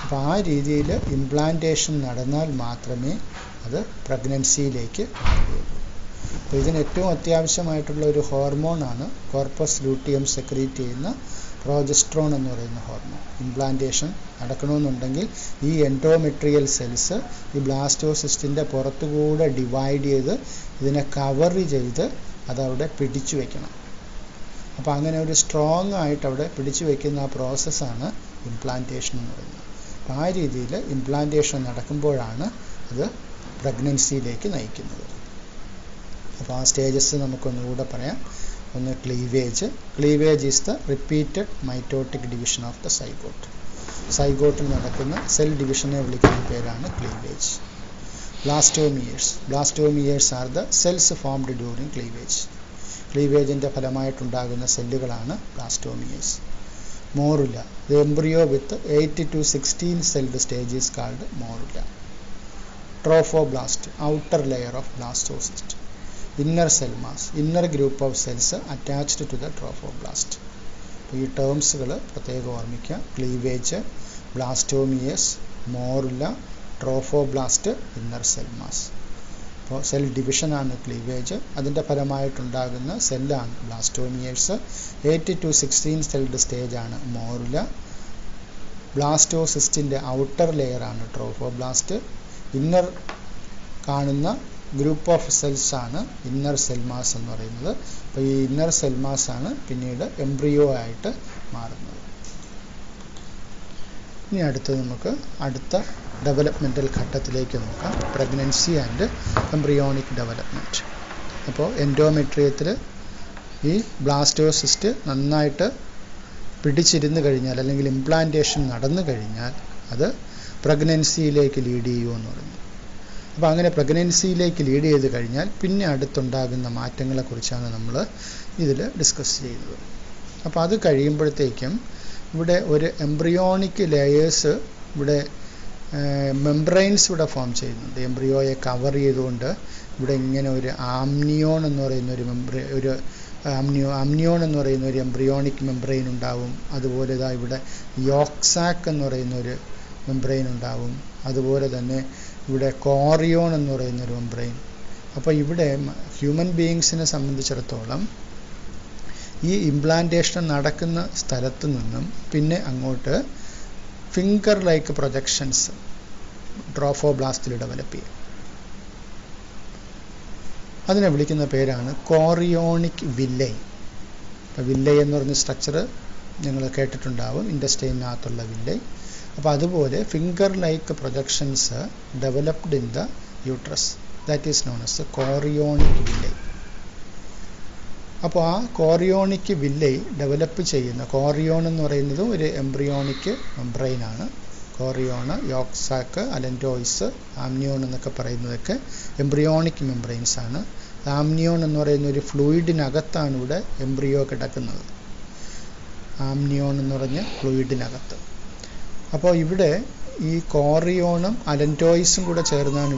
അപ്പോൾ ആ രീതിയിൽ ഇംപ്ലാന്റേഷൻ നടന്നാൽ മാത്രമേ അത് പ്രഗ്നൻസിയിലേക്ക് മാറുകയുള്ളൂ. അപ്പോൾ ഇതിന് ഏറ്റവും അത്യാവശ്യമായിട്ടുള്ള ഒരു ഹോർമോണാണ് കോർപ്പസ് ലൂട്ടിയം സെക്രീറ്റ് ചെയ്യുന്ന പ്രോജസ്ട്രോൺ എന്ന് പറയുന്ന ഹോർമോൺ. ഇംപ്ലാന്റേഷൻ നടക്കണമെന്നുണ്ടെങ്കിൽ ഈ എൻഡോമെട്രിയൽ സെൽസ് ഈ ബ്ലാസ്റ്റോസിസ്റ്റിൻ്റെ പുറത്തുകൂടെ ഡിവൈഡ് ചെയ്ത് ഇതിനെ കവർ ചെയ്ത് അതവിടെ പിടിച്ചു വയ്ക്കണം. അപ്പോൾ അങ്ങനെ ഒരു സ്ട്രോങ് ആയിട്ട് അവിടെ പിടിച്ചു വയ്ക്കുന്ന ആ പ്രോസസ്സാണ് ഇംപ്ലാന്റേഷൻ എന്ന് പറയുന്നത്. അപ്പോൾ ആ രീതിയിൽ ഇംപ്ലാന്റേഷൻ നടക്കുമ്പോഴാണ് അത് പ്രഗ്നൻസിയിലേക്ക് നയിക്കുന്നത്. അപ്പോൾ ആ സ്റ്റേജസ് നമുക്കൊന്നുകൂടെ പറയാം. ഒന്ന് cleavage. Cleavage is the repeated mitotic division of the zygote. സൈഗോട്ടിൽ നടക്കുന്ന സെൽ ഡിവിഷനെ വിളിക്കുന്ന പേരാണ് cleavage. Blastomeres. Blastomeres are the cells formed during cleavage. ക്ലീവേജിൻ്റെ ഫലമായിട്ടുണ്ടാകുന്ന സെല്ലുകളാണ് blastomeres. Morula. The embryo with 8 to 16 celled stage is called morula. Trophoblast, outer layer of blastocyst. Inner cell mass, inner group of cells attached to the trophoblast. അപ്പോൾ ഈ ടേംസുകൾ പ്രത്യേകം ഓർമ്മിക്കുക. Cleavage, blastomeres, morula, trophoblast, inner cell mass. അപ്പോൾ cell ഡിവിഷനാണ് cleavage. അതിൻ്റെ ഫലമായിട്ടുണ്ടാകുന്ന സെല്ലാണ് ബ്ലാസ്റ്റോമിയേഴ്സ്. 8 to 16 celled സ്റ്റേജാണ് മോറുല. ബ്ലാസ്റ്റോസിസ്റ്റിൻ്റെ ഔട്ടർ ലെയറാണ് ട്രോഫോബ്ലാസ്റ്റ്. ഇന്നർ കാണുന്ന ഗ്രൂപ്പ് ഓഫ് സെൽസ് ആണ് ഇന്നർ സെൽ മാസ് എന്ന് പറയുന്നത്. അപ്പോൾ ഈ ഇന്നർ സെൽ മാസ് ആണ് പിന്നീട് എംബ്രിയോ ആയിട്ട് മാറുന്നത്. ഇനി അടുത്തത് നമുക്ക് അടുത്ത ഡെവലപ്മെൻറ്റൽ ഘട്ടത്തിലേക്ക് നോക്കാം. Pregnancy and embryonic development. അപ്പോൾ എൻഡോമെട്രിയത്തിൽ ഈ ബ്ലാസ്റ്റോസിസ്റ്റ് നന്നായിട്ട് പിടിച്ചിരുന്ന് കഴിഞ്ഞാൽ അല്ലെങ്കിൽ ഇംപ്ലാന്റേഷൻ നടന്നു കഴിഞ്ഞാൽ അത് പ്രഗ്നൻസിയിലേക്ക് ലീഡ് ചെയ്യുമെന്ന് പറഞ്ഞു. അപ്പോൾ അങ്ങനെ പ്രഗ്നൻസിയിലേക്ക് ലീഡ് ചെയ്ത് കഴിഞ്ഞാൽ പിന്നെ അടുത്തുണ്ടാകുന്ന മാറ്റങ്ങളെക്കുറിച്ചാണ് നമ്മൾ ഇതിൽ ഡിസ്കസ് ചെയ്യുന്നത്. അപ്പോൾ അത് കഴിയുമ്പോഴത്തേക്കും ഇവിടെ ഒരു എംബ്രിയോണിക് ലെയേഴ്സ് ഇവിടെ മെംബ്രെയിൻസ് ഇവിടെ ഫോം ചെയ്യുന്നുണ്ട്. എംബ്രിയോയെ കവർ ചെയ്തുകൊണ്ട് ഇവിടെ ഇങ്ങനെ ഒരു ആംനിയോൺ എന്ന് പറയുന്ന ഒരു ആംനിയോൺ എന്ന് പറയുന്ന ഒരു എംബ്രിയോണിക് മെംബ്രെയിൻ ഉണ്ടാവും. അതുപോലെ ഇതാ ഇവിടെ യോക്സാക്ക് എന്ന് പറയുന്ന ഒരു മെംബ്രെയിൻ ഉണ്ടാവും. അതുപോലെ തന്നെ ഇവിടെ കോറിയോൺ എന്ന് പറയുന്നൊരു മെംബ്രെയിൻ. അപ്പോൾ ഇവിടെ ഹ്യൂമൻ ബീയിങ്സിനെ സംബന്ധിച്ചിടത്തോളം ഈ ഇംപ്ലാന്റേഷൻ നടക്കുന്ന സ്ഥലത്ത് നിന്നും പിന്നെ അങ്ങോട്ട് ഫിംഗർ ലൈക്ക് പ്രൊജക്ഷൻസ് ട്രോഫോബ്ലാസ്റ്റിൽ ഡെവലപ്പ് ചെയ്യും. അതിനെ വിളിക്കുന്ന പേരാണ് കോറിയോണിക് വില്ലൈ. അപ്പോൾ വില്ലൈ എന്ന് പറയുന്ന സ്ട്രക്ചർ നിങ്ങൾ കേട്ടിട്ടുണ്ടാവും, ഇൻഡസ്റ്റൈനകത്തുള്ള വില്ലൈ. അപ്പോൾ അതുപോലെ finger like projections developed in the uterus, that is known as chorionic villi. അപ്പോൾ ആ കോറിയോണിക് വില്ലൈ ഡെവലപ്പ് ചെയ്യുന്ന കോറിയോൺ എന്ന് പറയുന്നത് ഒരു എംബ്രിയോണിക് മെംബ്രെയിനാണ്. കോറിയോണ്, യോക്സാക്ക്, അലൻറ്റോയിസ്, ആംനിയോൺ എന്നൊക്കെ പറയുന്നതൊക്കെ എംബ്രിയോണിക് മെംബ്രെയിൻസ് ആണ്. ആംനിയോൺ എന്ന് പറയുന്ന ഒരു ഫ്ലൂയിഡിനകത്താണ് ഇവിടെ എംബ്രിയോ കിടക്കുന്നത്. ആംനിയോൺ എന്ന് പറഞ്ഞ ഫ്ലൂയിഡിനകത്ത്. അപ്പോൾ ഇവിടെ ഈ കോറിയോണും അലൻറ്റോയിസും കൂടെ ചേർന്നാണ്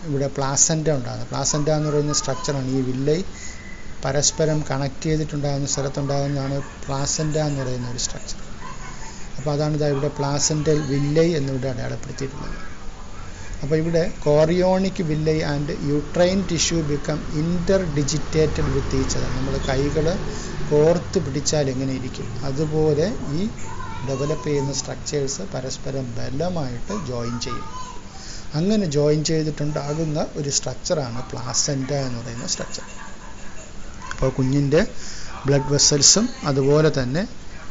ഇവിടെ പ്ലാസൻറ്റ ഉണ്ടാകുന്നത്. പ്ലാസൻറ്റ എന്ന് പറയുന്ന സ്ട്രക്ചറാണ് ഈ വില്ലൈ പരസ്പരം കണക്ട് ചെയ്തിട്ടുണ്ടാകുന്ന സ്ഥലത്തുണ്ടാകുന്നതാണ് പ്ലാസൻറ്റ എന്ന് പറയുന്ന ഒരു സ്ട്രക്ചർ. അപ്പോൾ അതാണ് ഇവിടെ പ്ലാസെൻ്റൽ വില്ലൈ എന്നിവിടെ അടയാളപ്പെടുത്തിയിട്ടുള്ളത്. അപ്പോൾ ഇവിടെ chorionic villi and uterine tissue become interdigitated with each other. നമ്മൾ കൈകൾ കോർത്ത് പിടിച്ചാൽ എങ്ങനെ ഇരിക്കും അതുപോലെ ഈ ഡെവലപ്പ് ചെയ്യുന്ന സ്ട്രക്ചേഴ്സ് പരസ്പരം ബലമായിട്ട് ജോയിൻ ചെയ്യും. അങ്ങനെ ജോയിൻ ചെയ്തിട്ടുണ്ടാകുന്ന ഒരു സ്ട്രക്ചറാണ് പ്ലാസെൻറ്റ എന്ന് പറയുന്ന സ്ട്രക്ചർ. അപ്പോൾ കുഞ്ഞിൻ്റെ ബ്ലഡ് വെസൽസും അതുപോലെ തന്നെ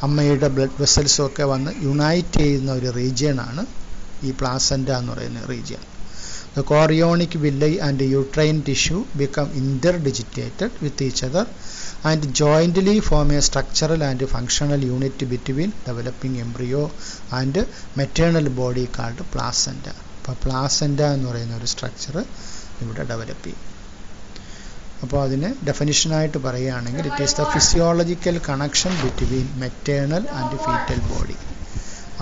അമ്മയുടെ ബ്ലഡ് വെസൽസും ഒക്കെ വന്ന് യുണൈറ്റ് ചെയ്യുന്ന ഒരു റീജിയനാണ് ഈ പ്ലാസെൻറ്റ എന്ന് പറയുന്ന region. The chorionic villi and uterine tissue become interdigitated with each other and jointly form a structural and functional unit between developing embryo and maternal body called placenta. അപ്പോൾ പ്ലാസെൻറ്റ എന്ന് പറയുന്ന ഒരു സ്ട്രക്ചർ ഇവിടെ ഡെവലപ്പ് ചെയ്യും. അപ്പോൾ അതിന് ഡെഫിനിഷനായിട്ട് പറയുകയാണെങ്കിൽ it is the physiological connection between maternal and fetal body.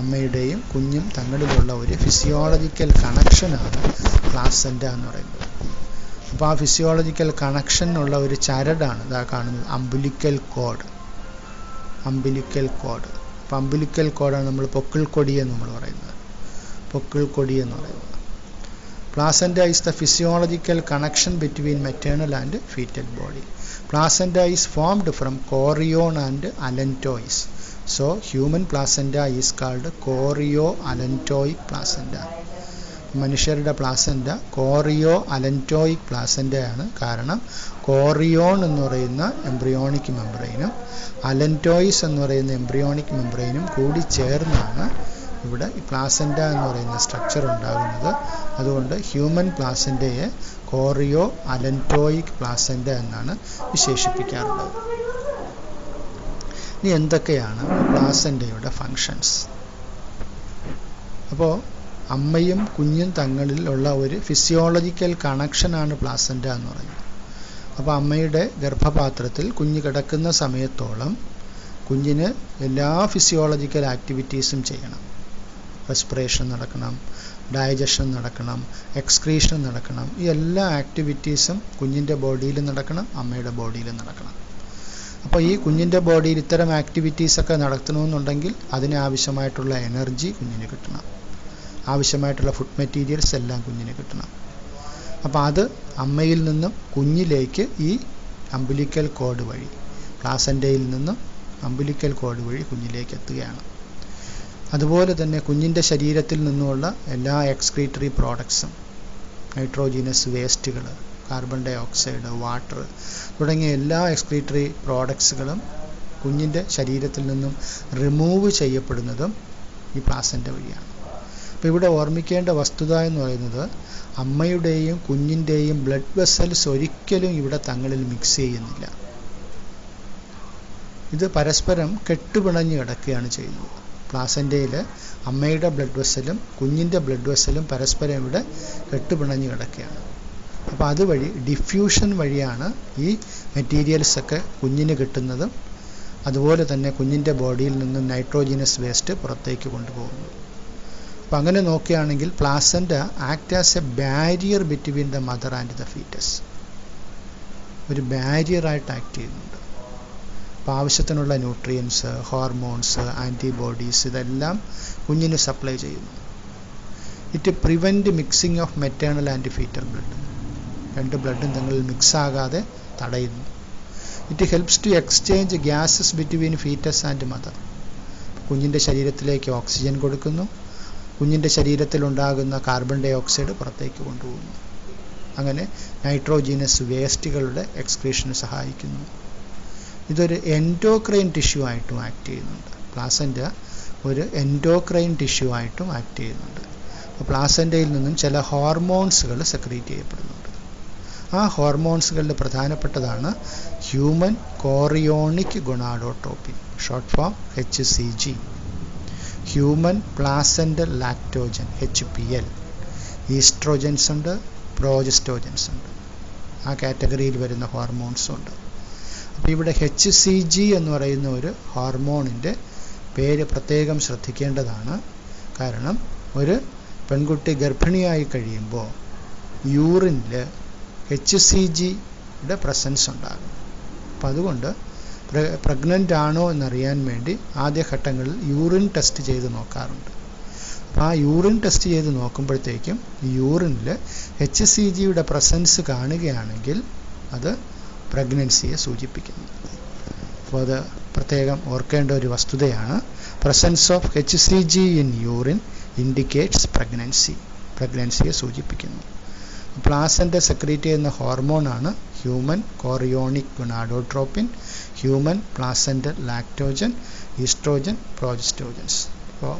അമ്മയുടെയും കുഞ്ഞും തങ്ങളിലുള്ള ഒരു ഫിസിയോളജിക്കൽ കണക്ഷനാണ് പ്ലാസെൻറ്റ എന്ന് പറയുന്നത്. അപ്പോൾ ആ ഫിസിയോളജിക്കൽ കണക്ഷനുള്ള ഒരു ചരടാണ് ഇതാ കാണുന്നത് അംബിലിക്കൽ കോഡ്. Umbilical code. അപ്പോൾ അംബിലിക്കൽ കോഡാണ് നമ്മൾ പൊക്കിൾക്കൊടി എന്ന് നമ്മൾ പറയുന്നത്. പൊക്കിൾക്കൊടി എന്ന് പറയുന്നത്. Placenta is the physiological connection between maternal and fetal body. Placenta is formed from chorion and allantois. So human placenta is called chorioallantoic placenta. മനുഷ്യരുടെ പ്ലാസെൻറ്റ കോറിയോ അലൻറ്റോയിക് പ്ലാസെൻറ്റയാണ്. കാരണം കോറിയോൺ എന്ന് പറയുന്ന എംബ്രിയോണിക് മെംബ്രെയിനും അലൻറ്റോയിസ് എന്ന് പറയുന്ന എംബ്രിയോണിക് മെംബ്രെയിനും കൂടി ചേർന്നാണ് ഇവിടെ ഈ പ്ലാസെൻറ്റ എന്ന് പറയുന്ന സ്ട്രക്ചർ ഉണ്ടാകുന്നത്. അതുകൊണ്ട് ഹ്യൂമൻ പ്ലാസെൻറ്റയെ കോറിയോ അലൻറ്റോയിക് പ്ലാസെൻറ്റ എന്നാണ് വിശേഷിപ്പിക്കാറുള്ളത്. ഇനി എന്തൊക്കെയാണ് പ്ലാസെൻറ്റയുടെ ഫങ്ഷൻസ്? അപ്പോൾ അമ്മയും കുഞ്ഞും തങ്ങളിലുള്ള ഒരു ഫിസിയോളജിക്കൽ കണക്ഷനാണ് പ്ലാസെൻറ്റ എന്ന് പറയുന്നത്. അപ്പോൾ അമ്മയുടെ ഗർഭപാത്രത്തിൽ കുഞ്ഞ് കിടക്കുന്ന സമയത്തോളം കുഞ്ഞിന് എല്ലാ ഫിസിയോളജിക്കൽ ആക്ടിവിറ്റീസും ചെയ്യണം. റെസ്പിറേഷൻ നടക്കണം, ഡൈജഷൻ നടക്കണം, എക്സ്ക്രീഷൻ നടക്കണം. ഈ എല്ലാ ആക്ടിവിറ്റീസും കുഞ്ഞിൻ്റെ ബോഡിയിൽ നടക്കണം, അമ്മയുടെ ബോഡിയിൽ നടക്കണം. അപ്പോൾ ഈ കുഞ്ഞിൻ്റെ ബോഡിയിൽ ഇത്തരം ആക്ടിവിറ്റീസൊക്കെ നടത്തണമെന്നുണ്ടെങ്കിൽ അതിനാവശ്യമായിട്ടുള്ള എനർജി കുഞ്ഞിന് കിട്ടണം, ആവശ്യമായിട്ടുള്ള ഫുഡ് മെറ്റീരിയൽസ് എല്ലാം കുഞ്ഞിന് കിട്ടണം. അപ്പോൾ അത് അമ്മയിൽ നിന്നും കുഞ്ഞിലേക്ക് ഈ അംബിലിക്കൽ കോഡ് വഴി, പ്ലാസെൻറ്റയിൽ നിന്നും അംബിലിക്കൽ കോഡ് വഴി കുഞ്ഞിലേക്ക് എത്തുകയാണ്. അതുപോലെ തന്നെ കുഞ്ഞിൻ്റെ ശരീരത്തിൽ നിന്നുമുള്ള എല്ലാ എക്സ്ക്രീറ്ററി പ്രോഡക്ട്സും, നൈട്രോജീനസ് വേസ്റ്റുകൾ, കാർബൺ ഡൈ ഓക്സൈഡ്, വാട്ടർ തുടങ്ങിയ എല്ലാ എക്സ്ക്രീറ്ററി പ്രോഡക്ട്സുകളും കുഞ്ഞിൻ്റെ ശരീരത്തിൽ നിന്നും റിമൂവ് ചെയ്യപ്പെടുന്നതും ഈ പ്ലാസെൻറ്റ വഴിയാണ്. അപ്പോൾ ഇവിടെ ഓർമ്മിക്കേണ്ട വസ്തുത എന്ന് പറയുന്നത് അമ്മയുടെയും കുഞ്ഞിൻ്റെയും ബ്ലഡ് വെസൽസ് ഒരിക്കലും ഇവിടെ തങ്ങളിൽ മിക്സ് ചെയ്യുന്നില്ല. ഇത് പരസ്പരം കെട്ടുപിണഞ്ഞ് കിടക്കുകയാണ് ചെയ്യുന്നത്. പ്ലാസെൻറ്റയിൽ അമ്മയുടെ ബ്ലഡ് വെസലും കുഞ്ഞിൻ്റെ ബ്ലഡ് വെസലും പരസ്പരം ഇവിടെ കെട്ടുപിണഞ്ഞ് കിടക്കുകയാണ്. അപ്പോൾ അതുവഴി ഡിഫ്യൂഷൻ വഴിയാണ് ഈ മെറ്റീരിയൽസൊക്കെ കുഞ്ഞിന് കിട്ടുന്നതും അതുപോലെ തന്നെ കുഞ്ഞിൻ്റെ ബോഡിയിൽ നിന്നും നൈട്രോജീനസ് വേസ്റ്റ് പുറത്തേക്ക് കൊണ്ടുപോകുന്നു. അപ്പോൾ അങ്ങനെ നോക്കുകയാണെങ്കിൽ placenta act as a barrier between the mother and the foetus. ഒരു ബാരിയറായിട്ട് ആക്ട് ചെയ്യുന്നുണ്ട്. അപ്പോൾ ആവശ്യത്തിനുള്ള ന്യൂട്രിയൻസ്, ഹോർമോൺസ്, ആൻറ്റിബോഡീസ് ഇതെല്ലാം കുഞ്ഞിന് സപ്ലൈ ചെയ്യുന്നു. It prevent mixing of maternal and fetal blood. രണ്ട് ബ്ലഡും തമ്മിൽ മിക്സ് ആകാതെ തടയുന്നു. It helps to exchange gases between fetus and mother. കുഞ്ഞിൻ്റെ ശരീരത്തിലേക്ക് ഓക്സിജൻ കൊടുക്കുന്നു, കുഞ്ഞിൻ്റെ ശരീരത്തിലുണ്ടാകുന്ന കാർബൺ ഡൈ ഓക്സൈഡ് പുറത്തേക്ക് കൊണ്ടുപോകുന്നു. അങ്ങനെ നൈട്രോജീനസ് വേസ്റ്റുകളുടെ എക്സ്ക്രീഷന് സഹായിക്കുന്നു. ഇതൊരു എൻഡോക്രൈൻ ടിഷ്യൂ ആയിട്ടും ആക്ട് ചെയ്യുന്നുണ്ട്. പ്ലാസെൻറ്റ ഒരു എൻഡോക്രൈൻ ടിഷ്യൂ ആയിട്ടും ആക്ട് ചെയ്യുന്നുണ്ട്. അപ്പോൾ പ്ലാസെൻറ്റയിൽ നിന്നും ചില ഹോർമോൺസുകൾ സെക്രീറ്റ് ചെയ്യപ്പെടുന്നുണ്ട്. ആ ഹോർമോൺസുകളിൽ പ്രധാനപ്പെട്ടതാണ് human chorionic gonadotropin, short form HCG, human placental lactogen HPL, oestrogens ഉണ്ട്, പ്രോജസ്റ്റോജൻസ് ഉണ്ട്. ആ കാറ്റഗറിയിൽ വരുന്ന ഹോർമോൺസും ഉണ്ട്. അപ്പോൾ ഇവിടെ HCG എന്ന് പറയുന്ന ഒരു ഹോർമോണിൻ്റെ പേര് പ്രത്യേകം ശ്രദ്ധിക്കേണ്ടതാണ്. കാരണം ഒരു പെൺകുട്ടി ഗർഭിണിയായി കഴിയുമ്പോൾ യൂറിനിൽ HCGയുടെ പ്രസൻസ് ഉണ്ടാകും. അപ്പോൾ അതുകൊണ്ട് പ്രഗ്നൻ്റ് ആണോ എന്നറിയാൻ വേണ്ടി ആദ്യഘട്ടങ്ങളിൽ യൂറിൻ ടെസ്റ്റ് ചെയ്ത് നോക്കാറുണ്ട്. അപ്പോൾ ആ യൂറിൻ ടെസ്റ്റ് ചെയ്ത് നോക്കുമ്പോഴത്തേക്കും യൂറിനിൽ HCGയുടെ പ്രസൻസ് കാണുകയാണെങ്കിൽ അത് പ്രഗ്നൻസിയെ സൂചിപ്പിക്കുന്നു. അപ്പോൾ അത് പ്രത്യേകം ഓർക്കേണ്ട ഒരു വസ്തുതയാണ്. Presence of HCG in urine indicates പ്രഗ്നൻസിയെ സൂചിപ്പിക്കുന്നു. പ്ലാസൻ്റ സെക്രീറ്റ് ചെയ്യുന്ന ഹോർമോണാണ് human chorionic gonadotropin, human placental lactogen, oestrogen, progestogens. അപ്പോൾ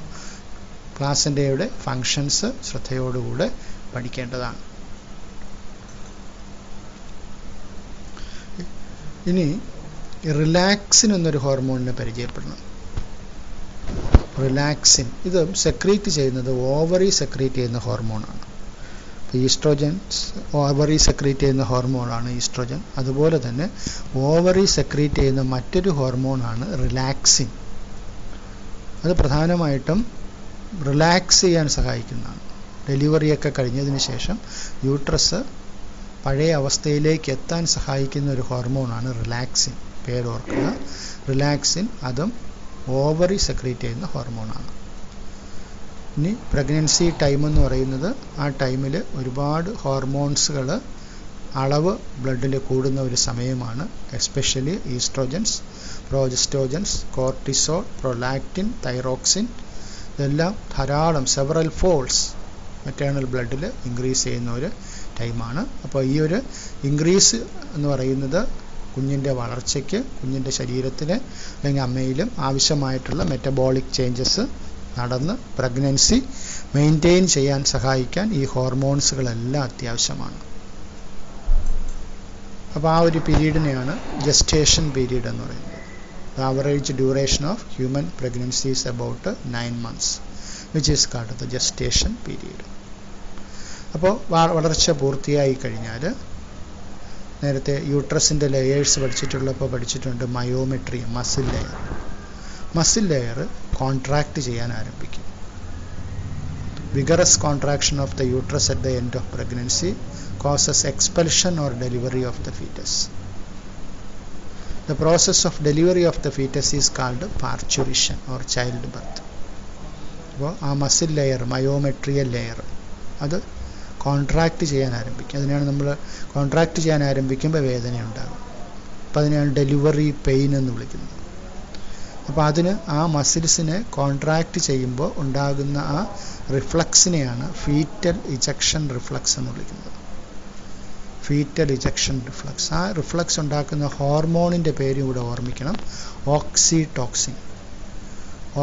പ്ലാസൻ്റയുടെ ഫങ്ഷൻസ് ശ്രദ്ധയോടുകൂടെ പഠിക്കേണ്ടതാണ്. ഇനി റിലാക്സിൻ എന്നൊരു ഹോർമോണിനെ പരിചയപ്പെടണം. റിലാക്സിൻ ഇത് സെക്രീറ്റ് ചെയ്യുന്നത് ഓവറി സെക്രീറ്റ് ചെയ്യുന്ന ഹോർമോണാണ്. ഈസ്ട്രോജൻസ് ഓവറി സെക്രീറ്റ് ചെയ്യുന്ന ഹോർമോണാണ് ഈസ്ട്രോജൻ. അതുപോലെ തന്നെ ഓവറി സെക്രീറ്റ് ചെയ്യുന്ന മറ്റൊരു ഹോർമോണാണ് റിലാക്സിൻ. അത് പ്രധാനമായിട്ടും റിലാക്സ് ചെയ്യാൻ സഹായിക്കുന്നതാണ്. ഡെലിവറിയൊക്കെ കഴിഞ്ഞതിന് ശേഷം യൂട്രസ് പഴയ അവസ്ഥയിലേക്ക് എത്താൻ സഹായിക്കുന്ന ഒരു ഹോർമോണാണ് റിലാക്സിൻ. പേരോർക്കുക, റിലാക്സിൻ. അതും ഓവറി സെക്രീറ്റ് ചെയ്യുന്ന ഹോർമോണാണ്. ഇനി പ്രഗ്നൻസി ടൈം എന്ന് പറയുന്നത് ആ ടൈമിൽ ഒരുപാട് ഹോർമോൺസുകൾ അളവ് ബ്ലഡിൽ കൂടുന്ന ഒരു സമയമാണ്. Especially oestrogens, progestogens, cortisol, prolactin, thyroxine, ഇതെല്ലാം ധാരാളം സെവറൽ ഫോൾസ് മെറ്റേണൽ ബ്ലഡിൽ ഇൻക്രീസ് ചെയ്യുന്ന ഒരു ടൈമാണ്. അപ്പോൾ ഈ ഒരു ഇൻക്രീസ് എന്ന് പറയുന്നത് കുഞ്ഞിൻ്റെ വളർച്ചയ്ക്ക്, കുഞ്ഞിൻ്റെ ശരീരത്തിൽ അല്ലെങ്കിൽ അമ്മയിലും ആവശ്യമായിട്ടുള്ള മെറ്റബോളിക് ചേഞ്ചസ് നടന്ന് പ്രഗ്നൻസി മെയിൻറ്റെയിൻ ചെയ്യാൻ സഹായിക്കാൻ ഈ ഹോർമോൺസുകളെല്ലാം അത്യാവശ്യമാണ്. അപ്പോൾ ആ ഒരു പീരീഡിനെയാണ് ജസ്റ്റേഷൻ പീരീഡ് എന്ന് പറയുന്നത്. The average duration of human pregnancy is about 9 months, which is called the gestation period. അപ്പോൾ വളർച്ച പൂർത്തിയായി കഴിഞ്ഞാൽ നേരത്തെ യൂട്രസിൻ്റെ ലെയേഴ്സ് പഠിച്ചിട്ടുണ്ട്. മയോമെട്രി, മസിൽ ലെയർ കോൺട്രാക്റ്റ് ചെയ്യാൻ ആരംഭിക്കും. Vigorous contraction of the uterus at the end of pregnancy causes expulsion or delivery of the fetus. The process of delivery of the fetus is called parturition or childbirth. അപ്പോൾ ആ muscle layer, myometrial layer, അത് contract ചെയ്യാൻ ആരംഭിക്കും. അതിനാണ് നമ്മൾ contract ചെയ്യാൻ ആരംഭിക്കുമ്പോൾ വേദന ഉണ്ടാകും. അപ്പോൾ അതിനെയാണ് ഡെലിവറി പെയിൻ എന്ന് വിളിക്കുന്നത്. അപ്പോൾ അതിന് ആ മസിൽസിനെ കോൺട്രാക്റ്റ് ചെയ്യുമ്പോൾ ഉണ്ടാകുന്ന ആ റിഫ്ലക്സിനെയാണ് ഫീറ്റൽ ഇജക്ഷൻ റിഫ്ലക്സ് എന്ന് വിളിക്കുന്നത്. Fetal ejection reflex. ആ റിഫ്ലക്സ് ഉണ്ടാക്കുന്ന ഹോർമോണിൻ്റെ പേര് ഇവിടെ ഓർമ്മിക്കണം, ഓക്സിടോക്സിൻ.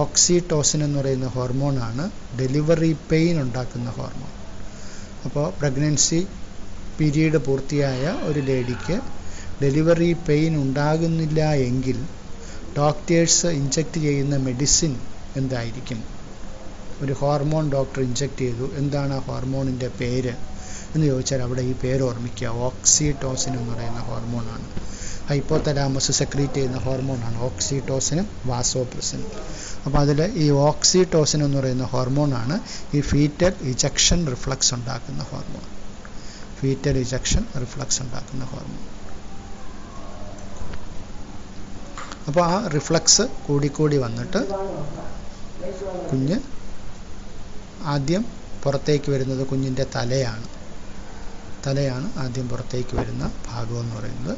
ഓക്സിടോസിൻ എന്ന് പറയുന്ന ഹോർമോണാണ് ഡെലിവറി പെയിൻ ഉണ്ടാക്കുന്ന ഹോർമോൺ. അപ്പോൾ പ്രഗ്നൻസി പീരീഡ് പൂർത്തിയായ ഒരു ലേഡിക്ക് ഡെലിവറി പെയിൻ ഉണ്ടാകുന്നില്ല എങ്കിൽ ഡോക്ടേഴ്സ് ഇഞ്ചക്റ്റ് ചെയ്യുന്ന മെഡിസിൻ എന്തായിരിക്കും? ഒരു ഹോർമോൺ ഡോക്ടർ ഇഞ്ചക്റ്റ് ചെയ്തു, എന്താണ് ആ ഹോർമോണിൻ്റെ പേര് എന്ന് ചോദിച്ചാൽ അവിടെ ഈ പേര് ഓർമ്മിക്കുക, ഓക്സിടോസിൻ എന്ന് പറയുന്ന ഹോർമോണാണ്. ഹൈപ്പോതലാമസ് സെക്രീറ്റ് ചെയ്യുന്ന ഹോർമോണാണ് ഓക്സിടോസിനും വാസോപ്രസിനും. അപ്പോൾ അതിൽ ഈ ഓക്സിടോസിൻ എന്ന് പറയുന്ന ഹോർമോണാണ് ഈ ഫീറ്റൽ ഇജക്ഷൻ റിഫ്ലക്സ് ഉണ്ടാക്കുന്ന ഹോർമോൺ. ഫീറ്റൽ ഇജക്ഷൻ റിഫ്ലക്സ് ഉണ്ടാക്കുന്ന ഹോർമോൺ. അപ്പോൾ ആ റിഫ്ലക്സ് കൂടിക്കൂടി വന്നിട്ട് കുഞ്ഞ് ആദ്യം പുറത്തേക്ക് വരുന്നത് കുഞ്ഞിൻ്റെ തലയാണ് ആദ്യം പുറത്തേക്ക് വരുന്ന ഭാഗം എന്ന് പറയുന്നത്.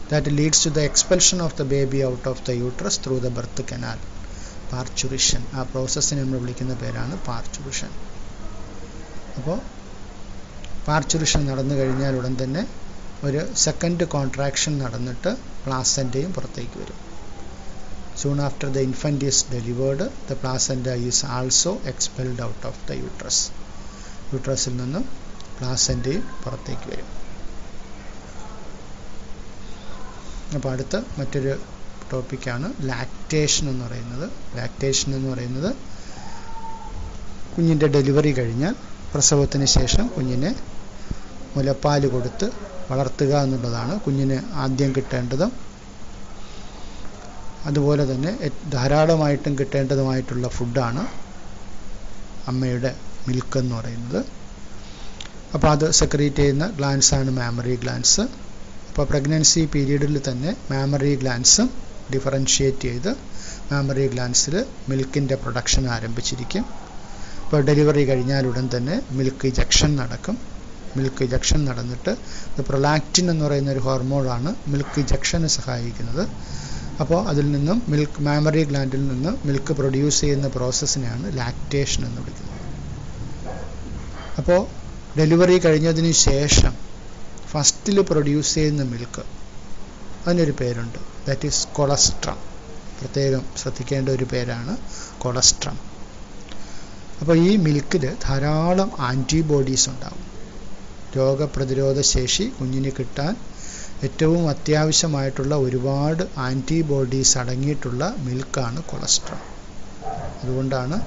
That leads to the expulsion of the baby out of the uterus through the birth canal. Parturition, ആ പ്രോസസ്സിനെ നമ്മൾ വിളിക്കുന്ന പേരാണ് പാർച്ചുറിഷൻ. അപ്പോൾ പാർച്ചുറിഷൻ നടന്നു കഴിഞ്ഞാൽ ഉടൻ തന്നെ ഒരു സെക്കൻഡ് കോൺട്രാക്ഷൻ നടന്നിട്ട് പ്ലാസൻ്റയും പുറത്തേക്ക് വരും. Soon after the infant is delivered, the placenta is also expelled out of the uterus. യൂട്രസിൽ നിന്ന് പ്ലാസൻ്റയും പുറത്തേക്ക് വരും. അപ്പോൾ അടുത്ത മറ്റൊരു ടോപ്പിക്കാണ് ലാക്ടേഷൻ എന്ന് പറയുന്നത്. ലാക്ടേഷൻ എന്ന് പറയുന്നത് കുഞ്ഞിൻ്റെ ഡെലിവറി കഴിഞ്ഞാൽ പ്രസവത്തിന് ശേഷം കുഞ്ഞിനെ മുലപ്പാൽ കൊടുത്ത് വളർത്തുക എന്നുള്ളതാണ് കുഞ്ഞിന് ആദ്യം കിട്ടേണ്ടതും അതുപോലെ തന്നെ ധാരാളമായിട്ടും കിട്ടേണ്ടതുമായിട്ടുള്ള ഫുഡാണ് അമ്മയുടെ മിൽക്ക് എന്ന് പറയുന്നത്. അപ്പോൾ അത് സെക്രീറ്റ് ചെയ്യുന്ന ഗ്ലാൻസാണ് മാമറി ഗ്ലാൻസ്. അപ്പോൾ പ്രഗ്നൻസി പീരീഡിൽ തന്നെ മാമറി ഗ്ലാൻസും ഡിഫറൻഷ്യേറ്റ് ചെയ്ത് മാമറി ഗ്ലാൻസിൽ മിൽക്കിൻ്റെ പ്രൊഡക്ഷൻ ആരംഭിച്ചിരിക്കും. അപ്പോൾ ഡെലിവറി കഴിഞ്ഞാലുടൻ തന്നെ മിൽക്ക് ഇജക്ഷൻ നടക്കും. മിൽക്ക് ഇജക്ഷൻ നടന്നിട്ട് പ്രൊലാക്റ്റിൻ എന്ന് പറയുന്ന ഒരു ഹോർമോണാണ് മിൽക്ക് ഇജക്ഷന് സഹായിക്കുന്നത്. അപ്പോൾ അതിൽ നിന്നും മാമറി ഗ്ലാൻഡിൽ നിന്ന് മിൽക്ക് പ്രൊഡ്യൂസ് ചെയ്യുന്ന പ്രോസസ്സിനെയാണ് ലാക്ടേഷൻ എന്ന് വിളിക്കുന്നത്. അപ്പോൾ ഡെലിവറി കഴിഞ്ഞതിന് ശേഷം ഫസ്റ്റിൽ പ്രൊഡ്യൂസ് ചെയ്യുന്ന മിൽക്ക്, അതിനൊരു പേരുണ്ട്, ദാറ്റ് ഈസ് കൊളസ്ട്രം. പ്രത്യേകം ശ്രദ്ധിക്കേണ്ട ഒരു പേരാണ് കൊളസ്ട്രം. അപ്പോൾ ഈ മിൽക്കിൽ ധാരാളം ആൻറ്റിബോഡീസ് ഉണ്ടാകും. രോഗപ്രതിരോധ ശേഷി കുഞ്ഞിന് കിട്ടാൻ ഏറ്റവും അത്യാവശ്യമായിട്ടുള്ള ഒരുപാട് ആൻറ്റിബോഡീസ് അടങ്ങിയിട്ടുള്ള മിൽക്കാണ് കൊളസ്ട്രം. അതുകൊണ്ടാണ്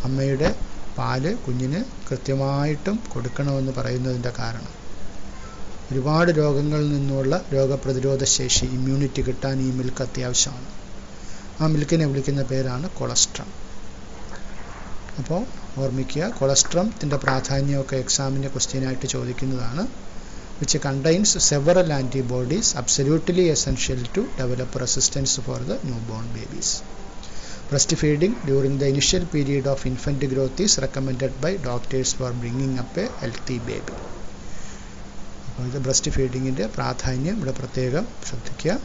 അമ്മയുടെ പാല് കുഞ്ഞിന് കൃത്യമായിട്ടും കൊടുക്കണമെന്ന് പറയുന്നതിൻ്റെ കാരണം. ഒരുപാട് രോഗങ്ങളിൽ നിന്നുള്ള രോഗപ്രതിരോധ ശേഷി, ഇമ്മ്യൂണിറ്റി കിട്ടാൻ ഈ മിൽക്ക് അത്യാവശ്യമാണ്. ആ മിൽക്കിനെ വിളിക്കുന്ന പേരാണ് കൊളസ്ട്രം. അപ്പോൾ ഓർമ്മിക്കുക, കൊളസ്ട്രത്തിൻ്റെ പ്രാധാന്യമൊക്കെ എക്സാമിന് ക്വസ്റ്റ്യനായിട്ട് ചോദിക്കുന്നതാണ്. which contains several antibodies absolutely essential to develop resistance for the newborn babies. Breastfeeding during the initial period of infant growth is recommended by doctors for bringing up a healthy baby. അപ്പോൾ ഇത് breast ഫീഡിങ്ങിൻ്റെ പ്രാധാന്യം ഇവിടെ പ്രത്യേകം ശ്രദ്ധിക്കുക.